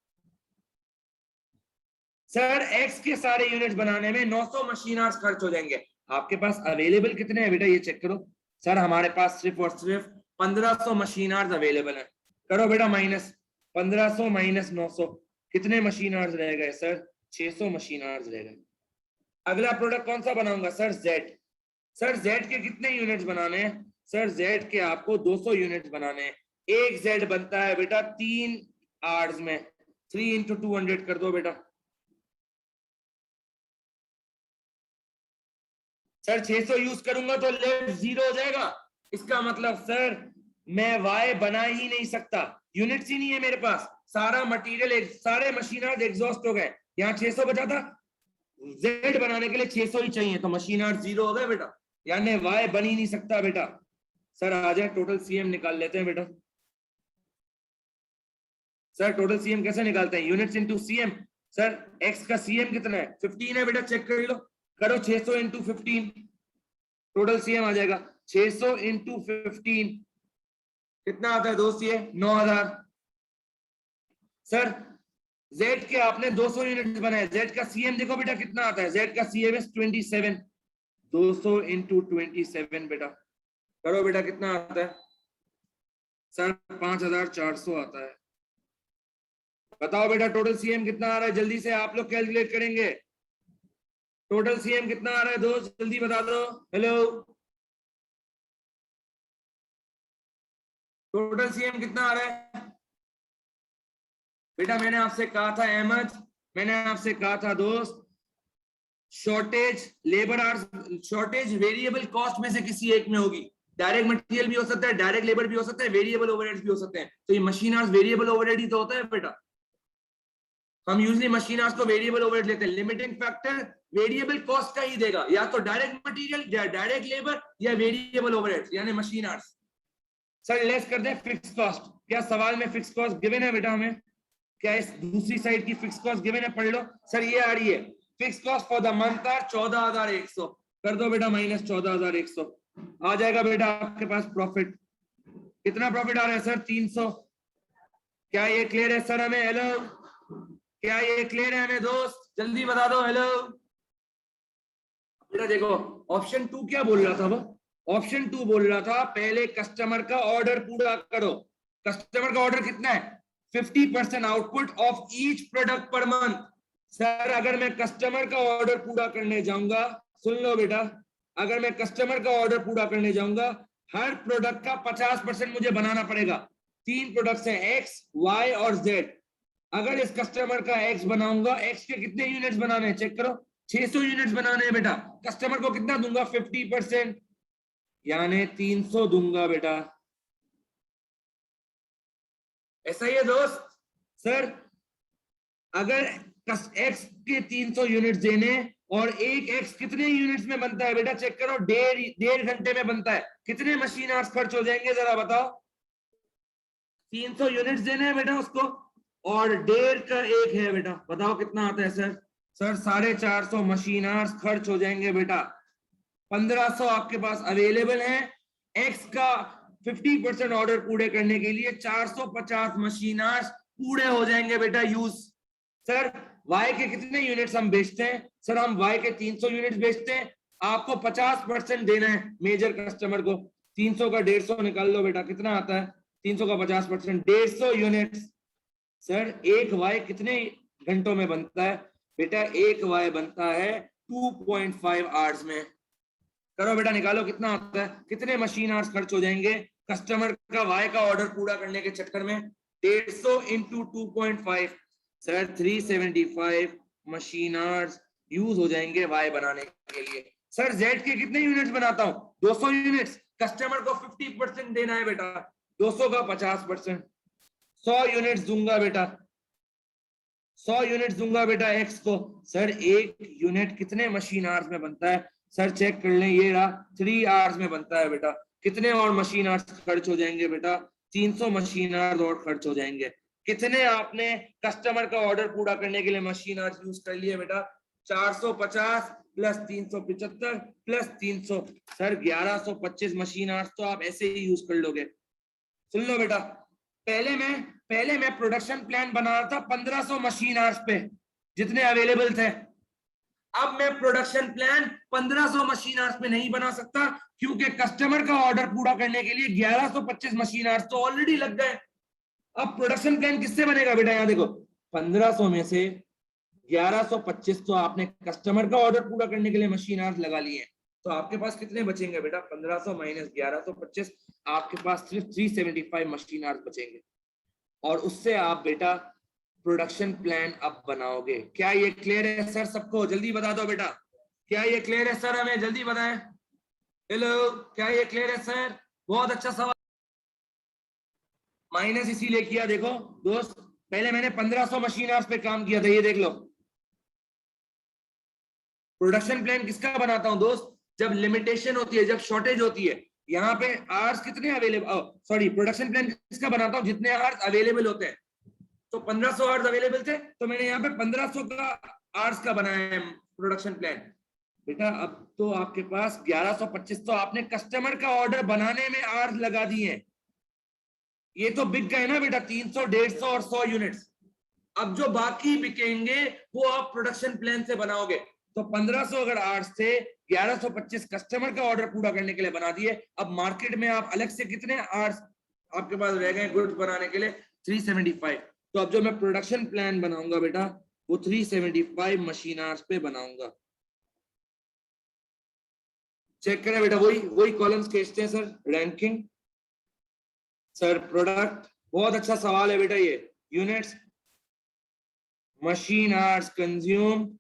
सर X के सारे यूनिट्स बनाने में 900 मशीन आवर्स खर्च हो जाएंगे। आपके पास अवेलेबल कितने हैं बेटा, ये चेक करो, सर हमारे पास सिर्फ और सिर्फ 1500 मशीन आवर्स अवेलेबल है। करो बेटा माइनस 1500 माइनस 900, कितने मशीन आवर्स रह गए सर, 600 मशीन आवर्स रह गए। अगला प्रोडक्ट कौन सा बनाऊंगा सर, Z। सर Z के कितने यूनिट्स बनाने हैं, सर Z के आपको 200 यूनिट्स बनाने हैं। एक Z बनता है बेटा 3 आवर्स में, 3 इंटू 200 कर दो बेटा। सर 600 यूज करूंगा तो लेफ्ट 0 हो जाएगा, इसका मतलब सर मैं Y बना ही नहीं सकता, यूनिट्स ही नहीं है मेरे पास, सारा मटेरियल, सारे मशीनर्स एग्जॉस्ट हो गए, यहाँ 600 बचा था, Z बनाने के लिए 600 ही चाहिए, तो मशीनर्स 0 हो गए बेटा, यानी Y बन ही नहीं सकता बेटा। सर आ जाए टोटल सीएम निकाल लेते हैं बेटा। सर टोटल सीएम कैसे निकालते हैं, units into CM. Sir X का सीएम कितना है, 15 है बेटा, चेक कर लो, करो 600 इंटू 15, टोटल सीएम आ जाएगा 600 इंटू 15, कितना आता है दोस्त, ये 9000। सर जेड के आपने 200 यूनिट बनाए, जेड का सीएम देखो बेटा कितना आता है, जेड का सीएम 27, 200 इंटू 27 बेटा, करो बेटा कितना आता है सर, 5400 आता है। बताओ बेटा टोटल सीएम कितना आ रहा है, जल्दी से आप लोग कैलकुलेट करेंगे, टोटल सीएम कितना आ रहा है दोस्त, जल्दी बता दो। हेलो, टोटल सीएम कितना आ रहा है बेटा? मैंने आपसे कहा था अहमद, मैंने आपसे कहा था दोस्त, shortage labour hours, shortage variable cost में से किसी एक में होगी। डायरेक्ट मटेरियल भी हो सकता है, डायरेक्ट लेबर भी हो सकता है, वेरिएबल ओवरहेड्स भी हो सकते हैं। तो ये मशीन आवर्स वेरिएबल ओवरहेड ही तो होता है बेटा। हम यूजली मशीन आवर्स को वेरिएबल ओवरहेड लेते हैं। लिमिटिंग फैक्टर वेरिएबल कॉस्ट का ही देगा, या तो डायरेक्ट मटेरियल या डायरेक्ट लेबर या वेरिएबल ओवरहेड्स यानी मशीन आवर्स। सर लेस कर दें फिक्स कॉस्ट, क्या सवाल में फिक्स कॉस्ट गिवन है बेटा हमें? क्या इस दूसरी साइड की फिक्स कॉस्ट गिवन है? पढ़ लो सर, ये आ रही है fix cost for the month are 14,100, कर दो बेटा माइनस 14,100, आ जाएगा बेटा आपके पास प्रॉफिट। कितना प्रॉफिट आ रहा है सर? 300। क्या ये क्लियर है सर हमें? हेलो, क्या ये क्लियर है हमें दोस्त? जल्दी बता दो हेलो। बेटा देखो ऑप्शन 2 क्या बोल रहा था वो? ऑप्शन 2 बोल रहा था पहले कस्टमर का ऑर्डर पूरा करो। कस्टमर का ऑर्डर कितना है? 50% आउटपुट ऑफ ईच प्रोडक्ट पर मंथ। सर अगर मैं कस्टमर का ऑर्डर पूरा करने जाऊंगा, सुन लो बेटा, अगर मैं कस्टमर का ऑर्डर पूरा करने जाऊंगा, हर प्रोडक्ट का 50% मुझे बनाना पड़ेगा। 3 प्रोडक्ट्स हैं, एक्स, वाई और जेड। अगर इस कस्टमर का एक्स बनाऊंगा, एक्स के कितने यूनिट्स बनाने हैं चेक करो, 600 यूनिट्स बनाने हैं बेटा। कस्टमर को कितना दूंगा? 50%, यानी 300 दूंगा बेटा। ऐसा ही है दोस्त। सर अगर एक्स के 300 यूनिट्स देने, और एक एक्स कितने यूनिट्स में बनता है बेटा चेक करो? 1.5 घंटे में बनता है। कितने मशीन आवर्स खर्च हो जाएंगे जरा बताओ? 300 यूनिट्स देने हैं बेटा उसको, और 1.5 का एक है बेटा, बताओ कितना आता है सर? सर 450 मशीन आवर्स खर्च हो जाएंगे बेटा। 1500 आपके पास अवेलेबल है। एक्स का 50% ऑर्डर पूरे करने के लिए 450 मशीन आवर्स पूरे हो जाएंगे बेटा यूज। सर वाई के कितने यूनिट्स हम बेचते हैं? सर हम वाई के 300 यूनिट्स बेचते हैं। आपको 50% देना है मेजर कस्टमर को। 300 का 150 निकाल लो बेटा, कितना आता है? 300 का 50%, 150 यूनिट्स। सर एक वाई कितने घंटों में बनता है बेटा? एक वाई बनता है 2.5 आवर्स में। करो बेटा निकालो कितना आता है, कितने मशीन आवर्स खर्च हो जाएंगे कस्टमर का वाई का ऑर्डर पूरा करने के चक्कर में? 150 into 2.5, sir 375 machine hours use हो जाएंगे वाई बनाने के लिए। सर जेड के कितने यूनिट्स बनाता हूं? 200 यूनिट्स। कस्टमर को 50% देना है बेटा, 200 का 50%, 100 यूनिट्स दूंगा बेटा, 100 यूनिट्स दूंगा बेटा एक्स को। सर एक यूनिट कितने मशीन आवर्स में बनता है? सर चेक कर लें, ये रहा 3 आवर्स में बनता है बेटा। कितने और मशीन आवर्स खर्च हो जाएंगे बेटा? 300 मशीन आवर्स और खर्च हो जाएंगे। कितने आपने कस्टमर का ऑर्डर पूरा करने के लिए मशीन आवर्स यूज कर लिए बेटा? 450 plus 375 plus 300, sir 1125 machine hours तो आप ऐसे ही यूज कर लोगे। सुन लो बेटा, पहले मैं प्रोडक्शन प्लान बना रहा था 1500 मशीन आवर्स पे जितने अवेलेबल थे। अब मैं प्रोडक्शन प्लान 1500 मशीन आवर्स पे नहीं बना सकता, क्योंकि कस्टमर का ऑर्डर पूरा करने के लिए 1125 मशीन आवर्स तो ऑलरेडी लग गए। अब प्रोडक्शन प्लान किससे बनेगा बेटा? यहां देखो 1500 में से 1125 तो आपने कस्टमर का ऑर्डर पूरा करने के लिए मशीन आवर्स लगा लिए, तो आपके पास कितने बचेंगे बेटा? 1500 माइनस 1125, आपके पास सिर्फ 375 मशीन आवर्स बचेंगे। और उससे आप बेटा प्रोडक्शन प्लान अब बनाओगे। क्या ये क्लियर है सर सबको? जल्दी बता दो बेटा, क्या ये क्लियर है सर? हमें जल्दी बताएं। हेलो, क्या ये क्लियर है सर? बहुत अच्छा सवाल। माइनस इसीलिए किया, देखो दोस्त, पहले मैंने 1500 मशीन आवर्स पे काम किया था, ये देख लो। प्रोडक्शन प्लान किसका बनाता हूं दोस्त? जब लिमिटेशन होती है, जब शॉर्टेज होती है। यहाँ पे आवर्स कितने अवेलेबल, सॉरी प्रोडक्शन प्लान किसका बनाता हूँ? जितने आवर्स अवेलेबल होते हैं। तो 1500 आवर्स अवेलेबल थे, तो मैंने यहाँ पे 1500 का आवर्स का बनाया है प्रोडक्शन प्लान बेटा। अब तो आपके पास 1125 तो आपने कस्टमर का ऑर्डर बनाने में आवर्स लगा दिए हैं। ये तो बिक गए ना बेटा, 300, 150 और 100 यूनिट्स। अब जो बाकी बिकेंगे वो आप प्रोडक्शन प्लान से बनाओगे। तो 1500 अगर आर्ट्स थे, 1125 कस्टमर का ऑर्डर पूरा करने के लिए बना दिए। अब मार्केट में आप अलग से कितने आर्ट्स आपके पास रह गए गुड्स बनाने के लिए? 375। तो अब जो मैं प्रोडक्शन प्लान बनाऊंगा बेटा वो 375 मशीन आर्ट्स पे बनाऊंगा। चेक करें बेटा, वही कॉलम्स खींचते हैं सर। रैंकिंग सर, प्रोडक्ट, बहुत अच्छा सवाल है बेटा ये। Units, machine hours consume,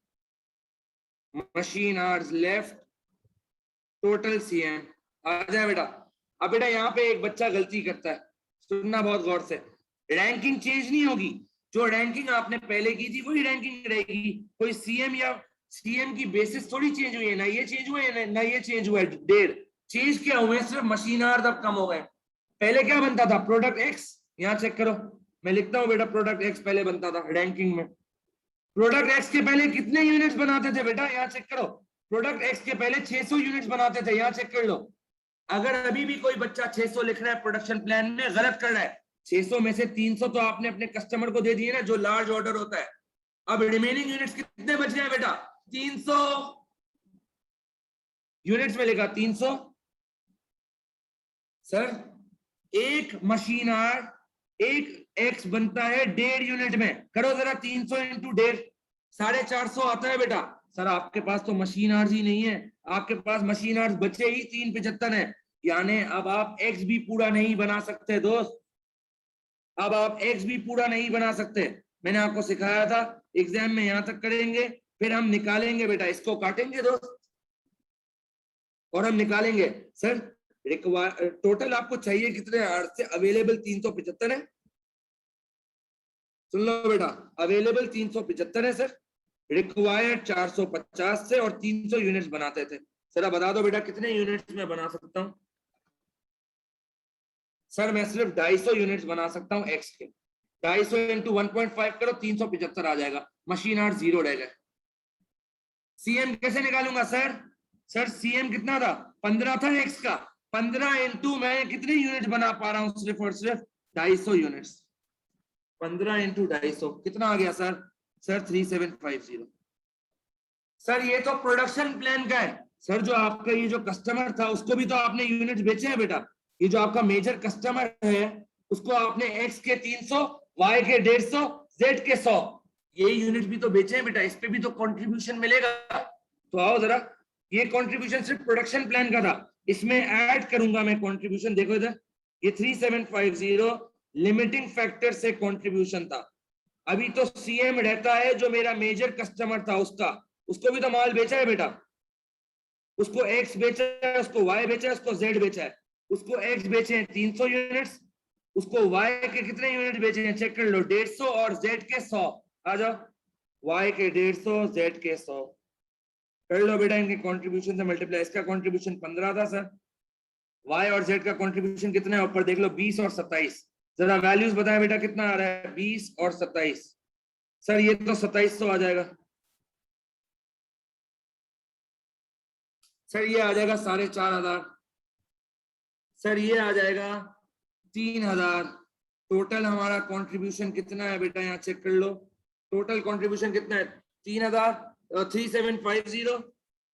machine hours left, total CM. आ जाए बेटा। अब बेटा यहाँ पे एक बच्चा गलती करता है, सुनना बहुत गौर से। रैंकिंग चेंज नहीं होगी, जो रैंकिंग आपने पहले की थी वही रैंकिंग रहेगी। कोई सीएम या सीएम की बेसिस थोड़ी चेंज हुई है, ना ये चेंज हुआ है ना ये चेंज हुआ है। डेढ़ चेंज क्या हुए, सिर्फ मशीन आवर्स अब कम हो गए। पहले क्या बनता था? Product x. यहाँ चेक करो, मैं लिखता हूँ बेटा, प्रोडक्ट एक्स पहले बनता था रैंकिंग में। प्रोडक्ट एक्स के पहले कितने यूनिट्स बनाते थे बेटा? यहाँ चेक करो, प्रोडक्ट एक्स के पहले 600 यूनिट्स बनाते थे। यहाँ चेक कर लो। अगर अभी भी कोई बच्चा 600 लिख रहा है प्रोडक्शन प्लान में, गलत कर रहा है। 600 में से 300 तो आपने अपने कस्टमर को दे दिए ना, जो लार्ज ऑर्डर होता है। अब रिमेनिंग यूनिट्स कितने बच गए बेटा? 300 यूनिट्स में लिखा 300। सर एक मशीन आर्ट, एक एक्स बनता है 1.5 यूनिट में। करो जरा 300 इंटू 1.5, 450 आता है बेटा। सर आपके पास तो मशीन आर्ट्स ही नहीं है, आपके पास मशीन आर्ट्स बचे ही 375 है। यानी अब आप एक्स भी पूरा नहीं बना सकते दोस्त, अब आप एक्स भी पूरा नहीं बना सकते। मैंने आपको सिखाया था, एग्जाम में यहां तक करेंगे, फिर हम निकालेंगे बेटा, इसको काटेंगे दोस्त और हम निकालेंगे। सर टोटल आपको चाहिए कितने आर्ट्स से? अवेलेबल 375 है। सुन लो बेटा, अवेलेबल 375 है सर, रिक्वायर्ड 450 से, और 300 यूनिट्स बनाते थे। सर अब बता दो बेटा कितने यूनिट्स में बना सकता हूं? सर मैं सिर्फ 250 यूनिट्स बना सकता हूं एक्स के। 250 इंटू 1.5 करो, 375 आ जाएगा। मशीन आर्ट 0 रह गए। सीएम कैसे निकालूंगा सर? सर सीएम कितना था? 15 था एक्स का। 15 इंटू मैं कितने यूनिट बना पा रहा हूं? सिर्फ और सिर्फ 250 यूनिट्स। 15 इंटू 250 कितना आ गया सर? सर 3750। सर ये तो प्रोडक्शन प्लान का है। सर जो आपका ये जो कस्टमर था उसको भी तो आपने यूनिट बेचे हैं बेटा। ये जो आपका मेजर कस्टमर है उसको आपने एक्स के 300, वाई के 150, जेड के 100 ये यूनिट भी तो बेचे हैं बेटा। इस पे भी तो कंट्रीब्यूशन मिलेगा। तो आओ जरा, ये कंट्रीब्यूशन सिर्फ प्रोडक्शन प्लान का था, इसमें ऐड करूंगा मैं कंट्रीब्यूशन। देखो इधर, ये 3750 लिमिटिंग फैक्टर से कंट्रीब्यूशन था। अभी तो सीएम रहता है जो मेरा मेजर कस्टमर था, उसको भी तो माल बेचा है बेटा। उसको एक्स बेचा है, उसको वाई बेचा है, उसको जेड बेचा है। उसको एक्स बेचे हैं 300 यूनिट्स, उसको वाई के कितने यूनिट बेचे हैं चेक कर लो, 150 और जेड के 100। आ जाओ, वाई के 150, जेड के 100 कर लो बेटा। इनके कंट्रीब्यूशन से मल्टीप्लाई। इसका कंट्रीब्यूशन 15 था सर, वाई और जेड का कंट्रीब्यूशन कितना है ऊपर देख लो, 20 और 27। जरा वैल्यूज बताएं बेटा कितना आ रहा है? 20 और 27। सर ये तो 2700 आ जाएगा। सर ये आ जाएगा 4500। सर ये आ जाएगा 3000। टोटल हमारा कंट्रीब्यूशन कितना है बेटा? यहाँ चेक कर लो, टोटल कंट्रीब्यूशन कितना है? 3750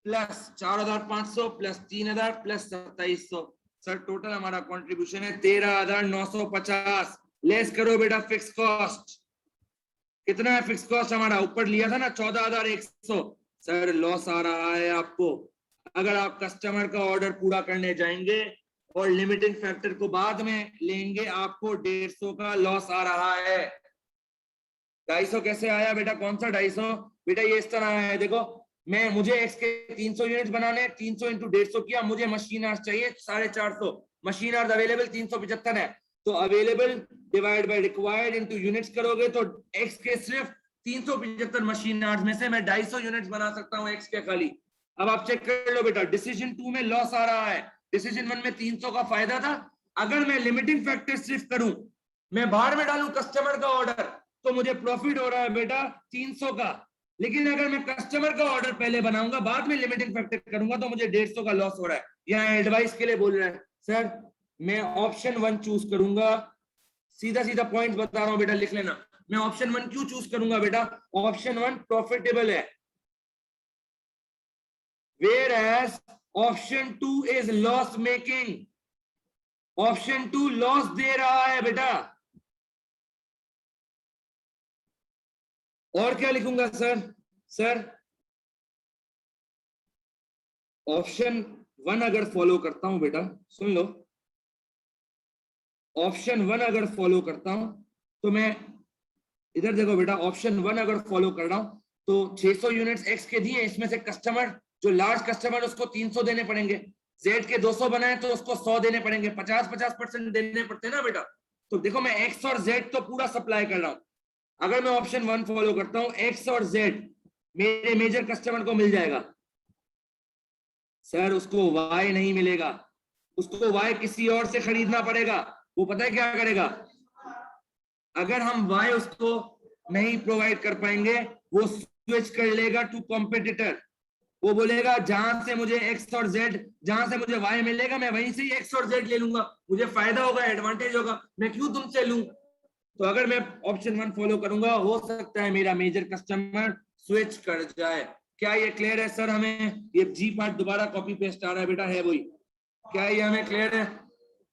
plus 4500 plus 3000 plus 2700। Sir total हमारा कंट्रीब्यूशन है 13950। लेस करो बेटा फिक्स कॉस्ट। कितना है फिक्स कॉस्ट हमारा? ऊपर लिया था ना 14100। सर लॉस आ रहा है आपको। अगर आप कस्टमर का ऑर्डर पूरा करने जाएंगे और लिमिटिंग फैक्टर को बाद में लेंगे, आपको 150 का लॉस आ रहा है। 250 कैसे आया बेटा? कौन सा 250 बेटा? ये इस तरह है, देखो मुझे एक्स के 300 यूनिट बनाने, 300 इंटू 150 किया। मुझे मशीन आवर्स चाहिए 450। मशीन आवर्स अवेलेबल 375 है, तो available divide by required into units करोगे तो एक्स के सिर्फ 375 मशीन आवर्स में से मैं 250 यूनिट्स बना सकता हूँ एक्स के खाली। अब आप चेक कर लो बेटा, डिसीजन 2 में लॉस आ रहा है, डिसीजन 1 में 300 का फायदा था। अगर मैं लिमिटिंग फैक्टर सिर्फ करूं, मैं बाहर में डालूं कस्टमर का ऑर्डर, तो मुझे प्रॉफिट हो रहा है बेटा 300 का। लेकिन अगर मैं कस्टमर का ऑर्डर पहले बनाऊंगा, बाद में लिमिटिंग फैक्टर करूंगा, तो मुझे 150 का लॉस हो रहा है। यहाँ एडवाइस के लिए बोल रहा है सर, मैं ऑप्शन 1 चूज करूंगा। सीधा सीधा पॉइंट बता रहा हूं बेटा, लिख लेना। मैं ऑप्शन 1 क्यों चूज करूंगा बेटा? ऑप्शन 1 प्रॉफिटेबल है, whereas option 2 is loss making. Option 2 loss दे रहा है बेटा। और क्या लिखूंगा सर? सर ऑप्शन 1 अगर फॉलो करता हूं बेटा, सुन लो, ऑप्शन 1 अगर फॉलो करता हूं तो मैं इधर देखो बेटा, ऑप्शन 1 अगर फॉलो कर रहा हूं तो 600 यूनिट्स एक्स के दिए, इसमें से कस्टमर जो लार्ज कस्टमर उसको 300 देने पड़ेंगे, जेड के 200 बनाए तो उसको 100 देने पड़ेंगे, 50-50% देने पड़ते हैं ना बेटा। तो देखो मैं एक्स और जेड तो पूरा सप्लाई कर रहा हूं। अगर मैं ऑप्शन 1 फॉलो करता हूं, एक्स और जेड मेरे मेजर कस्टमर को मिल जाएगा। सर उसको वाई नहीं मिलेगा, उसको वाई किसी और से खरीदना पड़ेगा। वो पता है क्या करेगा? अगर हम वाई उसको नहीं प्रोवाइड कर पाएंगे, वो स्विच कर लेगा टू कॉम्पिटिटर। वो बोलेगा जहां से मुझे एक्स और जेड, जहां से मुझे वाई मिलेगा मैं वहीं से ही एक्स और जेड ले लूंगा, मुझे फायदा होगा, एडवांटेज होगा, मैं क्यों तुमसे लूं? तो अगर मैं ऑप्शन 1 फॉलो करूंगा, हो सकता है मेरा मेजर कस्टमर स्विच कर जाए। क्या ये क्लियर है सर? हमें ये जी पार्ट दोबारा कॉपी पेस्ट आ रहा है बेटा, है वही? क्या ये हमें क्लियर है?